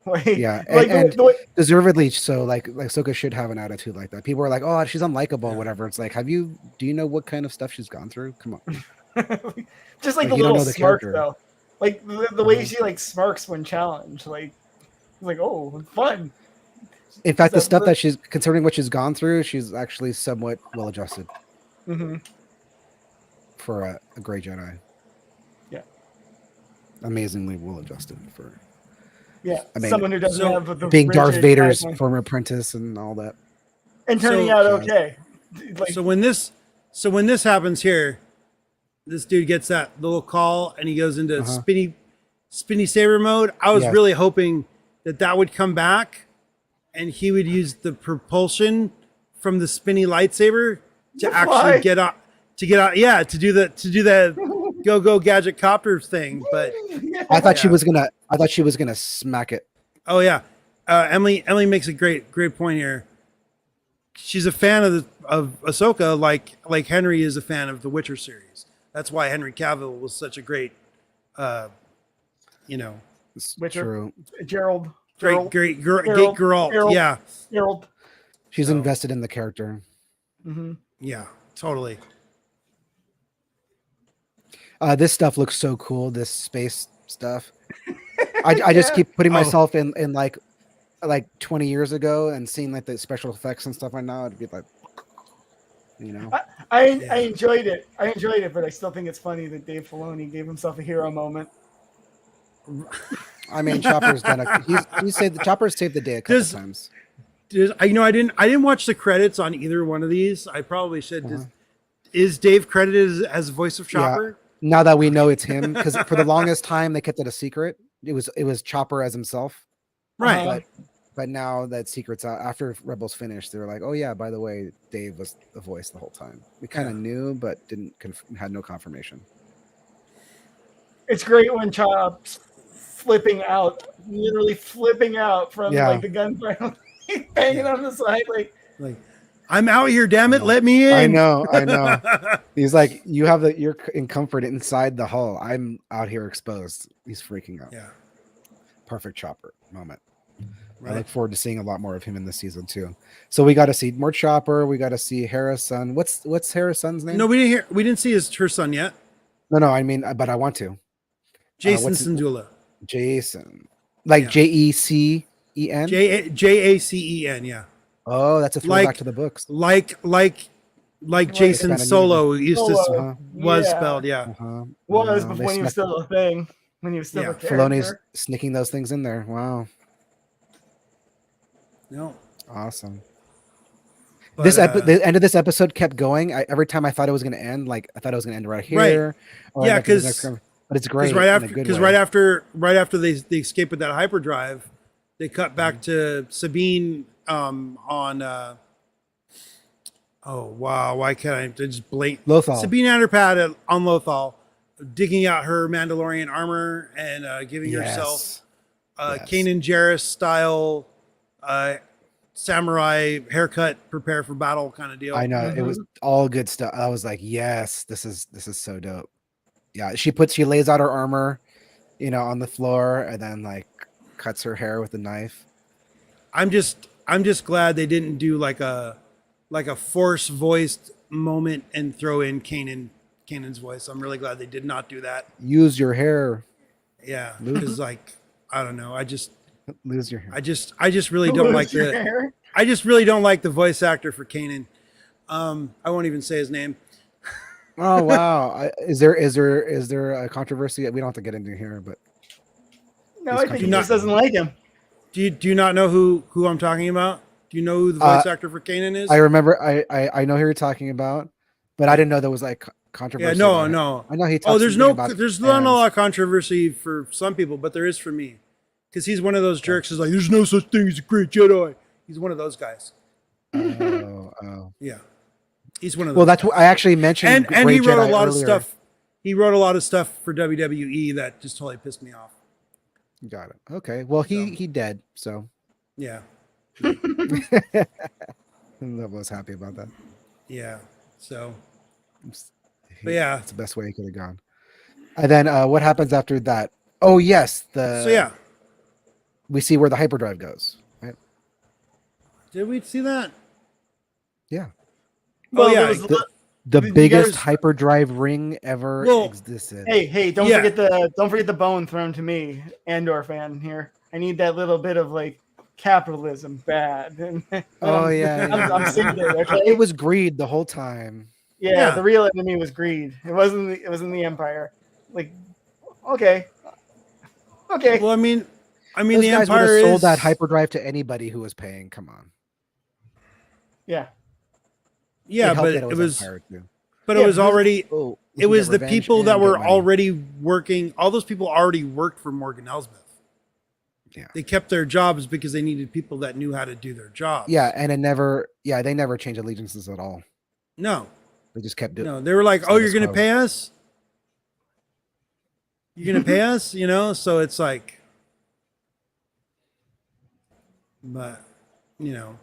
Like Yeah, like and the way deservedly so. Like Soka should have an attitude like that. People are like, "Oh, she's unlikable," Yeah. whatever. It's like, do you know what kind of stuff she's gone through? Come on, just like like the you don't little know the smirk character. though. Like the way Uh-huh. she like smirks when challenged. Like oh fun. In fact, the So, stuff that she's considering what she's gone through, she's actually somewhat well adjusted mm-hmm. for a gray Jedi. Yeah. Amazingly well adjusted for. Yeah. I mean, Someone who doesn't So have the being Darth rigid Vader's kind of- former apprentice and all that. and turning So- out Jazz. okay. Like so when this happens here, this dude gets that little call and he goes into Uh-huh. spinny saber mode. I was Yes. really hoping that would come back and he would use the propulsion from the spinny lightsaber to To actually fly. get out yeah, to do the go gadget copter thing. But I thought she Yeah. was gonna. I thought she was gonna smack it. oh yeah, Emily makes a great point here. She's a fan of Ahsoka, like Henry is a fan of the Witcher series. That's why Henry Cavill was such a great, you know, It's Witcher. true. Gerald. great Geralt, Geralt. Geralt. Yeah, Gerald. She's So- invested in the character. Mm-hmm. yeah, totally. This stuff looks so cool. This space stuff. I just Yeah. keep putting Oh. myself in like 20 years ago and seeing like the special effects and stuff right now. It'd be like, you know, I Yeah. enjoyed it. I enjoyed it, but I still think it's funny that Dave Filoni gave himself a hero moment. I mean, Chopper's done a. He's saved the Chopper's saved the day a couple Does- times. I didn't watch the credits on either one of these. I probably should. Uh-huh. Is Dave credited as voice of Yeah. Chopper? Now that we know it's him, because for the longest time they kept it a secret. It was Chopper as himself. Right. Uh-huh. But now that secret's out, after Rebels finished, they were like, "Oh yeah, by the way, Dave was the voice the whole time." We kind of Yeah. knew, but had no confirmation. It's great when Chop's flipping out, literally flipping out from Yeah. like the gunfire, banging on the side. Like, Like, I'm out here, damn it, let me in. I know. He's like, you're in comfort inside the hull. I'm out here exposed. He's freaking out. Yeah. Perfect Chopper moment. I Right. look forward to seeing a lot more of him in this season too. So we got to see more Chopper. We got to see Hera's son. What's Hera's son's name? No, we didn't see her son yet. No. I mean, but I want to. Jason what's his- Syndulla. Jason, like Yeah. Jecen. Jacen, yeah. Oh, that's a throwback Like- to the books. Like Jason Kinda Solo used to Solo. Uh-huh. was Yeah. spelled, yeah. Uh-huh. was Wow, before they he was snuck- still a thing, when he was still Yeah. a Filoni's character. sneaking those things in there. Wow, No. awesome. But, The end of this episode kept going. Every time I thought it was going to end, like I thought it was going to end right here. Or Yeah, like in the 'cause- next- but it's great. because right after they escape with that hyperdrive, they cut back to Sabine on oh wow, why can't I just blink Lothal. Sabine Underpad on Lothal, digging out her Mandalorian armor and giving herself Yes. Kanan Jarrus style samurai haircut, prepare for battle kind of deal. I know it was all good stuff. I was like, yes, this is so dope. Yeah, she lays out her armor, on the floor, and then like cuts her hair with a knife. I'm just glad they didn't do like a force voiced moment and throw in Kanan's voice. I'm really glad they did not do that. Use your hair. Yeah, because like I don't know, Lose your hair. I just really don't like I just really don't like the voice actor for Kanan. I won't even say his name. Oh wow! Is there a controversy? We don't have to get into here, but No, I think he just doesn't like him. Do you not know who I'm talking about? Do you know who the voice actor for Kanan is? I remember. I know who you're talking about, but I didn't know there was like controversy. Yeah, no. I know he. Talks there's about not a lot of controversy for some people, but there is for me, because he's one of those jerks. Who's like, there's no such thing as a great Jedi. He's one of those guys. Oh. Yeah, he's one of those. Well, that's what I actually mentioned. And he wrote Jedi a lot earlier. of stuff. He wrote a lot of stuff for WWE that just totally pissed me off. Got it. Okay. Well, he dead. So yeah. I was happy about that. Yeah. So. But yeah, it's the best way he could have gone. And then what happens after that? Oh yes, we see where the hyperdrive goes. Right? Did we see that? Yeah. Well, yeah. The biggest hyperdrive ring ever existed. Hey, don't forget the bone thrown to me, Andor fan here. I need that little bit of like capitalism bad. I'm seeing it. Okay? It was greed the whole time. Yeah, the real enemy was greed. It wasn't the Empire. Like, okay. Well, I mean, Those the guys would Empire have sold is that hyperdrive to anybody who was paying. Come on. Yeah. Yeah, but it was already. It was the people that were already working. All those people already worked for Morgan Elsbeth. Yeah. They kept their jobs because they needed people that knew how to do their jobs. Yeah, and they never changed allegiances at all. No. They just kept doing. No, they were like, "Oh, you're going to pay us? You're going to pay us?" You know, so it's like, but, you know,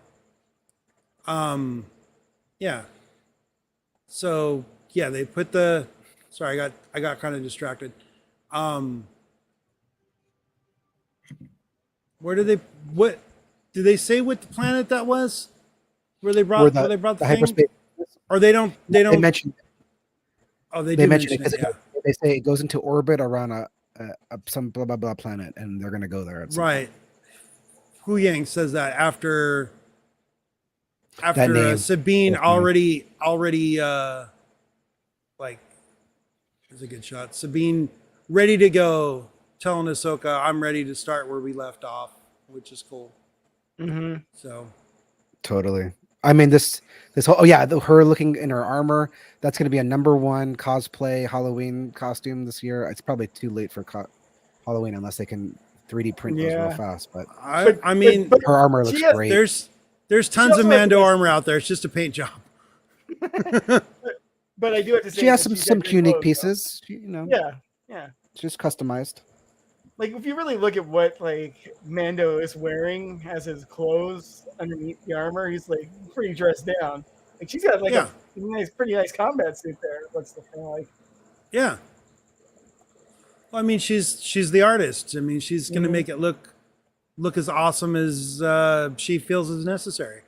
yeah. So yeah, they put the. Sorry, I got kind of distracted. What did they say what the planet that was? Where they brought the thing? Hyperspace. Or they don't mention. Oh, they mention it. Yeah. They say it goes into orbit around some blah blah blah planet, and they're gonna go there. Right. Hu Yang says that after Sabine already like, there's a good shot. Sabine ready to go, telling Ahsoka, "I'm ready to start where we left off," which is cool. Mm-hmm. So. Totally. I mean, this whole her looking in her armor, that's going to be a #1 cosplay Halloween costume this year. It's probably too late for Halloween unless they can 3D print those real fast. But I mean, her armor looks great. There's tons of Mando armor out there. It's just a paint job. But I do have to say she has some unique pieces. Yeah. Just customized. Like, if you really look at what like Mando is wearing as his clothes underneath the armor, he's like pretty dressed down. Like, she's got like a pretty nice combat suit there. What's the thing like? Yeah. Well, I mean, she's the artist. I mean, she's gonna make it look as awesome as she feels is necessary.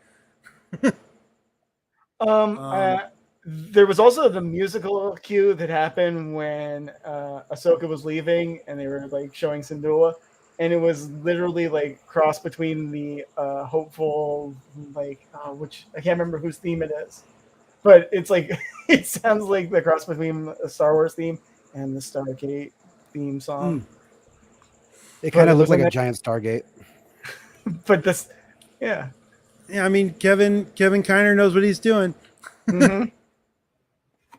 There was also the musical cue that happened when Ahsoka was leaving and they were like showing Syndulla, and it was literally like cross between the hopeful, like which I can't remember whose theme it is, but it's like it sounds like the cross between a Star Wars theme and the Stargate theme song. It kind of looked like a giant Stargate. But this, yeah. I mean, Kevin Kiner knows what he's doing. Mm-hmm.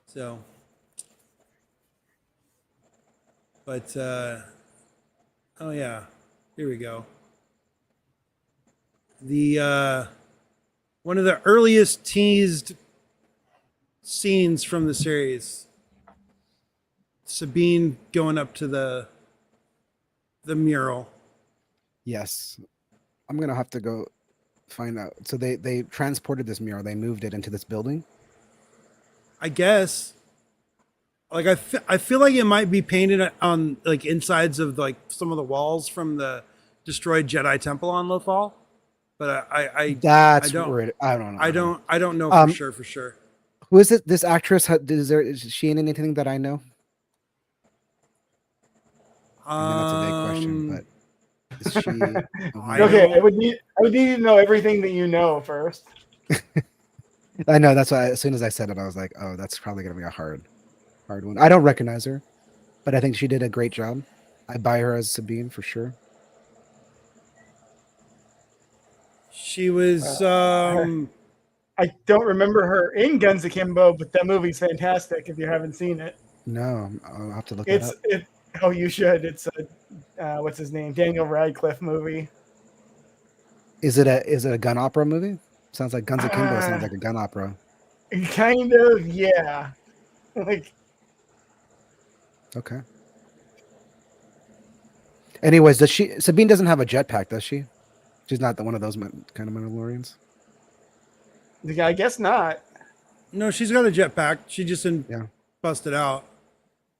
So, but oh yeah, here we go. The one of the earliest teased scenes from the series, Sabine going up to the mural. Yes, I'm gonna have to go find out. So they transported this mural. They moved it into this building. I guess. Like I feel like it might be painted on like insides of like some of the walls from the destroyed Jedi Temple on Lothal, but That's I don't weird. I don't know. I don't know for sure. Who is it? This actress? Is she in anything that I know? I mean, that's a vague question, but is she? Okay, I would need to know everything that you know first. I know. That's why as soon as I said it, I was like, "Oh, that's probably gonna be a hard one." I don't recognize her, but I think she did a great job. I buy her as Sabine for sure. She was. I don't remember her in Guns Akimbo, but that movie's fantastic. If you haven't seen it, No, I'll have to look it up. Oh, you should. It's a what's his name? Daniel Radcliffe movie. Is it a gun opera movie? Sounds like Guns Akimbo. Sounds like a gun opera. Kind of, yeah. Like, okay. Anyways, Sabine doesn't have a jetpack, does she? She's not one of those kind of Mandalorians. I guess not. No, she's got a jetpack. She just didn't bust it out.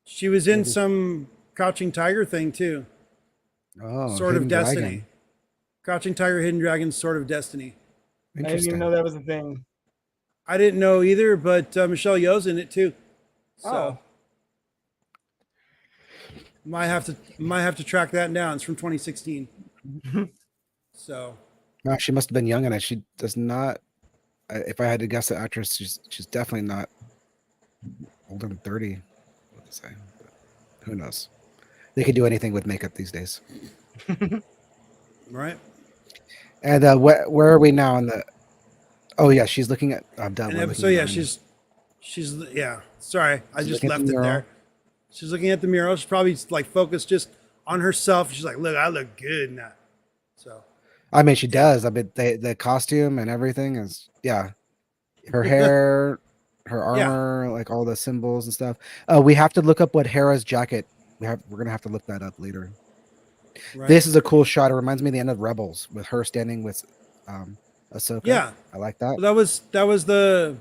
She was in some Crouching Tiger thing too. Oh, Sword of Destiny. Dragon. Crouching Tiger, Hidden Dragon, Sword of Destiny. I didn't even know that was a thing. I didn't know either, but Michelle Yeoh's in it too. So might have to track that down. It's from 2016. So no, she must have been young in it. She does not. If I had to guess the actress, she's definitely not older than 30. Let's say, but who knows? They could do anything with makeup these days. Right. And where are we now in the? Oh yeah, she's looking at. I'm done. So yeah, she's sorry, I just left it there. She's looking at the mural. She's probably like focused just on herself. She's like, look, I look good now. So. I mean, she does. I mean, the costume and everything is her hair, her armor, like all the symbols and stuff. We have to look up what Hera's jacket. We're gonna have to look that up later. Right. This is a cool shot. It reminds me of the end of Rebels with her standing with Ahsoka. Yeah, I like that. Well, that was the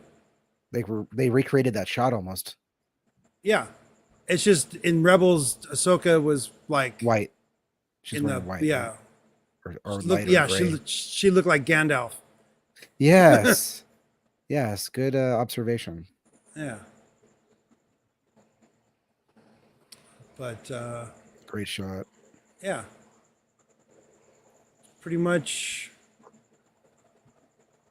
they recreated that shot almost. Yeah, it's just in Rebels, Ahsoka was like white. She's wearing white. Yeah. Or she looked like Gandalf. Yes. Yes, good observation. Yeah. But great shot. Yeah. Pretty much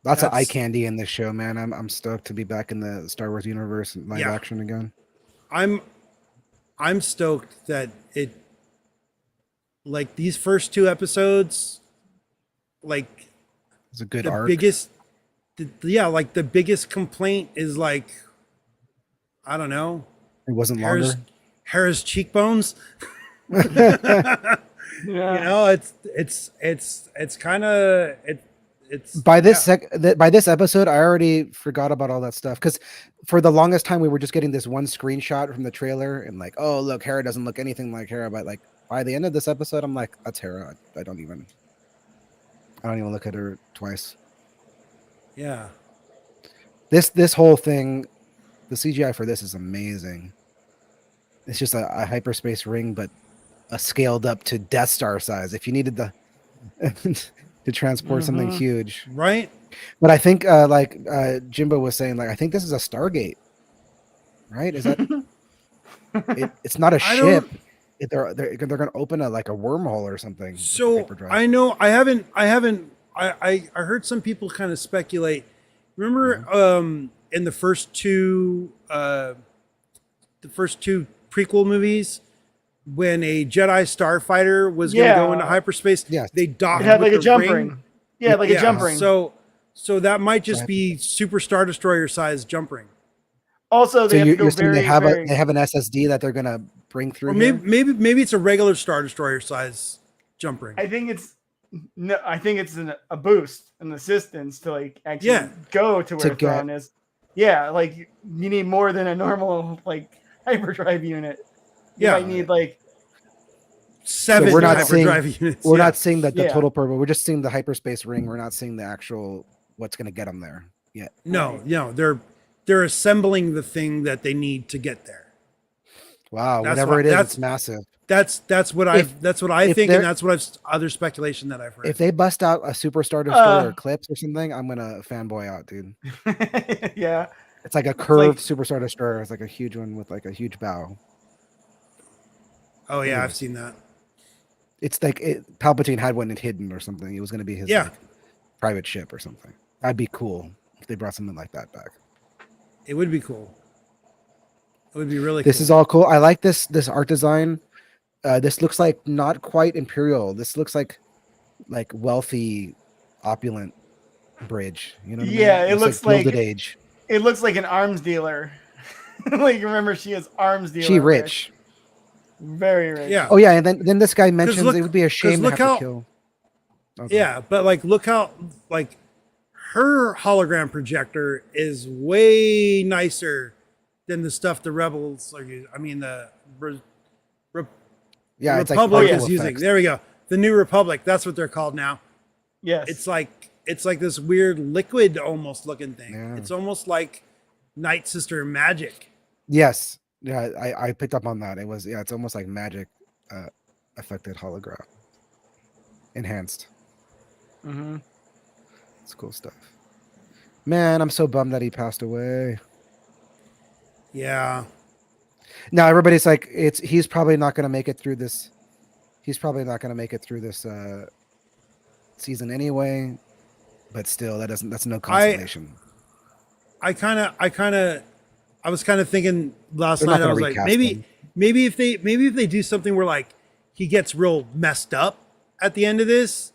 lots of eye candy in this show, man. I'm stoked to be back in the Star Wars universe and live action again. I'm stoked that it like these first two episodes, like it's a good the arc. Like the biggest complaint is like, I don't know. It wasn't longer. Hera's cheekbones. You know, it's kind of it's by this by this episode, I already forgot about all that stuff because for the longest time we were just getting this one screenshot from the trailer and like, oh look, Hera doesn't look anything like Hera, but like by the end of this episode, I'm like, that's Hera. I don't even look at her twice. Yeah. This whole thing, the CGI for this is amazing. It's just a hyperspace ring, but a scaled up to Death Star size. If you needed to transport something huge, right? But I think, Jimbo was saying, like I think this is a Stargate, right? Is that? It's not a ship. They're going to open a wormhole or something. So I know I heard some people kind of speculate. Remember, in the first two prequel movies, when a Jedi starfighter was going to go into hyperspace, they docked. It had like with a jump ring. Yeah, like a jump ring. So that might just be super Star Destroyer size jump ring. Also, they have an SSD that they're gonna bring through. Or maybe it's a regular Star Destroyer size jump ring. I think it's a boost, an assistance to like actually go to where Thrawn is. Yeah, like you need more than a normal like hyperdrive unit. You might need like 7 hyperdrive units. We're not seeing the total purple. We're just seeing the hyperspace ring. We're not seeing the actual what's going to get them there yet. No, they're assembling the thing that they need to get there. Wow, whatever it is, it's massive. That's what I think, and that's what other speculation that I've heard. If they bust out a Superstar Destroyer Eclipse or something, I'm gonna fanboy out, dude. Yeah. It's like a curved Superstar Destroyer. It's like a huge one with like a huge bow. Oh yeah, I've seen that. It's like Palpatine had one hidden or something. It was gonna be his like, private ship or something. That'd be cool if they brought something like that back. It would be cool. It would be really cool. This is all cool. I like this art design. This looks like not quite Imperial. This looks like wealthy, opulent bridge. You know what I mean? It looks like Gilded Age. It looks like an arms dealer. Like, remember, she is arms dealer. She rich. Very rich. Yeah. Oh yeah, and then this guy mentions it would be a shame to have to kill. Okay. Yeah, but like look how like her hologram projector is way nicer than the stuff the rebels are using. I mean the Republic is using. Effects. There we go. The New Republic. That's what they're called now. Yes. It's like this weird liquid almost looking thing. Yeah. It's almost like Night Sister magic. Yes. Yeah, I picked up on that. It was it's almost like magic affected hologram. Enhanced. Mm-hmm. It's cool stuff. Man, I'm so bummed that he passed away. Yeah. Now everybody's like, he's probably not going to make it through this. He's probably not going to make it through this season anyway. But still, that's no consolation. I was kind of thinking last night. I was like, maybe if they do something where like he gets real messed up at the end of this,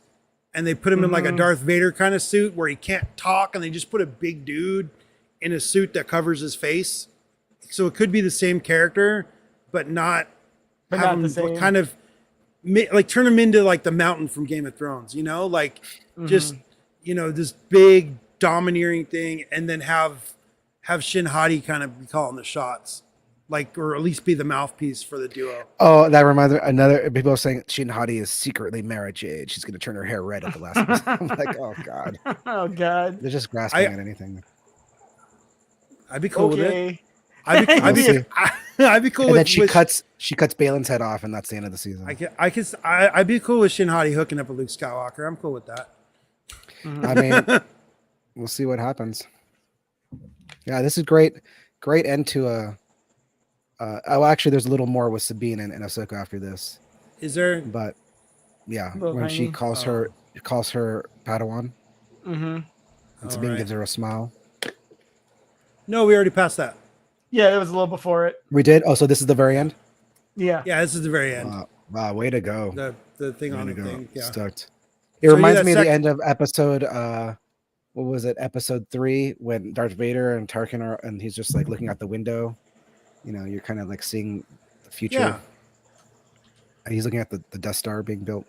and they put him in like a Darth Vader kind of suit where he can't talk, and they just put a big dude in a suit that covers his face. So it could be the same character, but not have him kind of like turn him into like the Mountain from Game of Thrones, you know, like just, you know, this big domineering thing, and then have Shin Hati kind of be calling the shots, like, or at least be the mouthpiece for the duo. Oh, that reminds me, another people are saying Shin Hati is secretly marriage age. She's going to turn her hair red at the last episode. I'm like, oh God. Oh God. They're just grasping at anything. I'd be cool with it. I'd be cool and with. Then she cuts Balin's head off, and that's the end of the season. I'd be cool with Shin Hati hooking up with Luke Skywalker. I'm cool with that. I mean, we'll see what happens. Yeah, this is great end to a. Actually, there's a little more with Sabine and Ahsoka after this. Is there? But yeah, when she calls her Padawan, and Sabine gives her a smile. No, we already passed that. Yeah, it was a little before it. We did. Oh, so this is the very end. Yeah. Yeah, this is the very end. Wow, way to go. The thing on the thing. Yeah. Stoked. It reminds me of the end of episode. What was it? Episode 3 when Darth Vader and Tarkin are, and he's just like looking out the window. You know, you're kind of like seeing the future. Yeah. And he's looking at the Death Star being built.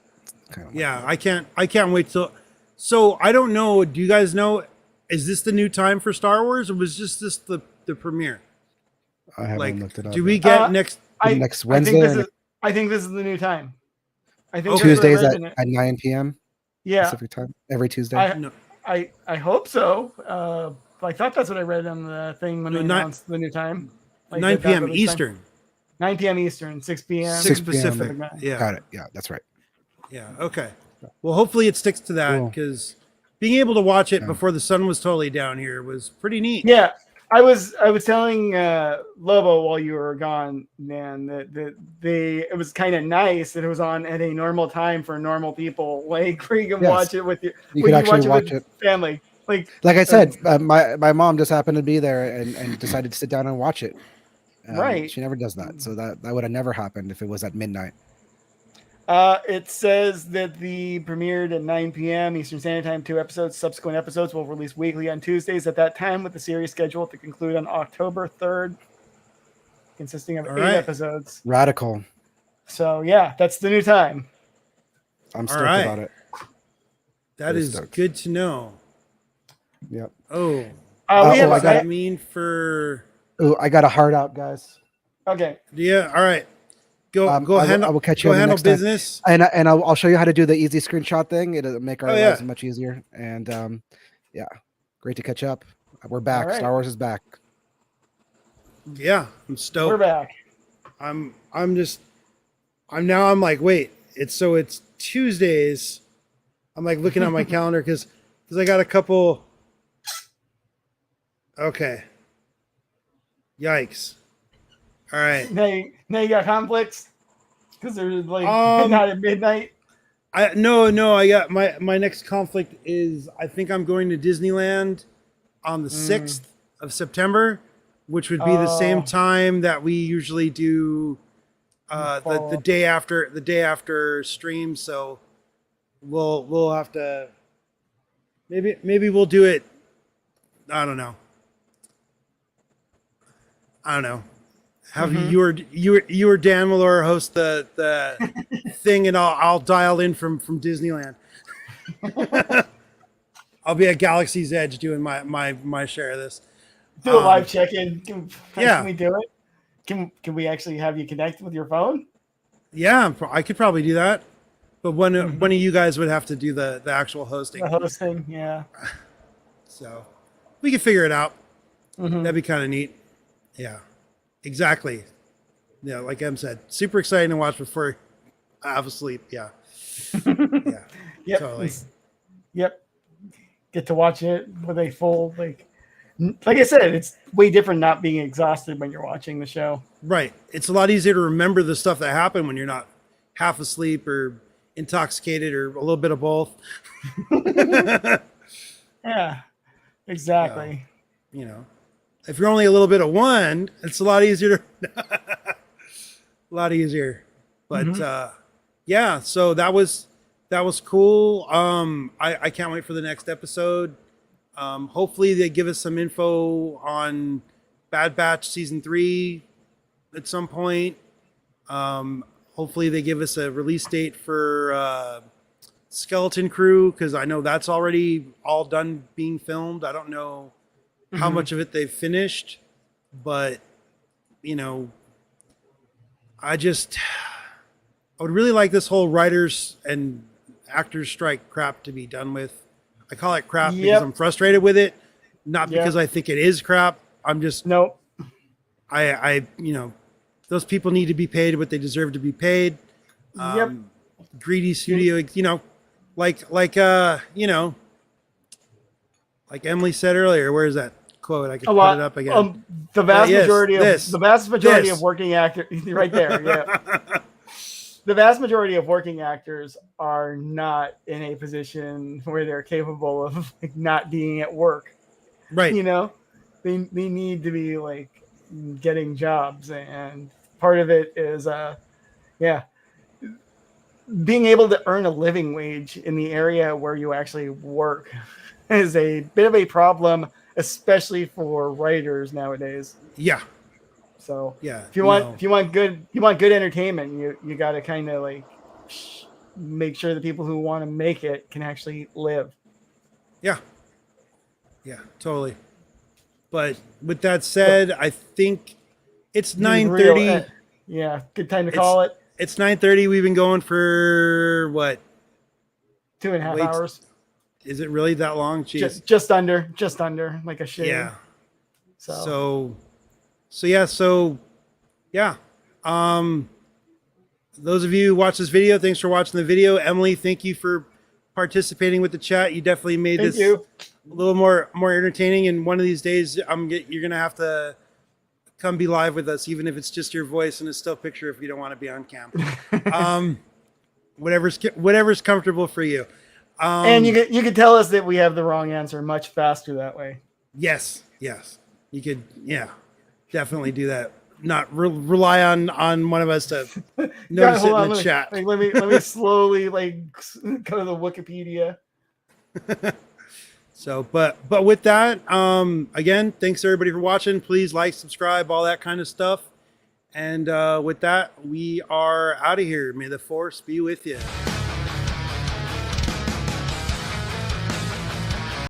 Kind of. Yeah, I can't wait till. So I don't know. Do you guys know? Is this the new time for Star Wars, or was just this the premiere? I haven't looked it up. Do we get next Wednesday? I think this is the new time. I think Tuesdays at 9 p.m. Yeah, Pacific time every Tuesday. I hope so. I thought that's what I read on the thing when they announced the new time. Like 9 p.m. Eastern. 9 p.m. Eastern, 6 p.m. 6 Pacific. Yeah, got it. Yeah, that's right. Yeah. Okay. Well, hopefully it sticks to that because being able to watch it before the sun was totally down here was pretty neat. Yeah. I was telling Lobo while you were gone, man, that it was kind of nice that it was on at a normal time for normal people, like where you can watch it with you can actually watch it family. Like I said, my mom just happened to be there and decided to sit down and watch it. Right. She never does that, so that would have never happened if it was at midnight. It says that the premiered at 9 p.m. Eastern Standard Time. 2 episodes. Subsequent episodes will release weekly on Tuesdays at that time, with the series scheduled to conclude on October 3rd, consisting of 8 episodes. Radical. So yeah, that's the new time. I'm stoked about it. That is good to know. Yep. Oh. I got mean for. Oh, I got a heart out, guys. Okay. Yeah. All right. Go ahead. I will catch you. Go handle business. And I'll show you how to do the easy screenshot thing. It'll make our lives much easier. And yeah, great to catch up. We're back. Right. Star Wars is back. Yeah, I'm stoked. We're back. I'm just I'm like, wait, it's Tuesdays. I'm like looking at my calendar because I got a couple. Okay. Yikes. All right. Now you got conflicts because they're like not at midnight. No, I got my next conflict is I think I'm going to Disneyland on the 6th of September, which would be the same time that we usually do the day after stream. So we'll have to maybe we'll do it. I don't know. Have you or DanMalore host the thing, and I'll dial in from Disneyland. I'll be at Galaxy's Edge doing my share of this. Do a live check-in. Can Yeah. we do it? Can we actually have you connect with your phone? Yeah, I could probably do that. But one of you guys would have to do the actual hosting. The hosting, yeah. So we could figure it out. That'd be kind of neat. Yeah, exactly. Yeah, like Em said, super exciting to watch before I have asleep. Yeah. Yeah. Yep. Totally. Yep. Get to watch it with a full like I said, it's way different not being exhausted when you're watching the show. Right. It's a lot easier to remember the stuff that happened when you're not half asleep or intoxicated or a little bit of both. Yeah. Exactly. You know, if you're only a little bit of one, it's a lot easier a lot easier. But yeah, so that was cool. I can't wait for the next episode. Hopefully they give us some info on Bad Batch season 3 at some point. Hopefully they give us a release date for Skeleton Crew, because I know that's already all done being filmed. I don't know how much of it they've finished, but you know, I would really like this whole writers and actors strike crap to be done with. I call it crap because I'm frustrated with it, not because I think it is crap. I'm just I you know, those people need to be paid what they deserve to be paid. Greedy studio, you know, like you know, like Emily said earlier. Where is that quote? I can put it up again. The vast majority of working actors, right there. Yeah. The vast majority of working actors are not in a position where they're capable of like, not being at work. Right. You know, they need to be like getting jobs, and part of it is being able to earn a living wage in the area where you actually work is a bit of a problem, especially for writers nowadays. Yeah. So yeah, if you want good entertainment, you got to kind of like make sure the people who want to make it can actually live. Yeah, totally. But with that said, I think it's 9:30. Yeah, good time to call it. It's 9:30. We've been going for what? 2.5 hours. Is it really that long? Jeez. Just under, like a shave. Yeah. So yeah. Those of you who watch this video, thanks for watching the video. Emily, thank you for participating with the chat. You definitely made this a little more entertaining. And one of these days, you're gonna have to come be live with us, even if it's just your voice and a still picture. If you don't want to be on cam, whatever's comfortable for you. And you could tell us that we have the wrong answer much faster that way. Yes, you could. Yeah, definitely do that. Not rely on one of us to notice it in the chat. Let me slowly like go to the Wikipedia. So, but with that, again, thanks everybody for watching. Please like, subscribe, all that kind of stuff. And with that, we are out of here. May the force be with you.